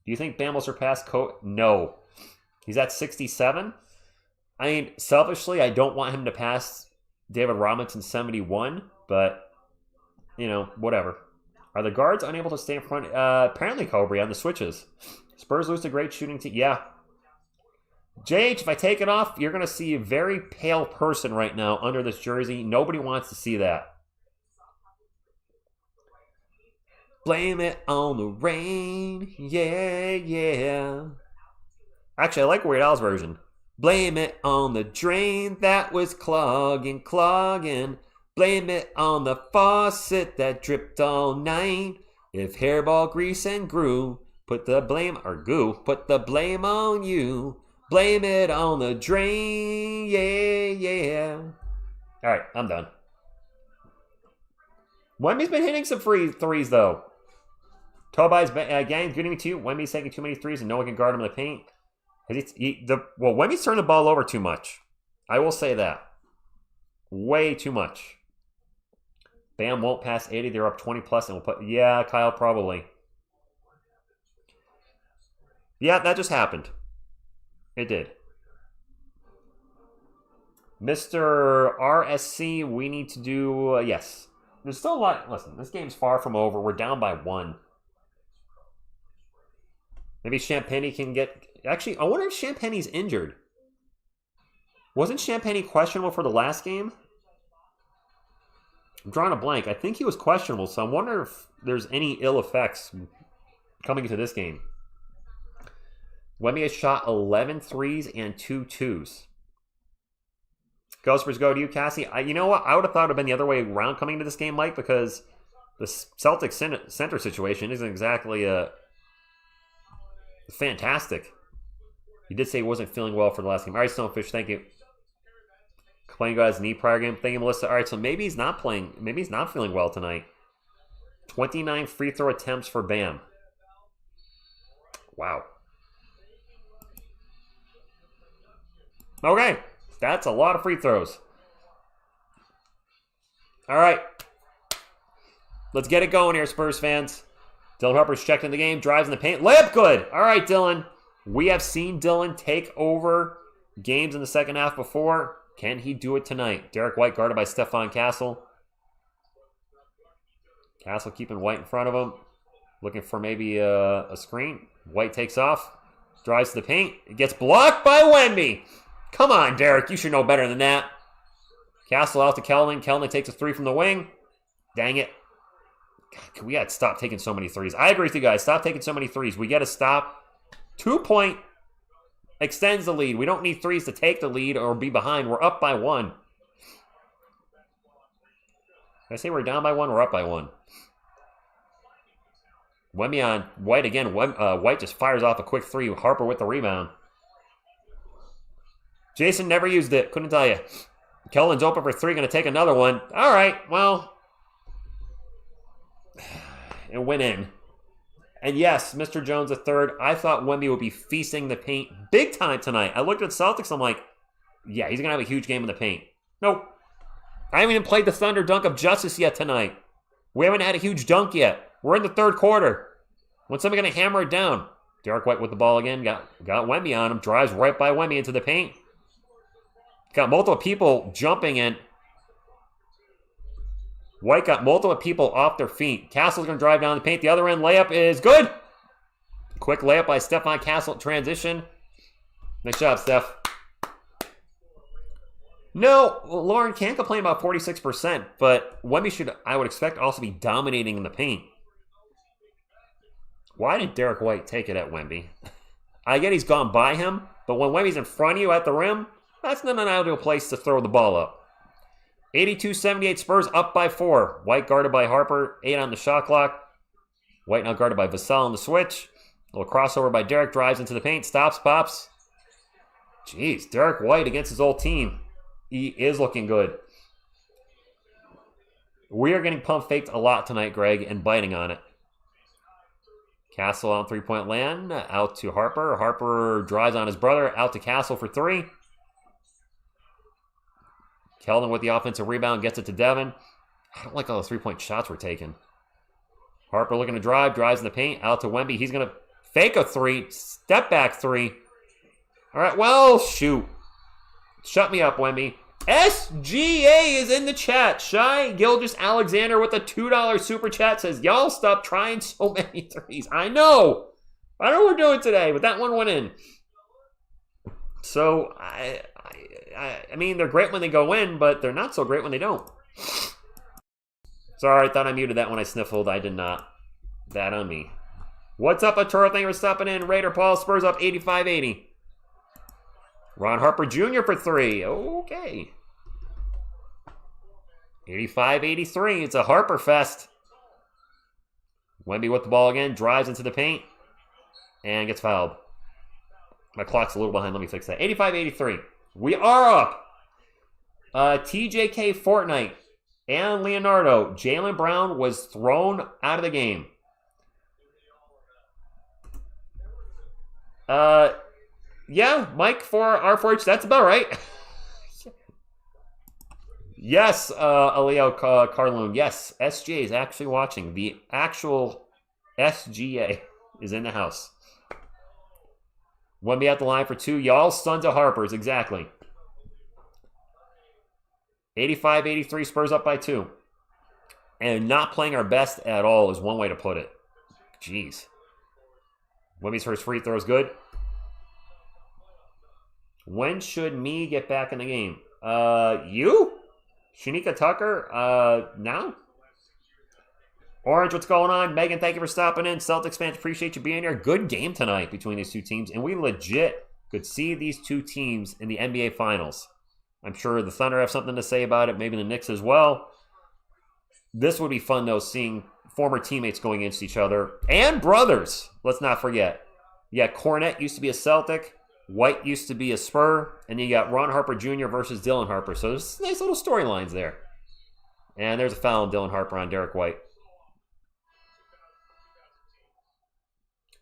Speaker 2: Do you think Bam will surpass No. He's at 67. I mean, selfishly, I don't want him to pass David Robinson 71, but, whatever. Are the guards unable to stay in front? Apparently, Cobra on the switches. Spurs lose to great shooting team. Yeah. JH, if I take it off, you're going to see a very pale person right now under this jersey. Nobody wants to see that. Blame it on the rain. Yeah, yeah. Actually, I like Weird Al's version. Blame it on the drain that was clogging. Blame it on the faucet that dripped all night. If hairball grease and glue, put the blame on you. Blame it on the drain, yeah. All right, I'm done. Wemby's been hitting some free threes, though. Tobi's gang, good evening to you. Wemby's taking too many threes and no one can guard him in the paint. Wemby's turned the ball over too much. I will say that. Way too much. Bam won't pass 80. They're up 20 plus, and we'll put. Yeah, Kyle, probably. Yeah, that just happened. It did. Mr. RSC, we need to do. Yes. There's still a lot. Listen, this game's far from over. We're down by 1. Maybe Champagny can get. Actually, I wonder if Champagny's injured. Wasn't Champagny questionable for the last game? I'm drawing a blank. I think he was questionable, so I wonder if there's any ill effects coming into this game. Wemby has shot 11 threes and 2 twos. Gospers go to you, Cassie. You know what? I would have thought it would have been the other way around coming into this game, Mike, because the Celtics center situation isn't exactly fantastic. He did say he wasn't feeling well for the last game. All right, Stonefish, thank you. Playing guys knee prior game. Thank you, Melissa. All right, so maybe he's not playing. Maybe he's not feeling well tonight. 29 free throw attempts for Bam. Wow. Okay, that's a lot of free throws. All right. Let's get it going here, Spurs fans. Dylan Harper's checked in the game, drives in the paint. Layup good. All right, Dylan. We have seen Dylan take over games in the second half before. Can he do it tonight? Derek White guarded by Stephon Castle. Castle keeping White in front of him. Looking for maybe a screen. White takes off. Drives to the paint. It gets blocked by Wemby. Come on, Derek. You should know better than that. Castle out to Kelly. Kelly takes a 3 from the wing. Dang it. God, we got to stop taking so many threes. I agree with you guys. Stop taking so many threes. We got to stop. 2-point extends the lead. We don't need threes to take the lead or be behind. We're up by 1. Did I say we're down by 1? We're up by 1. Wemby on White again. White just fires off a quick 3. Harper with the rebound. Jason never used it. Couldn't tell you. Kellen's open for 3. Going to take another one. All right. Well, it went in. And yes, Mr. Jones III, I thought Wemby would be feasting the paint big time tonight. I looked at Celtics, I'm like, yeah, he's going to have a huge game in the paint. Nope. I haven't even played the Thunder Dunk of Justice yet tonight. We haven't had a huge dunk yet. We're in the third quarter. When's somebody going to hammer it down? Derek White with the ball again. Got Wemby on him. Drives right by Wemby into the paint. Got multiple people jumping in. White got multiple people off their feet. Castle's going to drive down the paint. The other end layup is good. Quick layup by Stephon Castle at transition. Nice job, Steph. No, Lauren can't complain about 46%, but Wemby should, I would expect, also be dominating in the paint. Why did Derek White take it at Wemby? I get he's gone by him, but when Wemby's in front of you at the rim, that's not an ideal place to throw the ball up. 82-78 Spurs up by 4. White guarded by Harper. 8 on the shot clock. White now guarded by Vassell on the switch. A little crossover by Derek. Drives into the paint. Stops, pops. Jeez, Derek White against his old team. He is looking good. We are getting pump faked a lot tonight, Greg, and biting on it. Castle on three-point land. Out to Harper. Harper drives on his brother. Out to Castle for three. Keldon with the offensive rebound. Gets it to Devin. I don't like all the three-point shots we're taking. Harper looking to drive. Drives in the paint. Out to Wemby. He's going to fake a three. Step back three. All right, well, shoot. Shut me up, Wemby. SGA is in the chat. Shy Gilgis Alexander with a $2 super chat says, y'all stop trying so many threes. I know what we're doing today, but that one went in. So, I mean, they're great when they go in, but they're not so great when they don't. Sorry, I thought I muted that when I sniffled. I did not. That on me. What's up, Arturo? Thank you for stopping in. Raider Paul, Spurs up 85-80. Ron Harper Jr. for three. Okay. 85-83. It's a Harper fest. Wemby with the ball again. Drives into the paint. And gets fouled. My clock's a little behind. Let me fix that. 85-83. We are up. TJK Fortnite and Leonardo. Jaylen Brown was thrown out of the game. Yeah, Mike for R4H, that's about right. Yes, Aleo Carloon. Yes, SGA is actually watching. The actual SGA is in the house. Wemby at the line for two. Y'all sons of Harpers, exactly. 85-83, Spurs up by two. And not playing our best at all is one way to put it. Jeez. Wemby's first free throw is good. When should me get back in the game? You? Shanika Tucker? Now? Orange, what's going on? Megan, thank you for stopping in. Celtics fans, appreciate you being here. Good game tonight between these two teams, and we legit could see these two teams in the NBA Finals. I'm sure the Thunder have something to say about it, maybe the Knicks as well. This would be fun, though, seeing former teammates going against each other. And brothers, let's not forget. Yeah, Cornette used to be a Celtic. White used to be a Spur, and you got Ron Harper Jr. versus Dylan Harper. So there's nice little storylines there. And there's a foul on Dylan Harper on Derek White.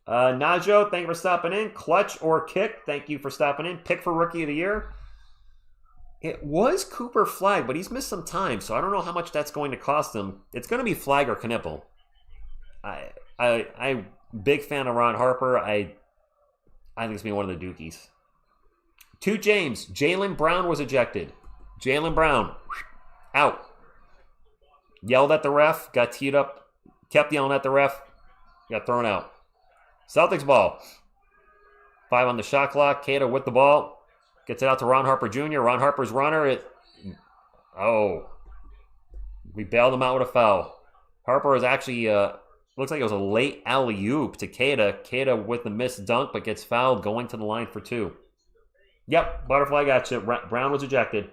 Speaker 2: Najo, thank you for stopping in. Clutch or kick, thank you for stopping in. Pick for Rookie of the Year. It was Cooper Flag, but he's missed some time, so I don't know how much that's going to cost him. It's going to be Flag or Knipple. I'm big fan of Ron Harper. I think it's going to be one of the Dookies. To James, Jaylen Brown was ejected. Jaylen Brown, out. Yelled at the ref, got teed up, kept yelling at the ref, got thrown out. Celtics ball. 5 on the shot clock. Cato with the ball. Gets it out to Ron Harper Jr. Ron Harper's runner. We bailed him out with a foul. Harper is actually... looks like it was a late alley-oop to Kata. Kata with the missed dunk, but gets fouled going to the line for two. Yep, butterfly got you. Brown was ejected.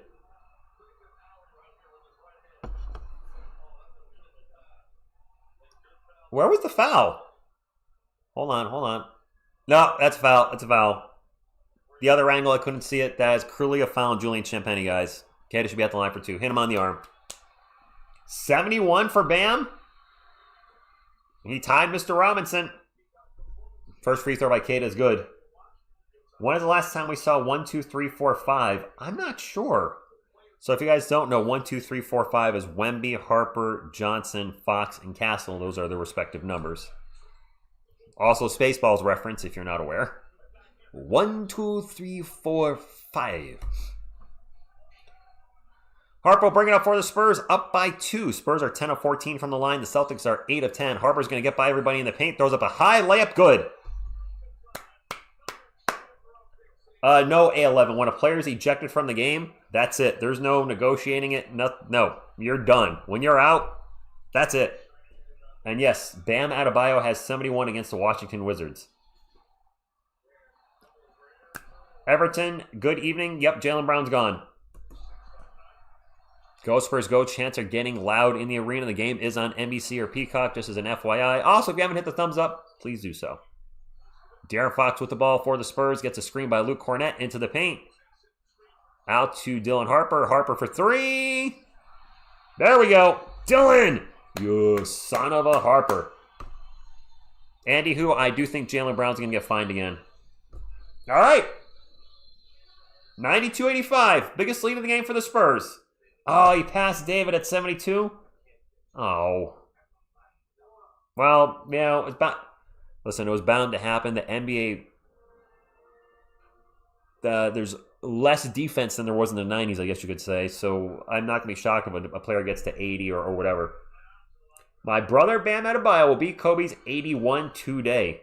Speaker 2: Where was the foul? Hold on. No, that's a foul. That's a foul. The other angle, I couldn't see it. That is clearly a foul on Julian Champagny, guys. Kata should be at the line for two. Hit him on the arm. 71 for Bam. He tied Mr. Robinson. First free throw by Kata is good. When is the last time we saw 1, 2, 3, 4, 5? I'm not sure. So if you guys don't know, 1, 2, 3, 4, 5 is Wemby, Harper, Johnson, Fox, and Castle. Those are their respective numbers. Also, Spaceballs reference, if you're not aware. 1, 2, 3, 4, 5. Harper bring it up for the Spurs, up by 2. Spurs are 10 of 14 from the line. The Celtics are 8 of 10. Harper's going to get by everybody in the paint. Throws up a high layup. Good. No A11. When a player is ejected from the game, that's it. There's no negotiating it. No, you're done. When you're out, that's it. And yes, Bam Adebayo has 71 against the Washington Wizards. Everton, good evening. Yep, Jaylen Brown's gone. Go Spurs, go. Chants are getting loud in the arena. The game is on NBC or Peacock, just as an FYI. Also, if you haven't hit the thumbs up, please do so. De'Aaron Fox with the ball for the Spurs. Gets a screen by Luke Cornette into the paint. Out to Dylan Harper. Harper for 3. There we go. Dylan, you son of a Harper. Andy, who I do think Jaylen Brown's going to get fined again. All right. 92-85. Biggest lead of the game for the Spurs. Oh, he passed David at 72? Oh. Well, listen, it was bound to happen. The NBA, there's less defense than there was in the 90s, I guess you could say. So I'm not going to be shocked if a player gets to 80 or whatever. My brother, Bam Adebayo, will beat Kobe's 81 today.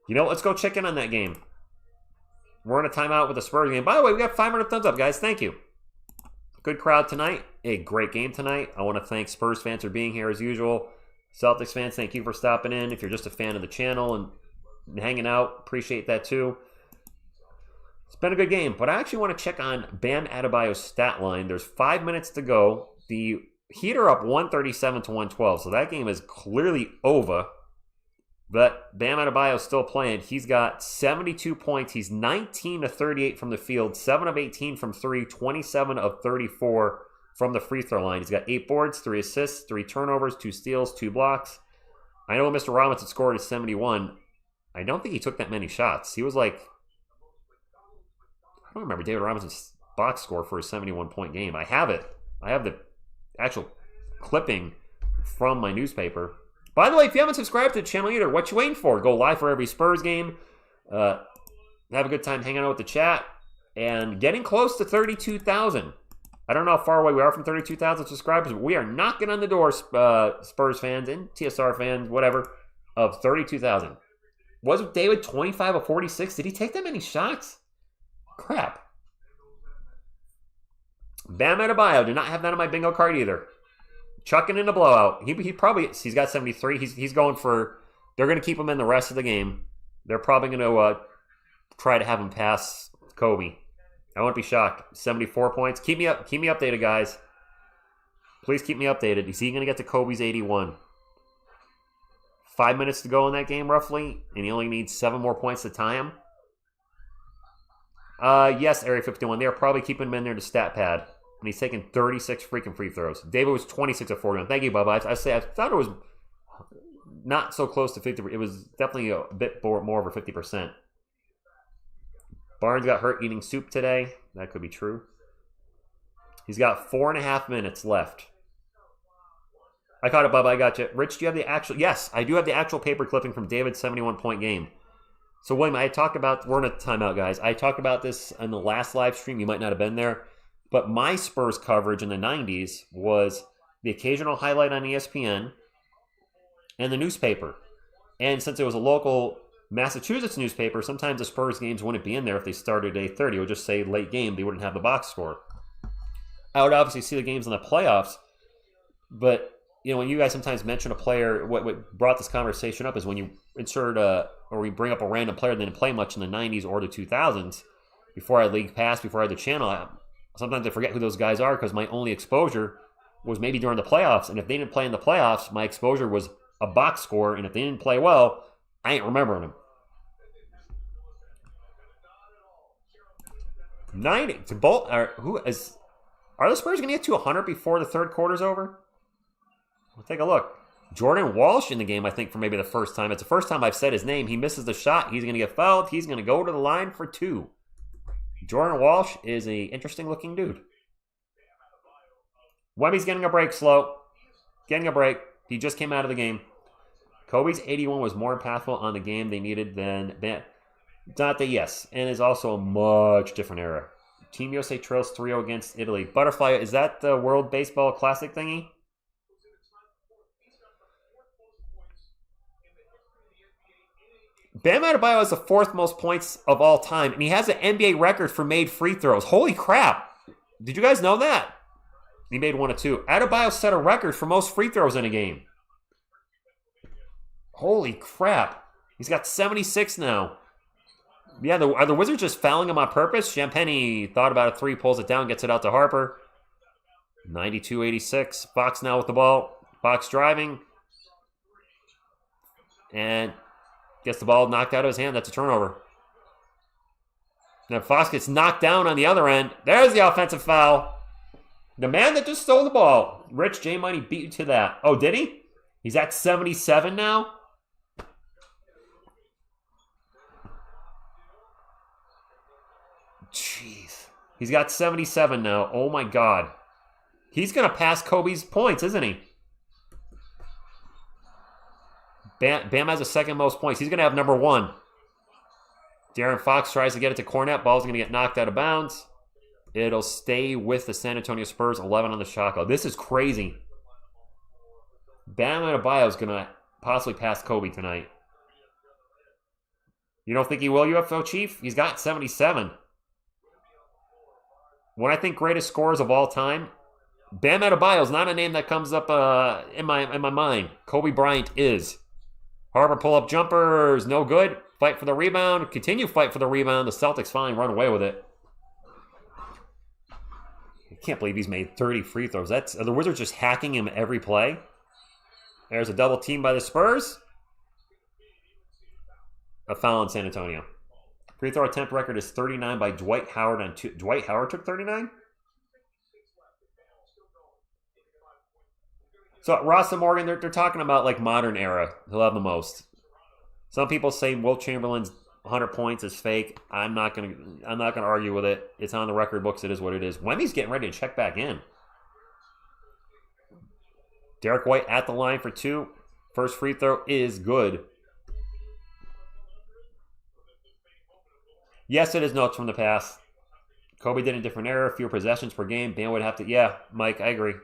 Speaker 2: You know, let's go check in on that game. We're in a timeout with the Spurs game. By the way, we got 500 thumbs up, guys. Thank you. Good crowd tonight. A great game tonight. I want to thank Spurs fans for being here as usual. Celtics fans, thank you for stopping in. If you're just a fan of the channel and hanging out, appreciate that too. It's been a good game, but I actually want to check on Bam Adebayo's stat line. There's 5 minutes to go. The Heat are up 137-112, so that game is clearly over. But Bam Adebayo is still playing. He's got 72 points. He's 19 of 38 from the field, 7 of 18 from 3, 27 of 34 from the free throw line. He's got 8 boards, 3 assists, 3 turnovers, 2 steals, 2 blocks. I know Mr. Robinson scored is 71. I don't think he took that many shots. He was like, I don't remember David Robinson's box score for his 71-point game. I have it. I have the actual clipping from my newspaper. By the way, if you haven't subscribed to the channel either, what you waiting for? Go live for every Spurs game. Have a good time hanging out with the chat. And getting close to 32,000. I don't know how far away we are from 32,000 subscribers, but we are knocking on the door, Spurs fans and TSR fans, whatever, of 32,000. Was David 25 of 46? Did he take that many shots? Crap. Bam Adebayo did not have that on my bingo card either. Chucking in a blowout. He's got 73. He's going for, they're going to keep him in the rest of the game. They're probably going to try to have him pass Kobe. I won't be shocked. 74 points. Keep me updated, guys. Please keep me updated. Is he going to get to Kobe's 81? 5 minutes to go in that game, roughly, and he only needs 7 more points to tie him. Yes, Area 51. They're probably keeping him in there to stat pad. And he's taking 36 freaking free throws. David was 26 of 41. Thank you, Bubba. I thought it was not so close to 50. It was definitely a bit more over 50%. Barnes got hurt eating soup today. That could be true. He's got 4.5 minutes left. I caught it, Bubba. I got you. Rich, do you have the actual... Yes, I do have the actual paper clipping from David's 71-point game. So, William, I talked about... We're in a timeout, guys. I talked about this on the last live stream. You might not have been there. But my Spurs coverage in the 90s was the occasional highlight on ESPN and the newspaper. And since it was a local Massachusetts newspaper, sometimes the Spurs games wouldn't be in there if they started at 8:30. It would just say late game. They wouldn't have the box score. I would obviously see the games in the playoffs. But, you know, when you guys sometimes mention a player, what brought this conversation up is when you insert or we bring up a random player that didn't play much in the 90s or the 2000s. Before I had League Pass, before I had the channel, sometimes I forget who those guys are because my only exposure was maybe during the playoffs. And if they didn't play in the playoffs, my exposure was a box score. And if they didn't play well, I ain't remembering them. 90 to both. Are the Spurs going to get to 100 before the third quarter's over? We'll take a look. Jordan Walsh in the game, I think, for maybe the first time. It's the first time I've said his name. He misses the shot. He's going to get fouled. He's going to go to the line for 2. Jordan Walsh is an interesting-looking dude. Wemmy's getting a break slow. Getting a break. He just came out of the game. Kobe's 81 was more impactful on the game they needed than Dante, yes. And is also a much different era. Team USA trails 3-0 against Italy. Butterfly, is that the World Baseball Classic thingy? Bam Adebayo has the 4th most points of all time, and he has an NBA record for made free throws. Holy crap. Did you guys know that? He made 1 of 2. Adebayo set a record for most free throws in a game. Holy crap. He's got 76 now. Yeah, are the Wizards just fouling him on purpose? Champagny thought about a 3, pulls it down, gets it out to Harper. 92-86. Fox now with the ball. Fox driving. And gets the ball knocked out of his hand. That's a turnover. Now Fox gets knocked down on the other end. There's the offensive foul. The man that just stole the ball. Rich J. Money beat you to that. Oh, did he? He's at 77 now? He's got 77 now. Oh, my God. He's going to pass Kobe's points, isn't he? Bam has the second most points. He's going to have number 1. De'Aaron Fox tries to get it to Cornet. Ball's going to get knocked out of bounds. It'll stay with the San Antonio Spurs. 11 on the shot clock. This is crazy. Bam Adebayo is going to possibly pass Kobe tonight. You don't think he will, UFO Chief? He's got 77. When I think greatest scorers of all time, Bam Adebayo is not a name that comes up in my mind. Kobe Bryant is. Harper pull-up jumpers, no good. Fight for the rebound. Continue fight for the rebound. The Celtics finally run away with it. I can't believe he's made 30 free throws. Are the Wizards just hacking him every play? There's a double team by the Spurs. A foul in San Antonio. Free throw attempt record is 39 by Dwight Howard on 2. Dwight Howard took 39? So Ross and Morgan, they're talking about like modern era. He'll have the most. Some people say Wilt Chamberlain's 100 points is fake. I'm not gonna argue with it. It's on the record books. It is what it is. Wemmy's getting ready to check back in. Derek White at the line for 2. First free throw is good. Yes, it is notes from the past. Kobe did a different era, fewer possessions per game. Bam would have to. Yeah, Mike, I agree.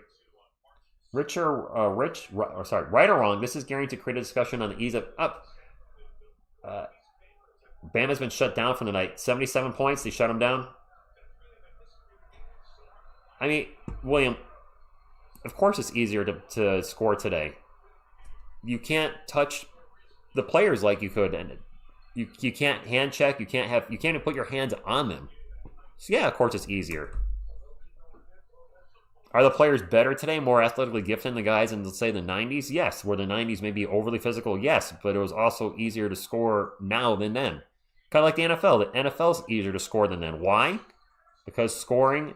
Speaker 2: Right or wrong, this is guaranteed to create a discussion on the ease of up. Bam has been shut down for the night. 77 points, they shut him down. I mean, William, of course it's easier to score today. You can't touch the players like you could, and you can't hand check, you can't even put your hands on them. So yeah, of course it's easier. Are the players better today, more athletically gifted than the guys in, let's say, the 90s? Yes. Were the 90s maybe overly physical? Yes. But it was also easier to score now than then. Kind of like the NFL. The NFL's easier to score than then. Why? Because scoring,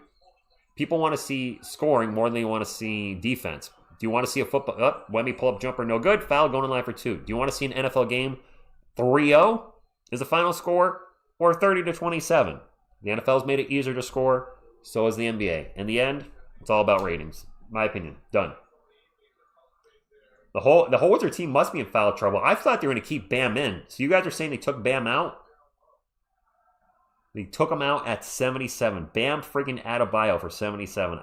Speaker 2: people want to see scoring more than they want to see defense. Do you want to see a football? Wemby pull-up jumper, no good. Foul, going in line for 2. Do you want to see an NFL game 3-0 is the final score, or 30-27? The NFL's made it easier to score. So has the NBA. In the end, it's all about ratings. My opinion. Done. The whole Wizard team must be in foul trouble. I thought they were going to keep Bam in. So you guys are saying they took Bam out? They took him out at 77. Bam freaking Adebayo for 77.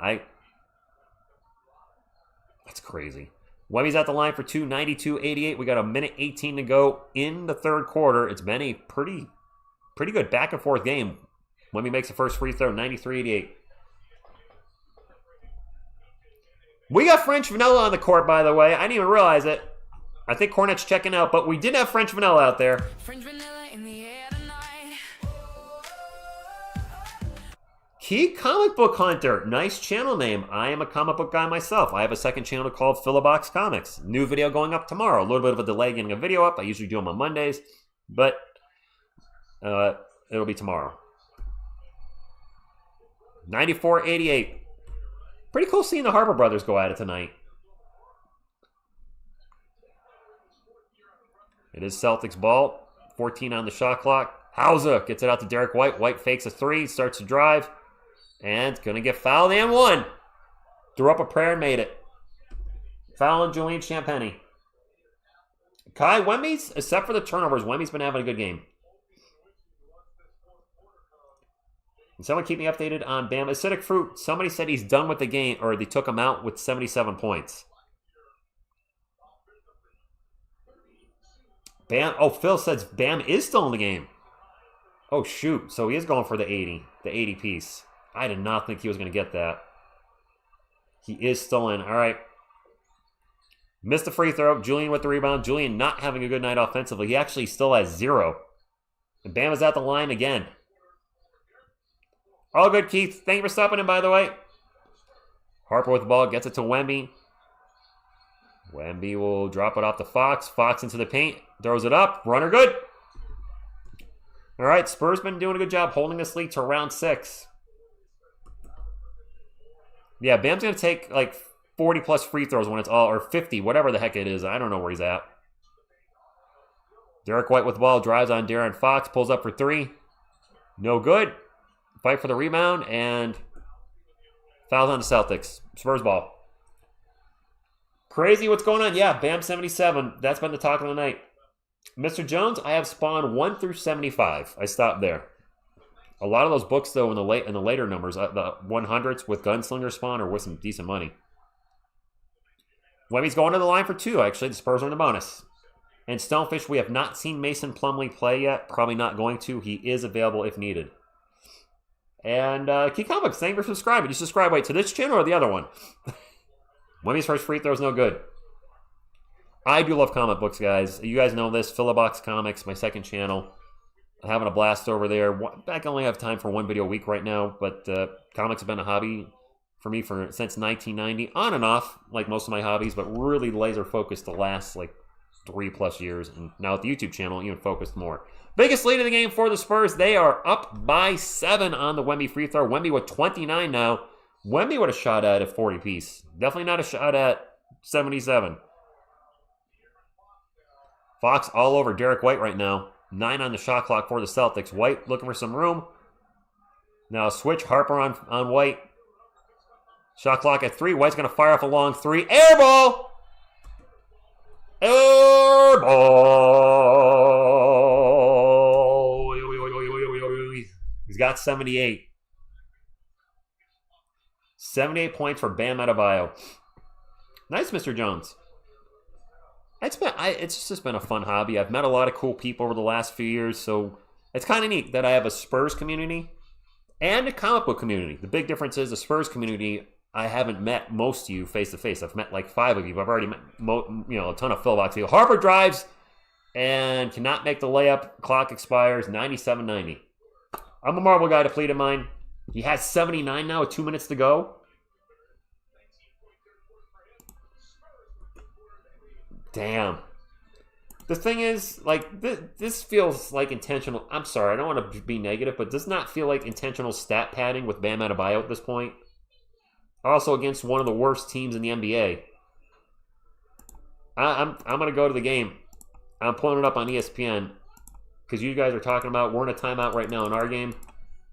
Speaker 2: That's crazy. Wemmy's at the line for 2, 92-88. We got a minute 18 to go in the third quarter. It's been a pretty good back and forth game. Wemby makes the first free throw, 93-88. We got French Vanilla on the court, by the way. I didn't even realize it. I think Cornet's checking out, but we did have French Vanilla out there.
Speaker 3: French Vanilla in the air tonight.
Speaker 2: Key Comic Book Hunter. Nice channel name. I am a comic book guy myself. I have a second channel called Philobox Comics. New video going up tomorrow. A little bit of a delay getting a video up. I usually do them on Mondays, but it'll be tomorrow. 94-88. Pretty cool seeing the Harper brothers go at it tonight. It is Celtics ball. 14 on the shot clock. Hauser gets it out to Derek White. White fakes a 3, starts to drive, and going to get fouled and 1. Threw up a prayer and made it. Foul on Julian Champagny. Kai Wemmy's, except for the turnovers, Wemmy's been having a good game. And someone keep me updated on Bam. Acidic Fruit, somebody said he's done with the game, or they took him out with 77 points. Bam, oh, Phil says Bam is still in the game. Oh, shoot. So he is going for the 80 piece. I did not think he was going to get that. He is still in. All right. Missed the free throw. Julian with the rebound. Julian not having a good night offensively. He actually still has 0. And Bam is at the line again. All good, Keith. Thank you for stopping in, by the way. Harper with the ball. Gets it to Wemby. Wemby will drop it off to Fox. Fox into the paint. Throws it up. Runner good. All right. Spurs been doing a good job holding this lead to round 6. Yeah, Bam's going to take like 40-plus free throws when it's all, or 50, whatever the heck it is. I don't know where he's at. Derek White with the ball. Drives on De'Aaron Fox. Pulls up for 3. No good. Fight for the rebound, and fouls on the Celtics. Spurs ball. Crazy what's going on. Yeah, Bam 77. That's been the talk of the night. Mr. Jones, I have Spawn 1 through 75. I stopped there. A lot of those books, though, in the later numbers, the 100s with Gunslinger Spawn are worth some decent money. Wemmy's going to the line for 2, actually. The Spurs are in the bonus. And Stonefish, we have not seen Mason Plumlee play yet. Probably not going to. He is available if needed. And Key Comics, thank you for subscribing. You subscribe, wait, to this channel or the other one? Wemmy's first free throw is no good. I do love comic books, guys. You guys know this. Fillabox Comics, my second channel. I'm having a blast over there. I only have time for one video a week right now, but comics have been a hobby for me since 1990. On and off, like most of my hobbies, but really laser focused the last, 3+ years. And now with the YouTube channel, even focused more. Biggest lead in the game for the Spurs. They are up by 7 on the Wemby free throw. Wemby with 29 now. Wemby would have shot at a 40 piece. Definitely not a shot at 77. Fox all over Derek White right now. 9 on the shot clock for the Celtics. White looking for some room. Now switch Harper on White. Shot clock at 3. White's going to fire off a long 3. Air ball! Air ball! He's got 78. 78 points for Bam Adebayo. Nice, Mr. Jones. It's just been a fun hobby. I've met a lot of cool people over the last few years, so it's kind of neat that I have a Spurs community and a comic book community. The big difference is the Spurs community, I haven't met most of you face-to-face. I've met 5 of you. I've already met a ton of Philbox people. Harper drives and cannot make the layup. Clock expires, 97-90. I'm a Marvel guy to plead in mine. He has 79 now with 2 minutes to go. Damn. The thing is, this feels like intentional. I'm sorry, I don't want to be negative, but does not feel like intentional stat padding with Bam Adebayo at this point. Also against one of the worst teams in the NBA. I'm going to go to the game. I'm pulling it up on ESPN because you guys are talking about we're in a timeout right now in our game.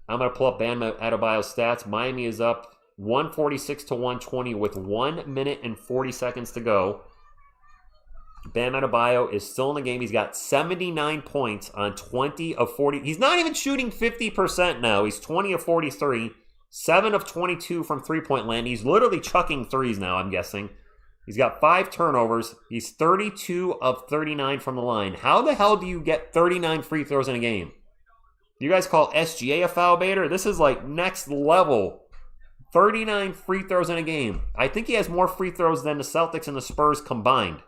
Speaker 2: I'm going to pull up Bam Adebayo's stats. Miami is up 146-120 with 1 minute and 40 seconds to go. Bam Adebayo is still in the game. He's got 79 points on 20 of 40. He's not even shooting 50% now. He's 20 of 43, 7 of 22 from three-point land. He's literally chucking threes now, I'm guessing. He's got 5 turnovers. He's 32 of 39 from the line. How the hell do you get 39 free throws in a game? You guys call SGA a foul baiter? This is next level. 39 free throws in a game. I think he has more free throws than the Celtics and the Spurs combined.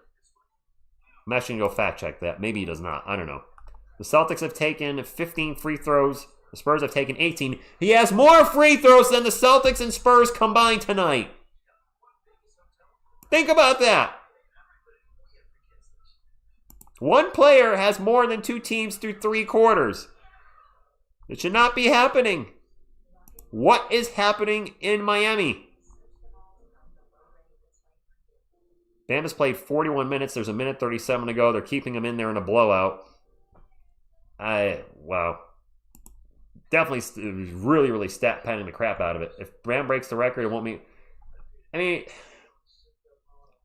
Speaker 2: I'm actually going to go fact check that. Maybe he does not. I don't know. The Celtics have taken 15 free throws. The Spurs have taken 18. He has more free throws than the Celtics and Spurs combined tonight. Think about that. One player has more than 2 teams through 3 quarters. It should not be happening. What is happening in Miami? Bam has played 41 minutes. There's a minute 37 to go. They're keeping him in there in a blowout. Wow. Definitely really, really stat padding the crap out of it. If Bam breaks the record, it won't mean... I mean,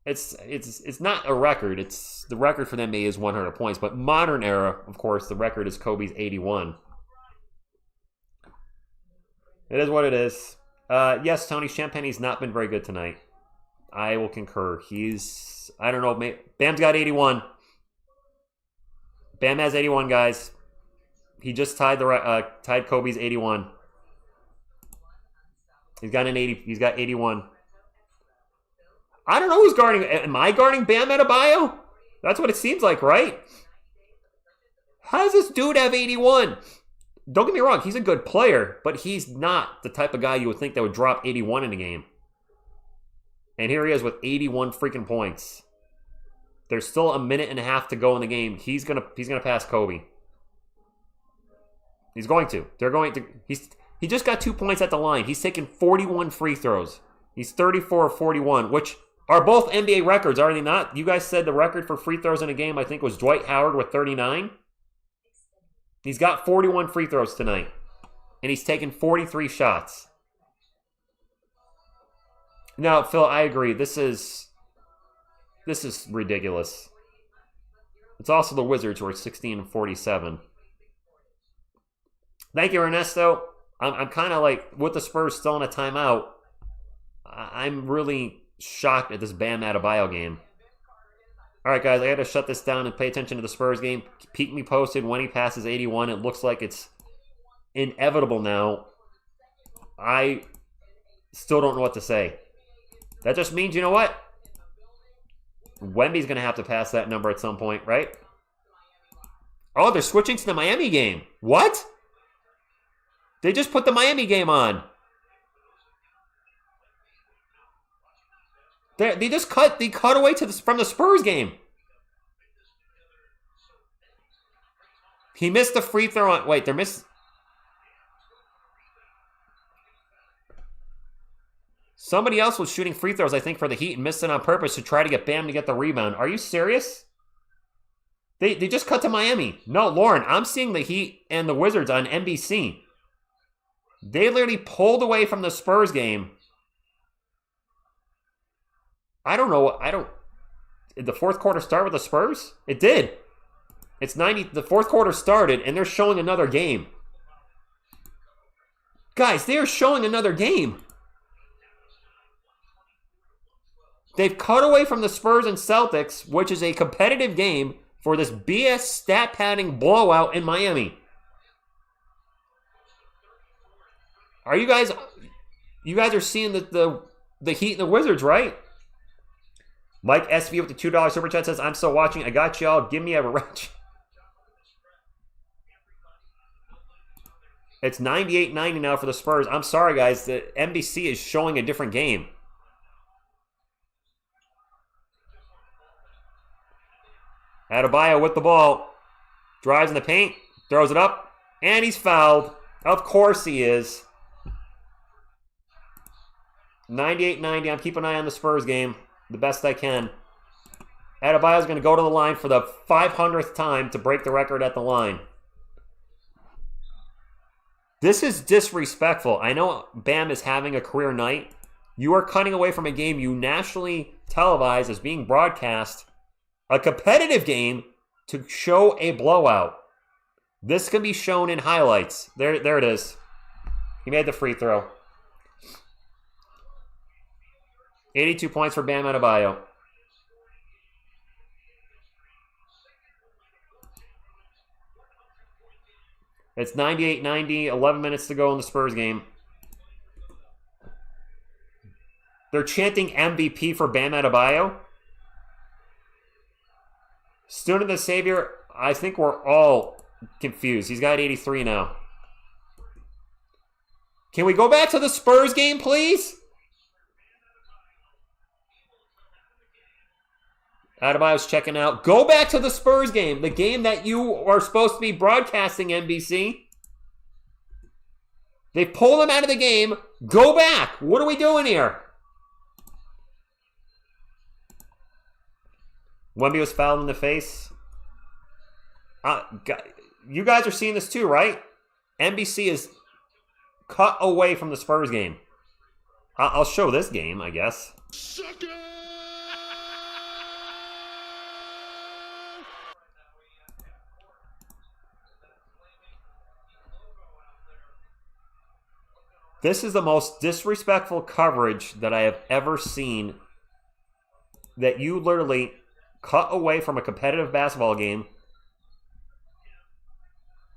Speaker 2: it's not a record. The record for the NBA is 100 points. But modern era, of course, the record is Kobe's 81. It is what it is. Yes, Tony Champagne's not been very good tonight. I will concur. I don't know, Bam's got 81. Bam has 81, guys. He just tied Kobe's 81. He's got 81. I don't know who's guarding. Am I guarding Bam Adebayo? That's what it seems like, right? How does this dude have 81? Don't get me wrong, he's a good player, but he's not the type of guy you would think that would drop 81 in a game. And here he is with 81 freaking points. There's still a minute and a half to go in the game. He's gonna pass Kobe. He's going to. They're going to. He just got 2 points at the line. He's taken 41 free throws. He's 34 of 41, which are both NBA records, are they not? You guys said the record for free throws in a game, I think, was Dwight Howard with 39. He's got 41 free throws tonight. and he's taken 43 shots. No, Phil, I agree. This is ridiculous. It's also the Wizards who are 16-47. Thank you, Ernesto. I'm kind of like, with the Spurs still in a timeout, I'm really shocked at this Bam Adebayo game. All right, guys, I got to shut this down and pay attention to the Spurs game. Keep me posted when he passes 81. It looks like it's inevitable now. I still don't know what to say. That just means, you know what? Wemby's going to have to pass that number at some point, right? Oh, they're switching to the Miami game. What? They just put the Miami game on. They cut away from the Spurs game. He missed the free throw on, wait, somebody else was shooting free throws, I think, for the Heat and missed it on purpose to try to get Bam to get the rebound. Are you serious? They just cut to Miami. No, Lauren, I'm seeing the Heat and the Wizards on NBC. They literally pulled away from the Spurs game. I don't know. Did the fourth quarter start with the Spurs? It did. It's 90. The fourth quarter started, and they're showing another game. Guys, they are showing another game. They've cut away from the Spurs and Celtics, which is a competitive game, for this BS stat padding blowout in Miami. Are you guys are seeing the Heat and the Wizards, right? Mike SV with the $2 super chat says, I'm still watching. I got y'all. Give me a wrench. It's 98-90 now for the Spurs. I'm sorry, guys. The NBC is showing a different game. Adebayo with the ball. Drives in the paint. Throws it up. And he's fouled. Of course he is. 98-90. I'm keeping an eye on the Spurs game the best I can. Adebayo's going to go to the line for the 500th time to break the record at the line. This is disrespectful. I know Bam is having a career night. You are cutting away from a game you nationally televise as being broadcast, a competitive game, to show a blowout. This can be shown in highlights. There it is. He made the free throw. 82 points for Bam Adebayo. It's 98-90, 11 minutes to go in the Spurs game. They're chanting MVP for Bam Adebayo. Student of the Savior, I think we're all confused. He's got 83 now. Can we go back to the Spurs game, please? Adebayo's checking out. Go back to the Spurs game, the game that you are supposed to be broadcasting, NBC. They pulled him out of the game. Go back. What are we doing here? Wemby was fouled in the face. You guys are seeing this too, right? NBC is cut away from the Spurs game. I'll show this game, I guess.
Speaker 1: Sucker!
Speaker 2: This is the most disrespectful coverage that I have ever seen. That you literally cut away from a competitive basketball game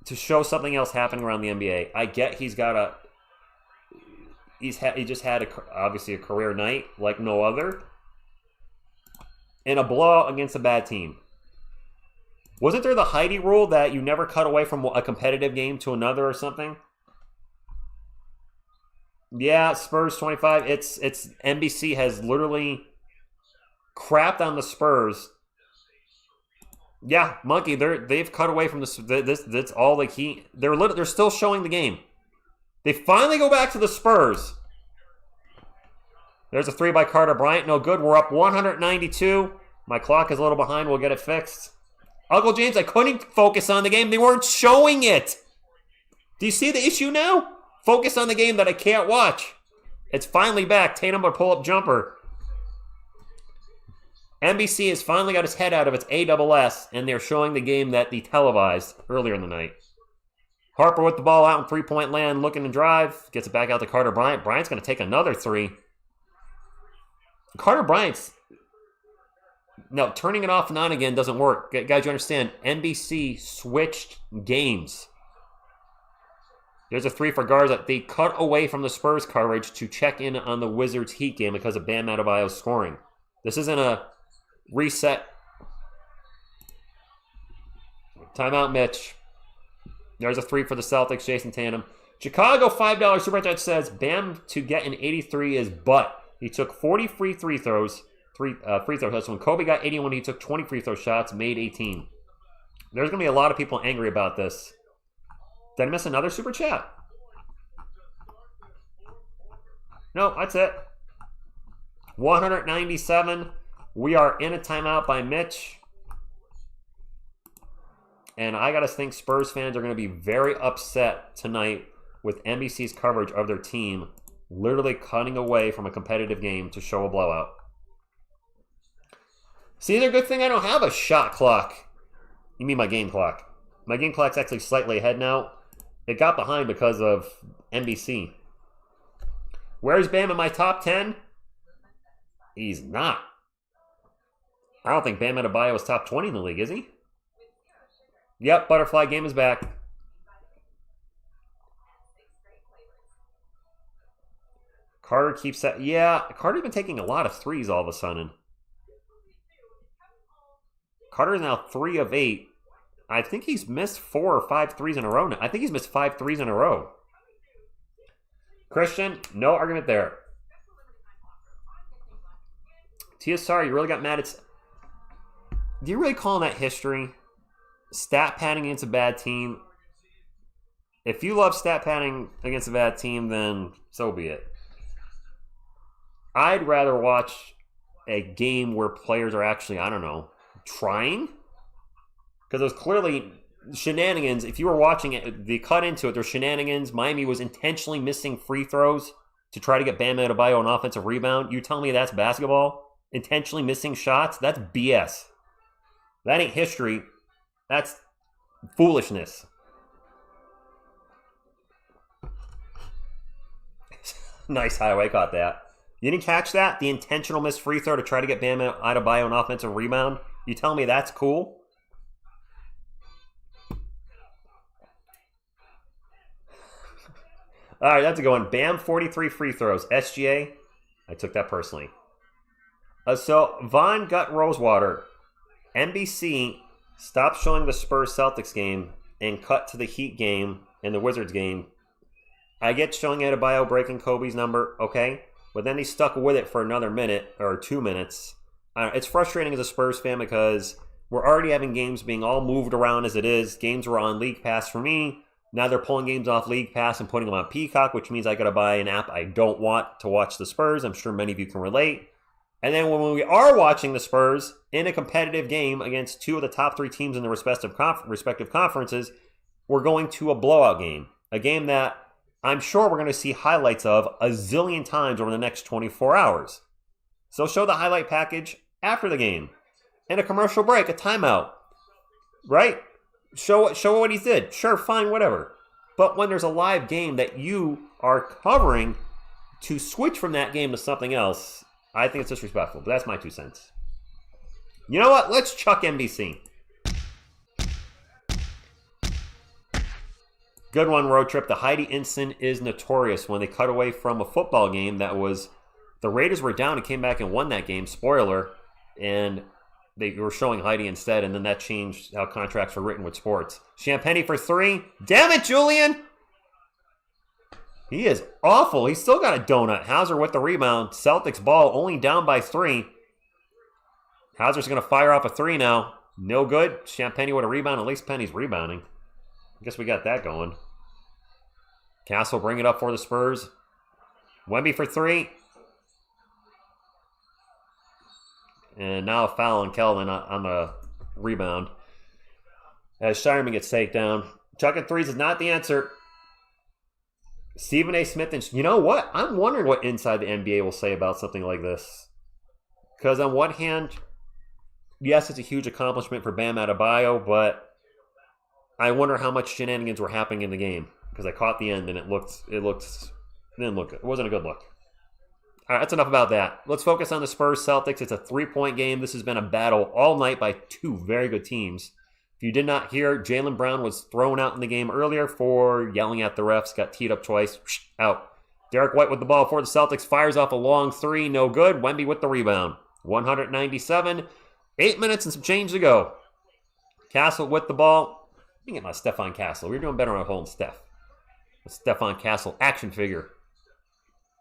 Speaker 2: to show something else happening around the NBA. I get he just had obviously a career night like no other, and a blowout against a bad team. Wasn't there the Heidi rule that you never cut away from a competitive game to another or something? Yeah, Spurs 25. It's NBC has literally crapped on the Spurs. Yeah, Monkey, they've cut away from this. That's all the key. They're still showing the game. They finally go back to the Spurs. There's a 3 by Carter Bryant. No good. We're up 192. My clock is a little behind. We'll get it fixed. Uncle James, I couldn't focus on the game. They weren't showing it. Do you see the issue now? Focus on the game that I can't watch. It's finally back. Tatum a pull-up jumper. NBC has finally got its head out of its ASS, and they're showing the game that they televised earlier in the night. Harper with the ball out in three-point land, looking to drive. Gets it back out to Carter Bryant. Bryant's going to take another three. Carter Bryant's... No, turning it off and on again doesn't work. Guys, you understand, NBC switched games. There's a three for Garza. They cut away from the Spurs coverage to check in on the Wizards Heat game because of Bam Adebayo's scoring. This isn't a reset. Timeout, Mitch. There's a three for the Celtics, Jayson Tatum. Chicago $5 Super Chat says, Bam to get an 83 is butt. He took 40 free throws. Free throw shots. When Kobe got 81, he took 20 free throw shots, made 18. There's going to be a lot of people angry about this. Did I miss another Super Chat? No, that's it. 197. We are in a timeout by Mitch. And I got to think Spurs fans are going to be very upset tonight with NBC's coverage of their team literally cutting away from a competitive game to show a blowout. See, it's a good thing I don't have a shot clock. You mean my game clock. My game clock's actually slightly ahead now. It got behind because of NBC. Where's Bam in my top 10? He's not. I don't think Bam Adebayo is top 20 in the league, is he? Yep, butterfly game is back. Carter keeps that. Yeah, Carter's been taking a lot of threes all of a sudden. Carter is now 3 of 8. I think he's missed 4 or 5 threes in a row now. I think he's missed 5 threes in a row. Christian, no argument there. TSR, you really got mad at... Do you really call that history? Stat padding against a bad team? If you love stat padding against a bad team, then so be it. I'd rather watch a game where players are actually, I don't know, trying? Because there's clearly shenanigans. If you were watching it, they cut into it, there's shenanigans. Miami was intentionally missing free throws to try to get Bam Adebayo an offensive rebound. You tell me that's basketball? Intentionally missing shots? That's BS. That ain't history. That's foolishness. Nice highway, caught that. You didn't catch that? The intentional missed free throw to try to get Bam Adebayo an offensive rebound? You tell me that's cool? All right, that's a good one. Bam, 43 free throws. SGA, I took that personally. So, Von Gut Rosewater, NBC stopped showing the Spurs Celtics game and cut to the Heat game and the Wizards game. I get showing Adebayo breaking Kobe's number, okay? But then he stuck with it for another minute or 2 minutes. It's frustrating as a Spurs fan because we're already having games being all moved around as it is. Games were on League Pass for me. Now they're pulling games off League Pass and putting them on Peacock, which means I got to buy an app I don't want to watch the Spurs. I'm sure many of you can relate. And then when we are watching the Spurs in a competitive game against 2 of the top 3 teams in the respective conferences, we're going to a blowout game. A game that I'm sure we're going to see highlights of a zillion times over the next 24 hours. So show the highlight package after the game. And a commercial break, a timeout. Right? Show what he did. Sure, fine, whatever. But when there's a live game that you are covering, to switch from that game to something else, I think it's disrespectful. But that's my 2 cents. You know what? Let's chuck NBC. Good one, road trip. The Heidi incident is notorious when they cut away from a football game that was... The Raiders were down and came back and won that game. Spoiler. And they were showing Heidi instead, and then that changed how contracts were written with sports. Champagny for 3. Damn it, Julian! He is awful. He's still got a donut. Hauser with the rebound. Celtics ball only down by 3. Hauser's going to fire off a 3 now. No good. Champagny with a rebound. At least Penny's rebounding. I guess we got that going. Castle bring it up for the Spurs. Wemby for 3. And now a foul on Kelvin on the rebound. As Shireman gets taken down. Chucking threes is not the answer. Stephen A. Smith, and you know what? I'm wondering what Inside the NBA will say about something like this. Because on one hand, yes, it's a huge accomplishment for Bam Adebayo, but I wonder how much shenanigans were happening in the game. Because I caught the end and it didn't look good. It wasn't a good look. All right, that's enough about that. Let's focus on the Spurs Celtics. It's a 3-point game. This has been a battle all night by two very good teams. If you did not hear, Jaylen Brown was thrown out in the game earlier for yelling at the refs. Got teed up twice. Out. Derek White with the ball for the Celtics. Fires off a long three. No good. Wemby with the rebound. 197. 8 minutes and some change to go. Castle with the ball. Let me get my Stephon Castle. We're doing better on holding Steph. The Stephon Castle action figure.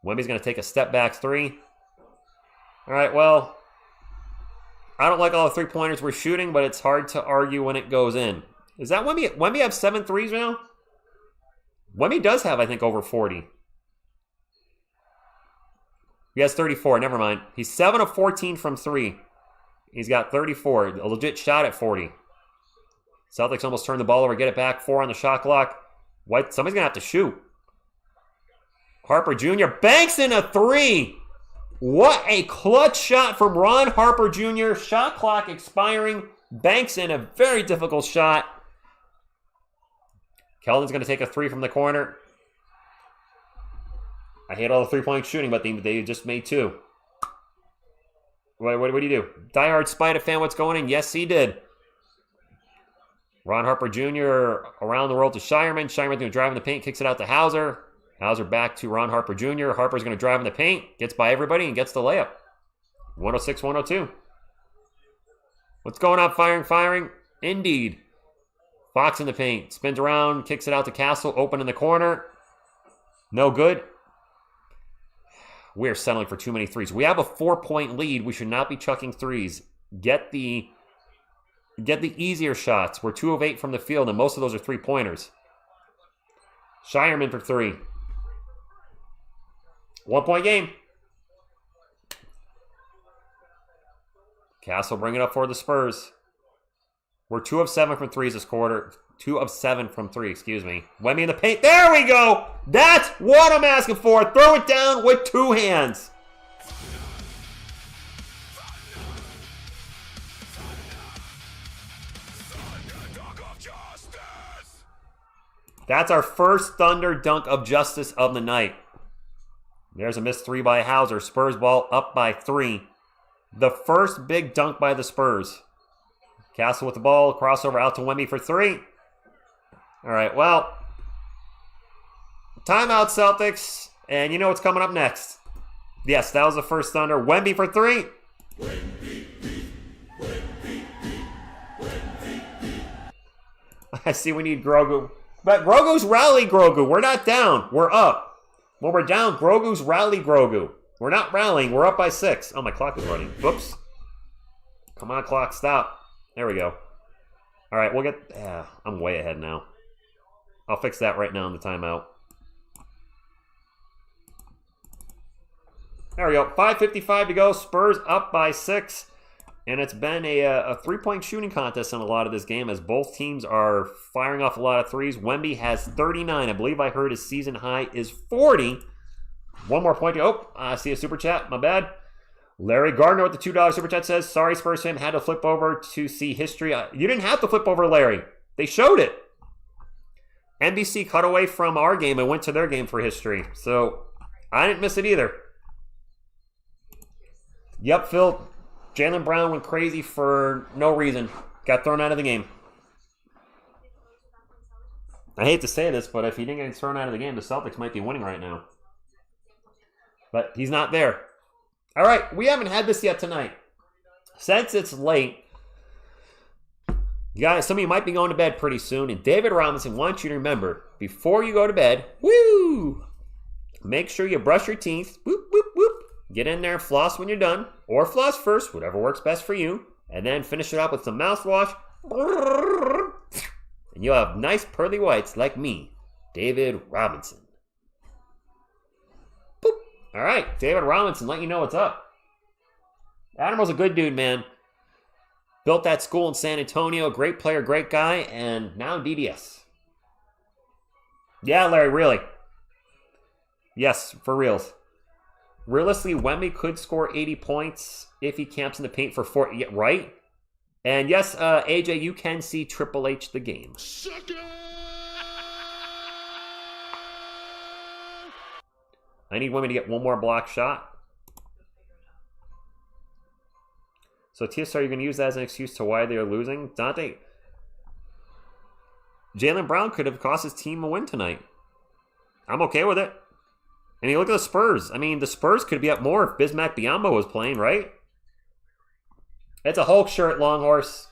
Speaker 2: Wemby's going to take a step back three. All right, well, I don't like all the three-pointers we're shooting, but it's hard to argue when it goes in. Is that Wemby? Wemby have 7 threes now? Wemby does have, I think, over 40. He has 34. Never mind. He's 7 of 14 from 3. He's got 34. A legit shot at 40. Celtics almost turn the ball over. Get it back. 4 on the shot clock. White, somebody's going to have to shoot. Harper Jr. banks in a 3. What a clutch shot from Ron Harper Jr. Shot clock expiring. Banks in a very difficult shot. Keldon's going to take a 3 from the corner. I hate all the three-point shooting, but they just made 2. What do you do? Diehard Spider fan, what's going on? Yes, he did. Ron Harper Jr. around the world to Shireman. Shireman's going to drive in the paint, kicks it out to Hauser. Hauser back to Ron Harper Jr. Harper's going to drive in the paint, gets by everybody, and gets the layup. 106-102. What's going on? Firing. Indeed. Fox in the paint. Spins around, kicks it out to Castle. Open in the corner. No good. We're settling for too many threes. We have a 4-point lead. We should not be chucking threes. Get the easier shots. We're 2 of 8 from the field, and most of those are three-pointers. Shireman for 3. 1-point game. Castle bring it up for the Spurs. We're 2 of 7 from threes this quarter. 2 of 7 from 3, excuse me. Wemby in the paint. There we go. That's what I'm asking for. Throw it down with 2 hands. That's our first Thunder dunk of justice of the night. There's a missed 3 by Hauser. Spurs ball up by 3. The first big dunk by the Spurs. Castle with the ball. Crossover out to Wemby for 3. All right, well. Timeout, Celtics. And you know what's coming up next. Yes, that was the first Thunder. Wemby for 3. I see we need Grogu. But Grogu's rally Grogu. We're not down. We're up. When we're down, Grogu's rally Grogu. We're not rallying. We're up by 6. Oh, my clock is running. Whoops. Come on, clock. Stop. There we go. All right, we'll get... I'm way ahead now. I'll fix that right now in the timeout. There we go. 5:55 to go. Spurs up by 6. And it's been a 3-point shooting contest in a lot of this game as both teams are firing off a lot of threes. Wemby has 39. I believe I heard his season high is 40. One more point. I see a super chat. My bad. Larry Gardner with the $2 super chat says, sorry, Spurs fan, had to flip over to see history. You didn't have to flip over, Larry. They showed it. NBC cut away from our game and went to their game for history. So I didn't miss it either. Yep, Phil. Jaylen Brown went crazy for no reason. Got thrown out of the game. I hate to say this, but if he didn't get thrown out of the game, the Celtics might be winning right now. But he's not there. All right, we haven't had this yet tonight. Since it's late, you guys, some of you might be going to bed pretty soon, and David Robinson wants you to remember, before you go to bed, make sure you brush your teeth, get in there and floss when you're done, or floss first, whatever works best for you, and then finish it up with some mouthwash, and you'll have nice pearly whites like me, David Robinson. Boop. All right, David Robinson, let you know what's up. Admiral's a good dude, man. Built that school in San Antonio, great player, great guy, and now DDS. Yeah, Larry, really. Yes, for reals. Realistically, Wemby could score 80 points if he camps in the paint for 4. Yeah, right? And yes, AJ, you can see Triple H the game. I need Wemby to get one more block shot. So TSR, you're going to use that as an excuse to why they are losing? Dante, Jaylen Brown could have cost his team a win tonight. I'm okay with it. I mean, look at the Spurs. I mean, the Spurs could be up more if Bismack Biyombo was playing, right? It's a Hulk shirt, Long Horse.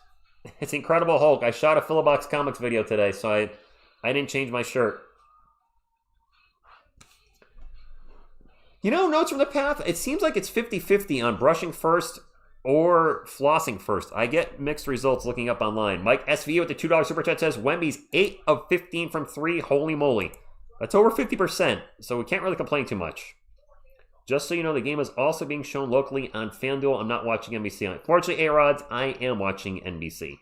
Speaker 2: It's Incredible Hulk. I shot a Philobox Comics video today, so I didn't change my shirt. You know, notes from the path, it seems like it's 50-50 on brushing first or flossing first. I get mixed results looking up online. Mike SV with the $2 Super Chat says, Wemby's 8 of 15 from 3. Holy moly. That's over 50%, so we can't really complain too much. Just so you know, the game is also being shown locally on FanDuel. I'm not watching NBC. Unfortunately, A-Rods, I am watching NBC.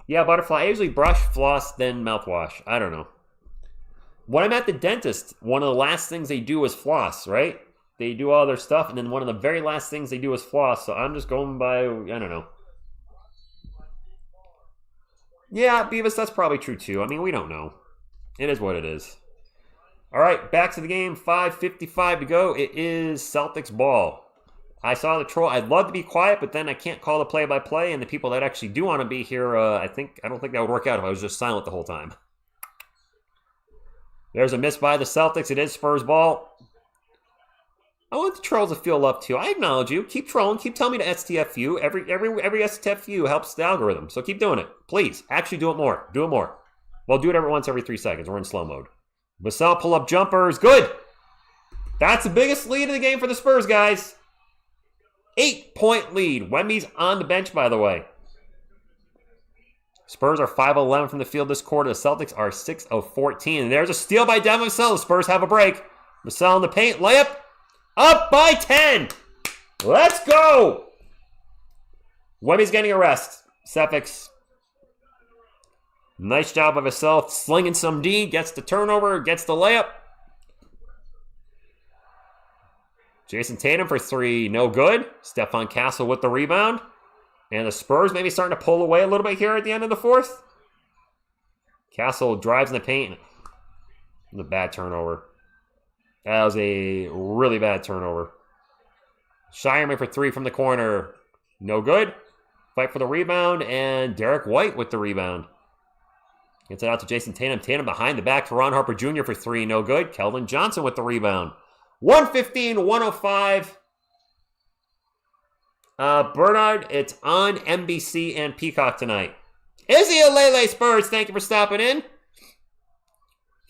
Speaker 2: Yeah, Butterfly, I usually brush, floss, then mouthwash. I don't know. When I'm at the dentist, one of the last things they do is floss, right? They do all their stuff, and then one of the very last things they do is floss, so I'm just going by, I don't know. Yeah, Beavis, that's probably true too. I mean, we don't know. It is what it is. All right, back to the game. 5:55 to go. It is Celtics ball. I saw the troll. I'd love to be quiet, but then I can't call the play-by-play, and the people that actually do want to be here, I don't think that would work out if I was just silent the whole time. There's a miss by the Celtics. It is Spurs ball. I want the trolls to feel love too. I acknowledge you. Keep trolling. Keep telling me to STFU. Every STFU helps the algorithm. So keep doing it. Please. Actually do it more. Do it more. Well, do it once every 3 seconds. We're in slow mode. Vassell pull-up jumpers. Good. That's the biggest lead in the game for the Spurs, guys. 8-point lead. Wemby's on the bench, by the way. Spurs are 5-11 from the field this quarter. The Celtics are 6 of 14. And there's a steal by Devin Vassell. The Spurs have a break. Vassell in the paint. Layup. Up by 10. Let's go. Wemby's getting a rest. Cephix. Nice job of Vassell slinging some D. Gets the turnover. Gets the layup. Jayson Tatum for 3. No good. Stephon Castle with the rebound. And the Spurs maybe starting to pull away a little bit here at the end of the fourth. Castle drives in the paint. The bad turnover. That was a really bad turnover. Shireman for 3 from the corner. No good. Fight for the rebound. And Derek White with the rebound. Gets it out to Jayson Tatum. Tatum behind the back for Ron Harper Jr. for 3. No good. Keldon Johnson with the rebound. 115-105. Bernard, it's on NBC and Peacock tonight. Izzy Alele Spurs, thank you for stopping in.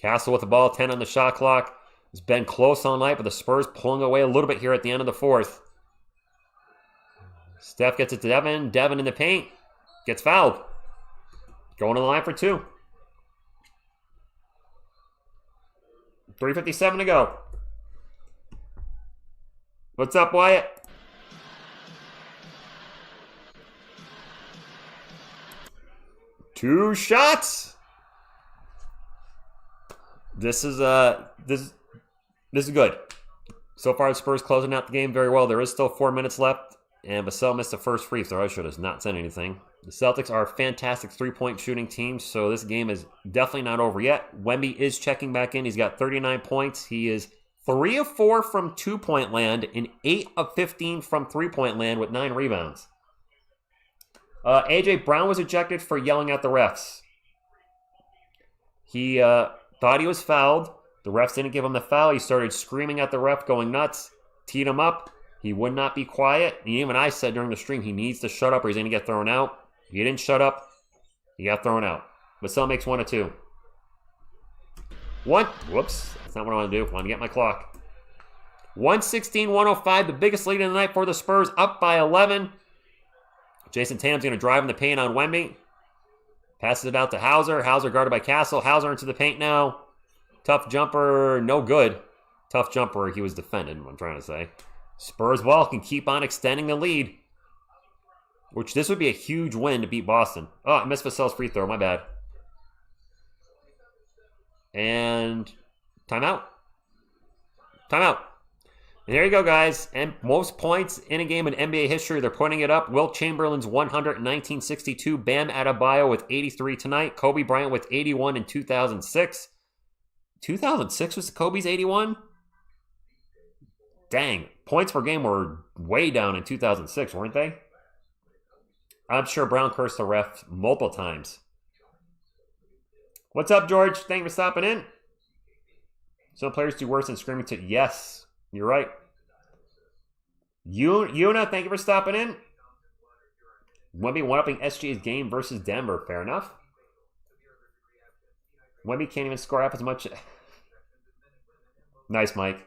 Speaker 2: Castle with the ball, 10 on the shot clock. It's been close all night, but the Spurs pulling away a little bit here at the end of the fourth. Steph gets it to Devin. Devin in the paint. Gets fouled. Going to the line for 2. 3:57 to go. What's up, Wyatt? Two shots. This is good. So far, the Spurs closing out the game very well. There is still 4 minutes left, and Vassell missed the first free throw. I should have not said anything. The Celtics are a fantastic three-point shooting team, so this game is definitely not over yet. Wemby is checking back in. He's got 39 points. He is 3 of 4 from 2-point land and 8 of 15 from 3-point land with 9 rebounds. AJ Brown was ejected for yelling at the refs. He thought he was fouled. The refs didn't give him the foul. He started screaming at the ref, going nuts, teed him up. He would not be quiet. And even I said during the stream, he needs to shut up or he's going to get thrown out. He didn't shut up. He got thrown out. Vassell makes 1 of 2. Whoops. That's not what I want to do. I want to get my clock. 116-105, the biggest lead of the night for the Spurs, up by 11. Jayson Tatum's going to drive in the paint on Wemby. Passes it out to Hauser. Hauser guarded by Castle. Hauser into the paint now. Tough jumper, no good. Tough jumper, he was defended, I'm trying to say. Spurs ball can keep on extending the lead. Which this would be a huge win to beat Boston. Oh, I missed Vassell's free throw, my bad. And timeout. Timeout. And there you go, guys. And most points in a game in NBA history. They're putting it up. Wilt Chamberlain's 100 in 1962. Bam Adebayo with 83 tonight. Kobe Bryant with 81 in 2006. 2006 was Kobe's 81? Dang. Points per game were way down in 2006, weren't they? I'm sure Brown cursed the ref multiple times. What's up, George? Thank you for stopping in. Some players do worse than screaming to... Yes, you're right. Yuna, thank you for stopping in. Wemby one-upping SGA's game versus Denver. Fair enough. Wemby can't even score half as much. Nice, Mike.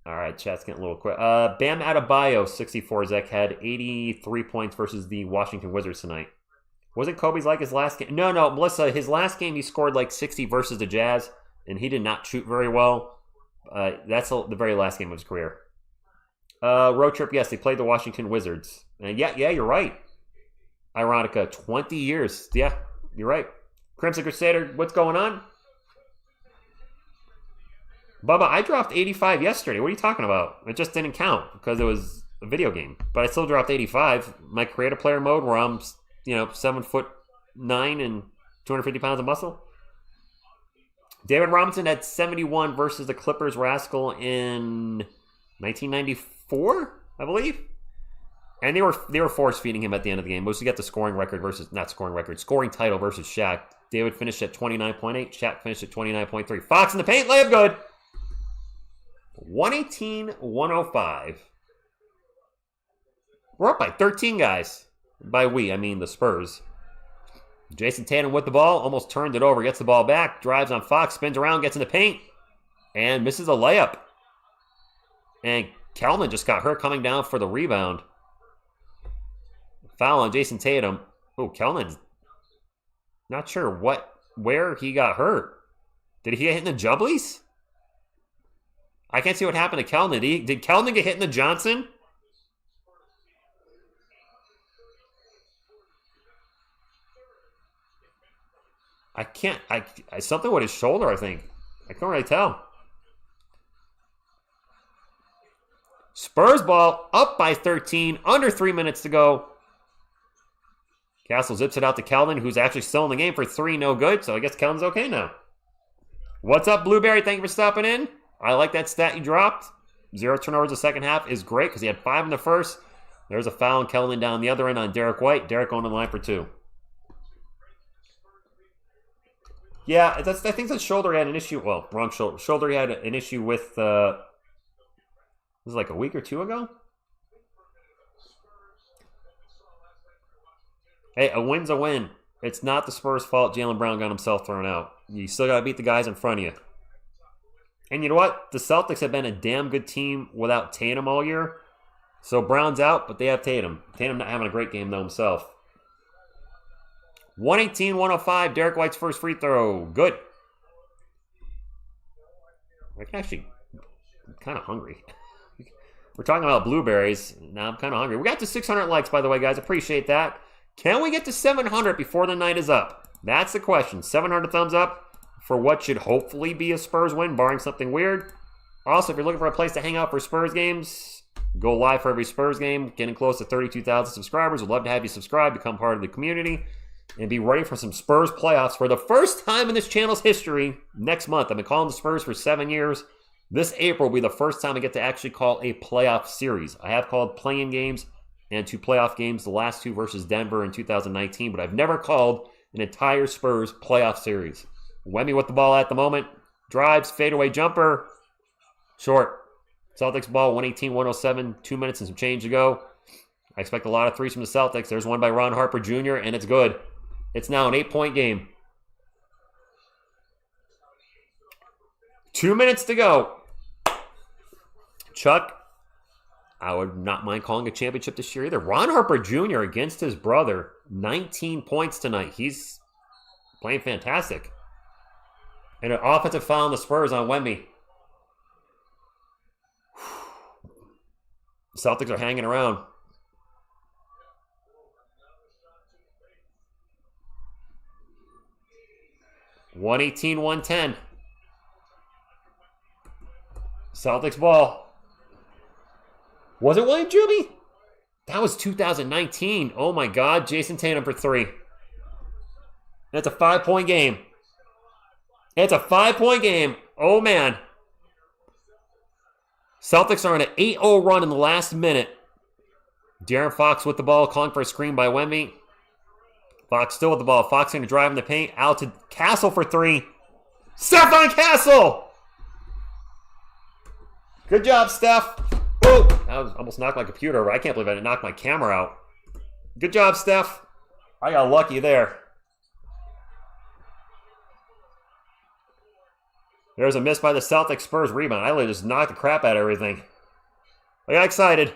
Speaker 2: All right, chat's getting a little quick. Bam Adebayo, 64. Zach had 83 points versus the Washington Wizards tonight. Wasn't Kobe's like his last game? No, Melissa, his last game he scored like 60 versus the Jazz, and he did not shoot very well. That's the very last game of his career. Road trip, yes, they played the Washington Wizards. Yeah, you're right. Ironica, 20 years. Yeah, you're right. Crimson Crusader, what's going on? Bubba, I dropped 85 yesterday. What are you talking about? It just didn't count because it was a video game. But I still dropped 85. My creative player mode where I'm, 7'9" and 250 pounds of muscle. David Robinson had 71 versus the Clippers Rascal in 1994, I believe. And they were force feeding him at the end of the game. Mostly got the scoring title versus Shaq. David finished at 29.8. Shaq finished at 29.3. Fox in the paint, layup good. 118-105. We're up by 13, guys. By we, I mean the Spurs. Jayson Tatum with the ball, almost turned it over, gets the ball back, drives on Fox, spins around, gets in the paint, and misses a layup. And Kelman just got hurt coming down for the rebound. Foul on Jayson Tatum. Oh, Kelman's not sure where he got hurt. Did he get hit in the jubblies? I can't see what happened to Kelman. Did Kelman get hit in the Johnson? I can't. Something with his shoulder, I think. I can't really tell. Spurs ball up by 13. Under 3 minutes to go. Castle zips it out to Kelvin, who's actually still in the game for 3. No good. So I guess Kelvin's okay now. What's up, Blueberry? Thank you for stopping in. I like that stat you dropped. 0 turnovers the second half is great because he had 5 in the first. There's a foul on Kelvin down the other end on Derek White. Derek on the line for 2. Yeah, I think that shoulder had an issue. Well, wrong shoulder. Shoulder he had an issue with, was it like a week or 2 ago? Hey, a win's a win. It's not the Spurs' fault Jaylen Brown got himself thrown out. You still got to beat the guys in front of you. And you know what? The Celtics have been a damn good team without Tatum all year. So Brown's out, but they have Tatum. Tatum not having a great game, though, himself. 118-105, Derek White's first free throw. Good. I'm kind of hungry. We're talking about blueberries. Now I'm kind of hungry. We got to 600 likes, by the way, guys. Appreciate that. Can we get to 700 before the night is up? That's the question. 700 thumbs up for what should hopefully be a Spurs win, barring something weird. Also, if you're looking for a place to hang out for Spurs games, go live for every Spurs game. Getting close to 32,000 subscribers. We'd love to have you subscribe, become part of the community, and be ready for some Spurs playoffs for the first time in this channel's history next month. I've been calling the Spurs for 7 years. This April will be the first time I get to actually call a playoff series. I have called play-in games and 2 playoff games, the last 2 versus Denver in 2019, but I've never called an entire Spurs playoff series. Wemby with the ball at the moment. Drives, fadeaway jumper. Short. Celtics ball, 118-107, 2 minutes and some change to go. I expect a lot of threes from the Celtics. There's one by Ron Harper Jr., and it's good. It's now an 8-point game. 2 minutes to go. Chuck, I would not mind calling a championship this year either. Ron Harper Jr. against his brother, 19 points tonight. He's playing fantastic. And an offensive foul on the Spurs on Wemby. Celtics are hanging around. 118-110. Celtics ball. Was it William Juby? That was 2019. Oh my God. Jayson Tatum for 3. That's a 5-point game. It's a 5-point game. Oh man. Celtics are on an 8-0 run in the last minute. De'Aaron Fox with the ball, calling for a screen by Wemby. Fox still with the ball. Fox going to drive in the paint. Out to Castle for 3. Steph on Castle! Good job, Steph. Oh, I almost knocked my computer over. I can't believe I didn't knock my camera out. Good job, Steph. I got lucky there. There's a miss by the Celtics. Spurs rebound. I literally just knocked the crap out of everything. I got excited.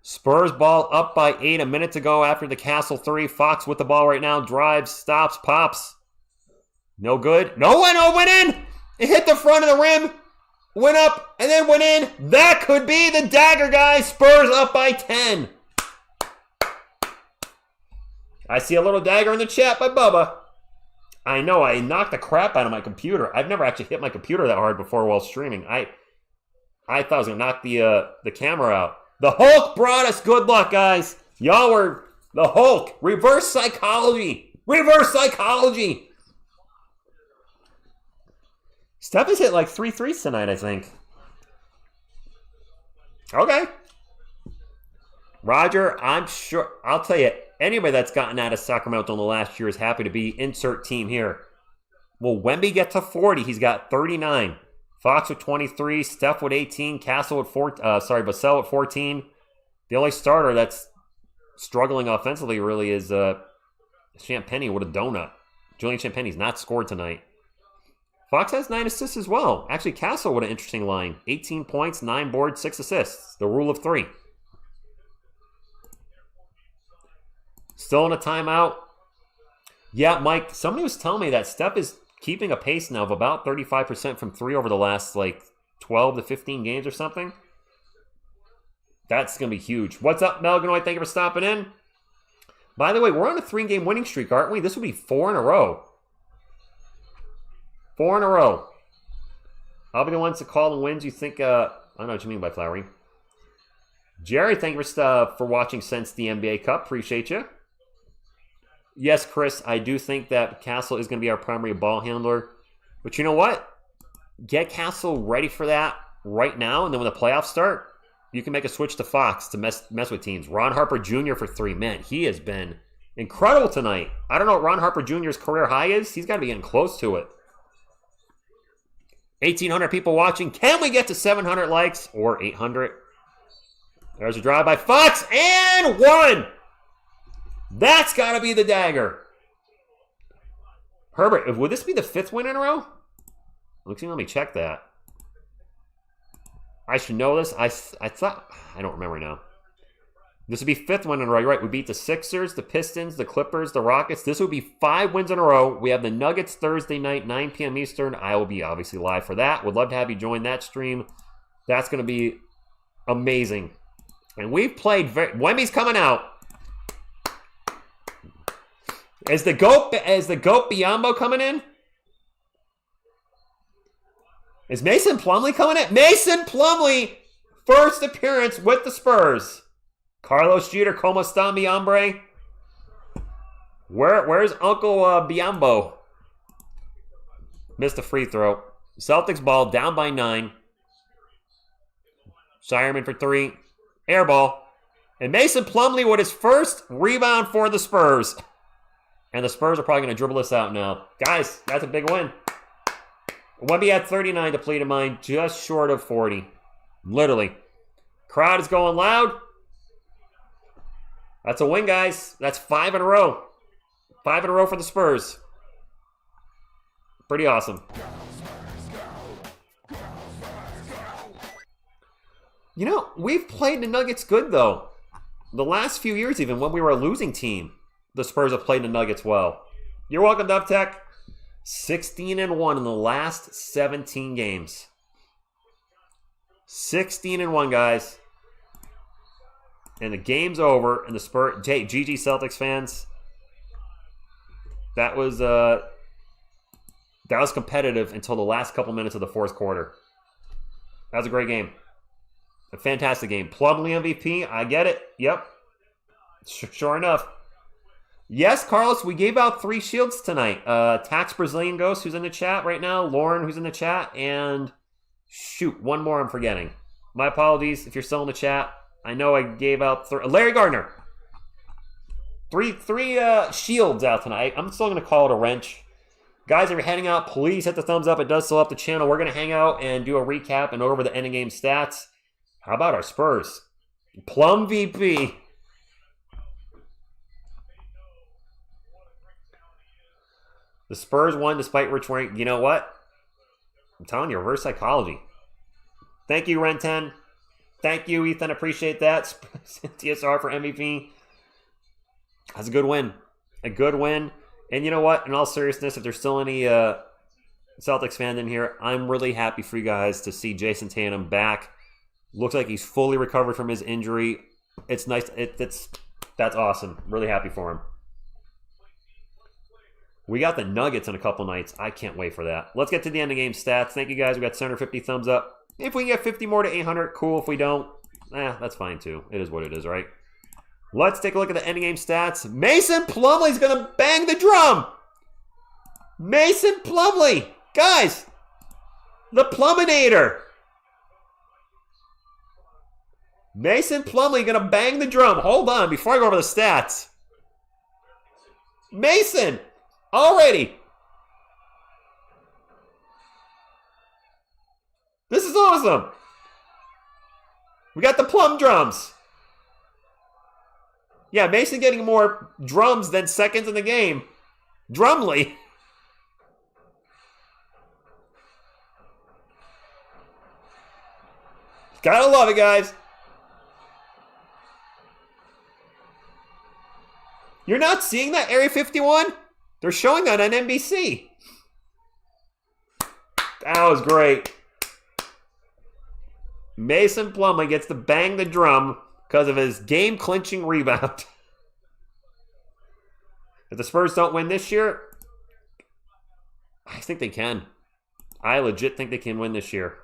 Speaker 2: Spurs ball up by 8 a minute to go after the Castle 3. Fox with the ball right now. Drives, stops, pops. No good. No one. Oh, went in. It hit the front of the rim. Went up and then went in. That could be the dagger, guys. Spurs up by 10. I see a little dagger in the chat by Bubba. I know, I knocked the crap out of my computer. I've never actually hit my computer that hard before while streaming. I thought I was going to knock the camera out. The Hulk brought us good luck, guys. Y'all were the Hulk. Reverse psychology. Reverse psychology. Steph has hit like 3 threes tonight, I think. Okay. Roger, I'm sure, I'll tell you, anybody that's gotten out of Sacramento in the last year is happy to be insert team here. Will Wemby get to 40? He's got 39. Fox with 23, Steph with 18, Castle with Vassell with 14. The only starter that's struggling offensively really is Champagnie with a donut. Julian Champagnie's not scored tonight. Fox has 9 assists as well. Actually, Castle with an interesting line. 18 points, 9 boards, 6 assists. The rule of 3. Still in a timeout. Yeah, Mike, somebody was telling me that Steph is keeping a pace now of about 35% from 3 over the last, 12 to 15 games or something. That's going to be huge. What's up, Melganoid? Thank you for stopping in. By the way, we're on a 3-game winning streak, aren't we? This will be 4 in a row. 4 in a row. I'll be the ones to call and wins. You think, I don't know what you mean by Flowery. Jerry, thank you for watching since the NBA Cup. Appreciate you. Yes, Chris, I do think that Castle is going to be our primary ball handler. But you know what? Get Castle ready for that right now, and then when the playoffs start, you can make a switch to Fox to mess with teams. Ron Harper Jr. for 3. Man, he has been incredible tonight. I don't know what Ron Harper Jr.'s career high is. He's got to be getting close to it. 1,800 people watching. Can we get to 700 likes or 800? There's a drive by Fox, and 1! That's got to be the dagger. Herbert, would this be the 5th win in a row? Let me check that. I should know this. I thought, I don't remember now. This would be 5th win in a row. You're right. We beat the Sixers, the Pistons, the Clippers, the Rockets. This would be 5 wins in a row. We have the Nuggets Thursday night, 9 p.m. Eastern. I will be obviously live for that. Would love to have you join that stream. That's going to be amazing. And we've played Wemby's coming out. Is the GOAT Biyombo coming in? Is Mason Plumlee coming in? Mason Plumlee, first appearance with the Spurs. Carlos Jeter, como está, mi hombre? Where's Uncle Biyombo? Missed a free throw. Celtics ball down by 9. Shireman for 3. Air ball. And Mason Plumlee with his first rebound for the Spurs. And the Spurs are probably going to dribble this out now. Guys, that's a big win. Wemby had 39 depleted mind, just short of 40. Literally. Crowd is going loud. That's a win, guys. That's 5 in a row. 5 in a row for the Spurs. Pretty awesome. You know, we've played the Nuggets good, though. The last few years, even, when we were a losing team, the Spurs have played the Nuggets well. You're welcome, DubTech. 16-1 in the last 17 games. 16-1, guys. And the game's over. And the Spurs, GG Celtics fans. That was competitive until the last couple minutes of the fourth quarter. That was a great game. A fantastic game. Plumlee MVP. I get it. Yep. Sure enough. Yes, Carlos, we gave out 3 shields tonight. Tax Brazilian Ghost, who's in the chat right now. Lauren, who's in the chat. And shoot, one more I'm forgetting. My apologies if you're still in the chat. I know I gave out Larry Gardner. Three shields out tonight. I'm still going to call it a wrench. Guys, if you're heading out, please hit the thumbs up. It does still up the channel. We're going to hang out and do a recap and go over the ending game stats. How about our Spurs? Plum VP. The Spurs won despite Rich wearing. You know what? I'm telling you, reverse psychology. Thank you, Ren10. Thank you, Ethan. Appreciate that. TSR for MVP. That's a good win. A good win. And you know what? In all seriousness, if there's still any Celtics fans in here, I'm really happy for you guys to see Jayson Tatum back. Looks like he's fully recovered from his injury. It's nice. That's awesome. Really happy for him. We got the Nuggets in a couple nights. I can't wait for that. Let's get to the end of game stats. Thank you guys. We got 750 thumbs up. If we can get 50 more to 800, cool. If we don't, that's fine too. It is what it is, right? Let's take a look at the ending game stats. Mason Plumlee's going to bang the drum. Mason Plumlee. Guys, the Pluminator. Mason Plumlee going to bang the drum. Hold on, before I go over the stats. Mason, already. This is awesome. We got the plum drums. Yeah, Mason getting more drums than seconds in the game. Drumley. Gotta love it, guys. You're not seeing that, Area 51? They're showing that on NBC. That was great. Mason Plumlee gets to bang the drum because of his game-clinching rebound. If the Spurs don't win this year, I think they can. I legit think they can win this year.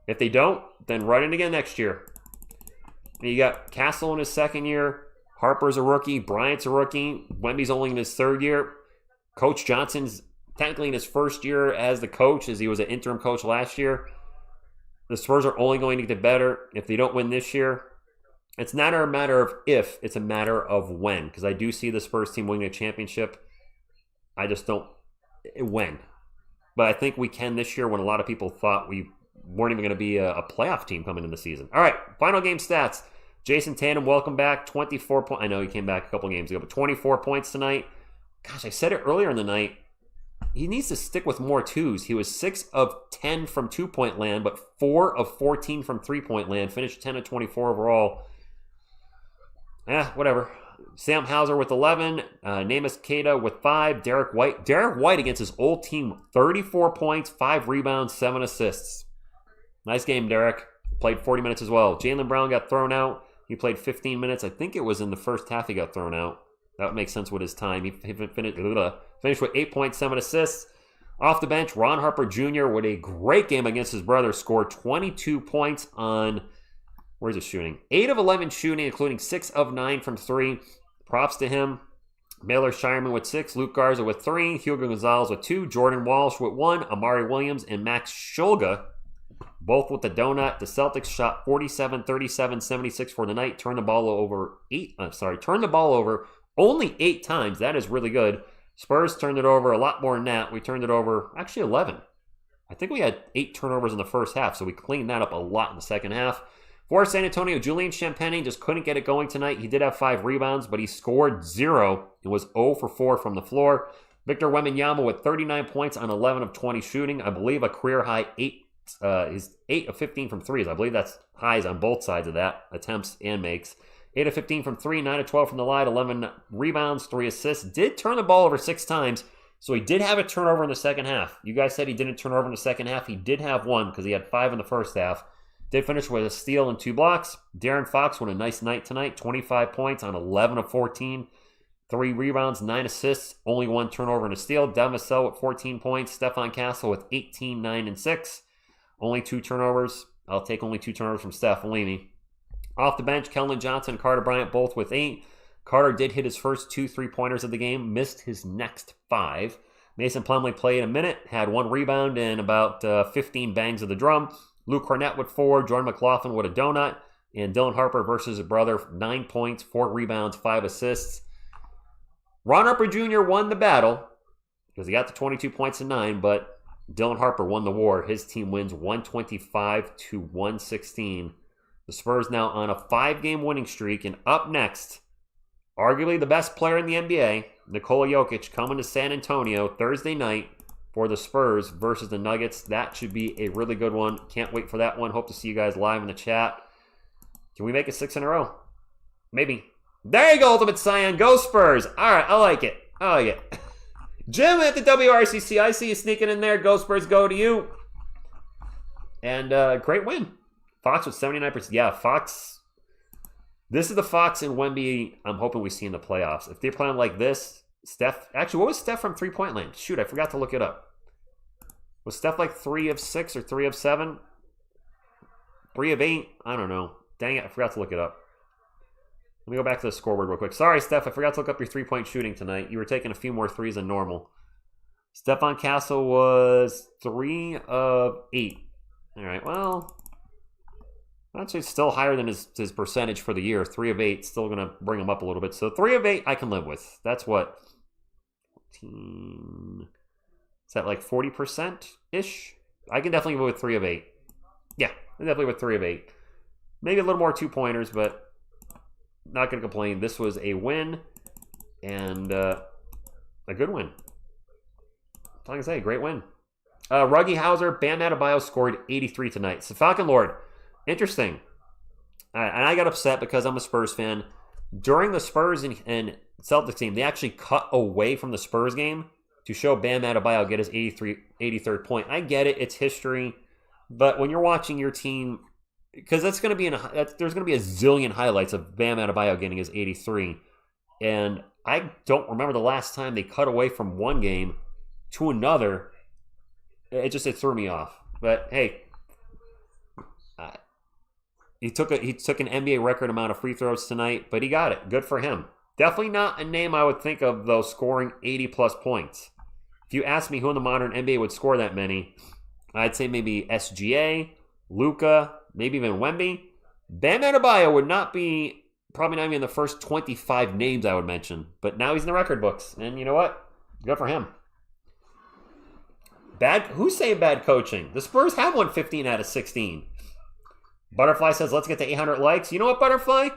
Speaker 2: If they don't, then run it again next year. You got Castle in his second year. Harper's a rookie. Bryant's a rookie. Wemby's only in his third year. Coach Johnson's technically in his first year as the coach, as he was an interim coach last year. The Spurs are only going to get better if they don't win this year. It's not a matter of if, it's a matter of when. Because I do see the Spurs team winning a championship. I just don't when. But I think we can this year when a lot of people thought we weren't even going to be a playoff team coming in the season. All right, final game stats. Jayson Tatum, welcome back. 24 points. I know he came back a couple games ago, but 24 points tonight. Gosh, I said it earlier in the night. He needs to stick with more twos. He was 6 of 10 from 2-point land, but 4 of 14 from 3-point land. Finished 10 of 24 overall. Whatever. Sam Hauser with 11. Namus Keita with 5. Derek White against his old team. 34 points, 5 rebounds, 7 assists. Nice game, Derek. Played 40 minutes as well. Jaylen Brown got thrown out. He played 15 minutes. I think it was in the first half he got thrown out. That would make sense with his time. He finished with 8 points, 7 assists. Off the bench, Ron Harper Jr. with a great game against his brother. Scored 22 points on, where's his shooting? 8 of 11 shooting, including 6 of 9 from 3. Props to him. Baylor Shireman with 6. Luke Garza with 3. Hugo Gonzalez with 2. Jordan Walsh with 1. Amari Williams and Max Shulga, both with the donut. The Celtics shot 47, 37, 76 for the night. Turned the ball over only 8 times. That is really good. Spurs turned it over a lot more than that. We turned it over, actually 11. I think we had 8 turnovers in the first half, so we cleaned that up a lot in the second half. For San Antonio, Julian Champagnie just couldn't get it going tonight. He did have 5 rebounds, but he scored 0. It was 0 for 4 from the floor. Victor Wembanyama with 39 points on 11 of 20 shooting. I believe a career high 8 of 15 from 3s. I believe that's highs on both sides of that, attempts and makes. 8 of 15 from 3, 9 of 12 from the line, 11 rebounds, 3 assists. Did turn the ball over 6 times, so he did have a turnover in the second half. You guys said he didn't turn over in the second half. He did have 1 because he had 5 in the first half. Did finish with a steal and 2 blocks. De'Aaron Fox with a nice night tonight. 25 points on 11 of 14. 3 rebounds, 9 assists, only 1 turnover and a steal. Devin Vassell with 14 points. Stephon Castle with 18, 9, and 6. Only 2 turnovers. I'll take only 2 turnovers from Steph, believe me. Off the bench, Kellen Johnson and Carter Bryant both with 8. Carter did hit his first 2 3-pointers of the game, missed his next 5. Mason Plumlee played a minute, had 1 rebound and about 15 bangs of the drum. Luke Cornett with 4, Jordan McLaughlin with a donut, and Dylan Harper versus his brother, 9 points, 4 rebounds, 5 assists. Ron Harper Jr. won the battle because he got the 22 points and 9, but Dylan Harper won the war. His team wins 125-116. The Spurs now on a 5-game winning streak, and up next, arguably the best player in the NBA, Nikola Jokic, coming to San Antonio Thursday night for the Spurs versus the Nuggets. That should be a really good one. Can't wait for that one. Hope to see you guys live in the chat. Can we make it 6 in a row? Maybe. There you go, Ultimate Cyan. Go Spurs. All right, I like it. Jim at the WRCC. I see you sneaking in there. Go Spurs, go to you. And great win. Fox with 79%. Yeah, Fox. This is the Fox and Wemby I'm hoping we see in the playoffs. If they're playing like this, Steph. Actually, what was Steph from 3-point land? Shoot, I forgot to look it up. Was Steph like 3 of 6 or 3 of 7? 3 of 8? I don't know. Dang it, I forgot to look it up. Let me go back to the scoreboard real quick. Sorry, Steph, I forgot to look up your 3-point shooting tonight. You were taking a few more threes than normal. Stephon Castle was 3 of 8. All right, well, actually still higher than his percentage for the year. 3 of 8, still going to bring him up a little bit. So 3 of 8 I can live with. That's what? 14. Is that like 40%-ish? I can definitely go with 3 of 8. Yeah, definitely with 3 of 8. Maybe a little more 2-pointers, but not going to complain. This was a win and a good win. Like I say, great win. Ruggie Hauser, Bam Adebayo scored 83 tonight. So Falcon Lord, interesting. And I got upset because I'm a Spurs fan. During the Spurs and Celtics game, they actually cut away from the Spurs game to show Bam Adebayo get his 83rd point. I get it. It's history. But when you're watching your team, because there's going to be a zillion highlights of Bam Adebayo getting his 83. And I don't remember the last time they cut away from one game to another. It threw me off. But hey, he took an NBA record amount of free throws tonight, but he got it. Good for him. Definitely not a name I would think of, though, scoring 80-plus points. If you ask me who in the modern NBA would score that many, I'd say maybe SGA, Luka, maybe even Wemby. Bam Adebayo would probably not be in the first 25 names I would mention, but now he's in the record books, and you know what? Good for him. Who's saying bad coaching? The Spurs have won 15 out of 16. Butterfly says, let's get to 800 likes. You know what, Butterfly?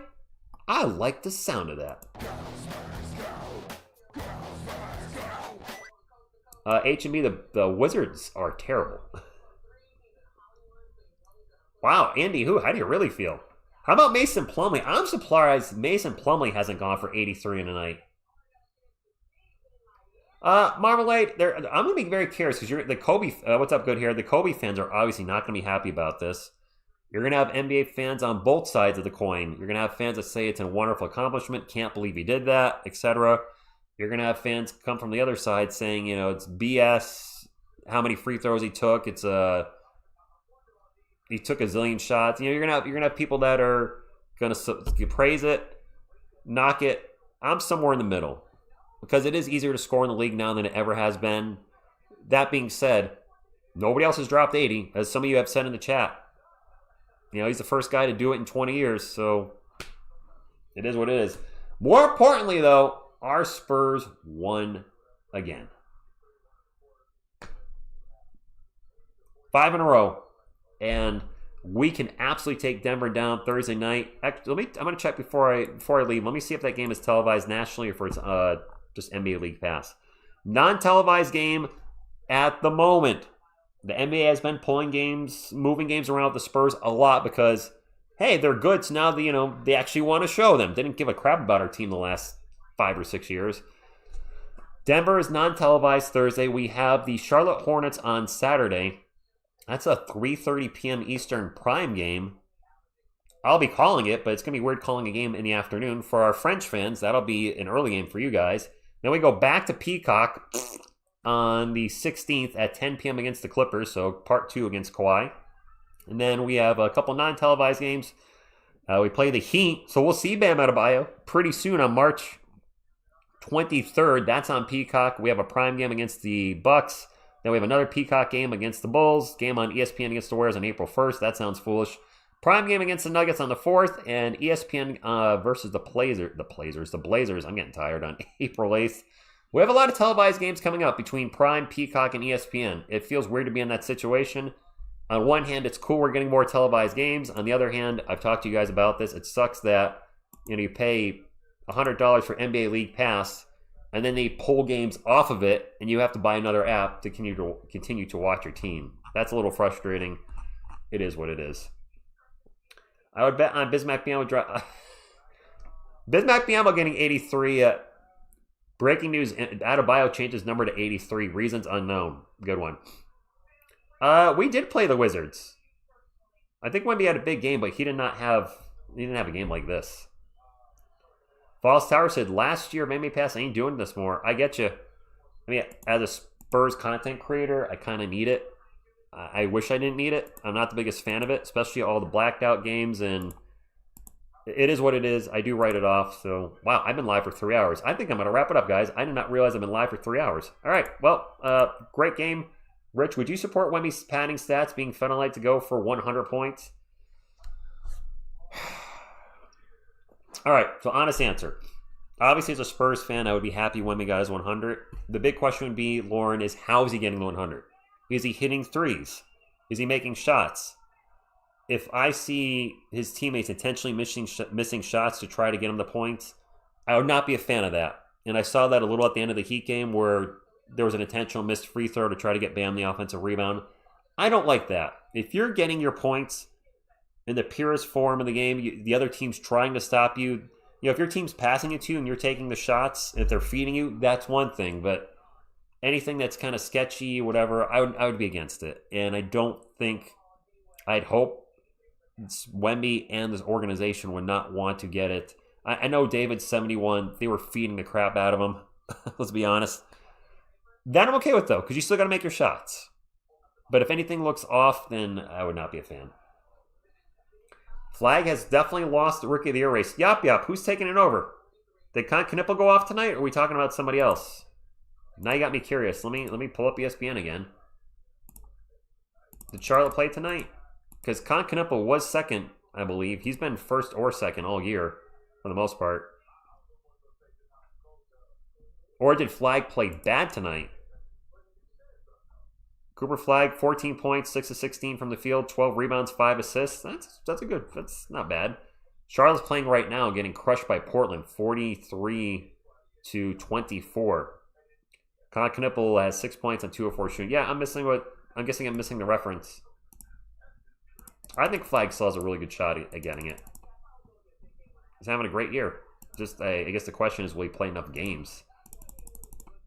Speaker 2: I like the sound of that. H&B, the Wizards are terrible. Wow, Andy, how do you really feel? How about Mason Plumlee? I'm surprised Mason Plumlee hasn't gone for 83 in a night. Marmalade, I'm going to be very curious because you're the Kobe. What's up, good here? The Kobe fans are obviously not going to be happy about this. You're going to have NBA fans on both sides of the coin. You're going to have fans that say it's a wonderful accomplishment, can't believe he did that, etc. You're going to have fans come from the other side saying, it's BS, how many free throws he took. He took a zillion shots. You're going to have people that are going to praise it, knock it. I'm somewhere in the middle because it is easier to score in the league now than it ever has been. That being said, nobody else has dropped 80, as some of you have said in the chat. He's the first guy to do it in 20 years, so it is what it is. More importantly, though, our Spurs won again. 5 in a row. And we can absolutely take Denver down Thursday night. Actually, I'm going to check before I leave. Let me see if that game is televised nationally or if it's just NBA League Pass. Non-televised game at the moment. The NBA has been moving games around with the Spurs a lot because, hey, they're good. So now they actually want to show them. They didn't give a crap about our team the last 5 or 6 years. Denver is non-televised Thursday. We have the Charlotte Hornets on Saturday. That's a 3:30 p.m. Eastern prime game. I'll be calling it, but it's going to be weird calling a game in the afternoon. For our French fans, that'll be an early game for you guys. Then we go back to Peacock on the 16th at 10 p.m. against the Clippers, so part 2 against Kawhi. And then we have a couple non-televised games. We play the Heat, so we'll see Bam Adebayo pretty soon on March 23rd. That's on Peacock. We have a prime game against the Bucks. Then we have another Peacock game against the Bulls. Game on ESPN against the Warriors on April 1st. That sounds foolish. Prime game against the Nuggets on the 4th. And ESPN versus the Blazers. I'm getting tired on April 8th. We have a lot of televised games coming up between Prime, Peacock, and ESPN. It feels weird to be in that situation. On one hand, it's cool we're getting more televised games. On the other hand, I've talked to you guys about this. It sucks that you pay $100 for NBA League Pass, and then they pull games off of it, and you have to buy another app to continue to watch your team. That's a little frustrating. It is what it is. I would bet on Bismack Biyombo. Bismack Biyombo getting 83. Breaking news: Adebayo changed his number to 83. Reasons unknown. Good one. We did play the Wizards. I think Wemby had a big game, but he didn't have a game like this. Falls Tower said, last year made me pass. I ain't doing this more. I get you. I mean, as a Spurs content creator, I kind of need it. I wish I didn't need it. I'm not the biggest fan of it, especially all the blacked out games, and it is what it is. I do write it off. So, wow, I've been live for 3 hours. I think I'm going to wrap it up, guys. I did not realize I've been live for 3 hours. All right, well, great game. Rich, would you support Wemby's padding stats being Fenelite to go for 100 points? All right, so honest answer. Obviously, as a Spurs fan, I would be happy Wemby got his 100. The big question would be, Lauren, is how is he getting the 100? Is he hitting threes? Is he making shots? If I see his teammates intentionally missing shots to try to get him the points, I would not be a fan of that. And I saw that a little at the end of the Heat game where there was an intentional missed free throw to try to get Bam the offensive rebound. I don't like that. If you're getting your points in the purest form of the game, the other team's trying to stop you. If your team's passing it to you and you're taking the shots, if they're feeding you, that's one thing. But anything that's kind of sketchy, whatever, I would be against it. And I don't think, I'd hope Wemby and this organization would not want to get it. I know David's 71. They were feeding the crap out of him. Let's be honest. That I'm okay with, though, because you still got to make your shots. But if anything looks off, then I would not be a fan. Flag has definitely lost the Rookie of the Year race. Yup. Who's taking it over? Did Knipple go off tonight, or are we talking about somebody else? Now you got me curious. Let me pull up ESPN again. Did Charlotte play tonight? Because Knipple was second, I believe. He's been first or second all year, for the most part. Or did Flag play bad tonight? Cooper Flag, 14 points, 6 of 16 from the field, 12 rebounds, 5 assists. That's not bad. Charlotte's playing right now, getting crushed by Portland, 43-24. Knipple has 6 points on 2 of 4 shooting. Yeah, I'm guessing I'm missing the reference. I think Flag still has a really good shot at getting it. He's having a great year. I guess the question is, will he play enough games?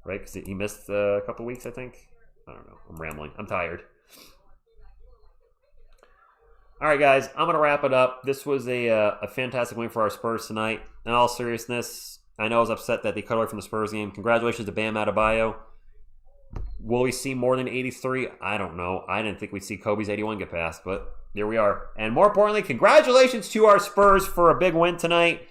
Speaker 2: Right? Because he missed a couple weeks, I think. I don't know. I'm rambling. I'm tired. All right, guys. I'm going to wrap it up. This was a fantastic win for our Spurs tonight. In all seriousness, I know I was upset that they cut away from the Spurs game. Congratulations to Bam Adebayo. Will we see more than 83? I don't know. I didn't think we'd see Kobe's 81 get past, but here we are. And more importantly, congratulations to our Spurs for a big win tonight.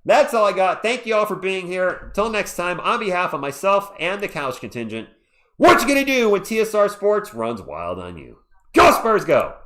Speaker 2: That's all I got. Thank you all for being here. Until next time, on behalf of myself and the Couch Contingent, what you gonna do when TSR Sports runs wild on you? Go Spurs, go!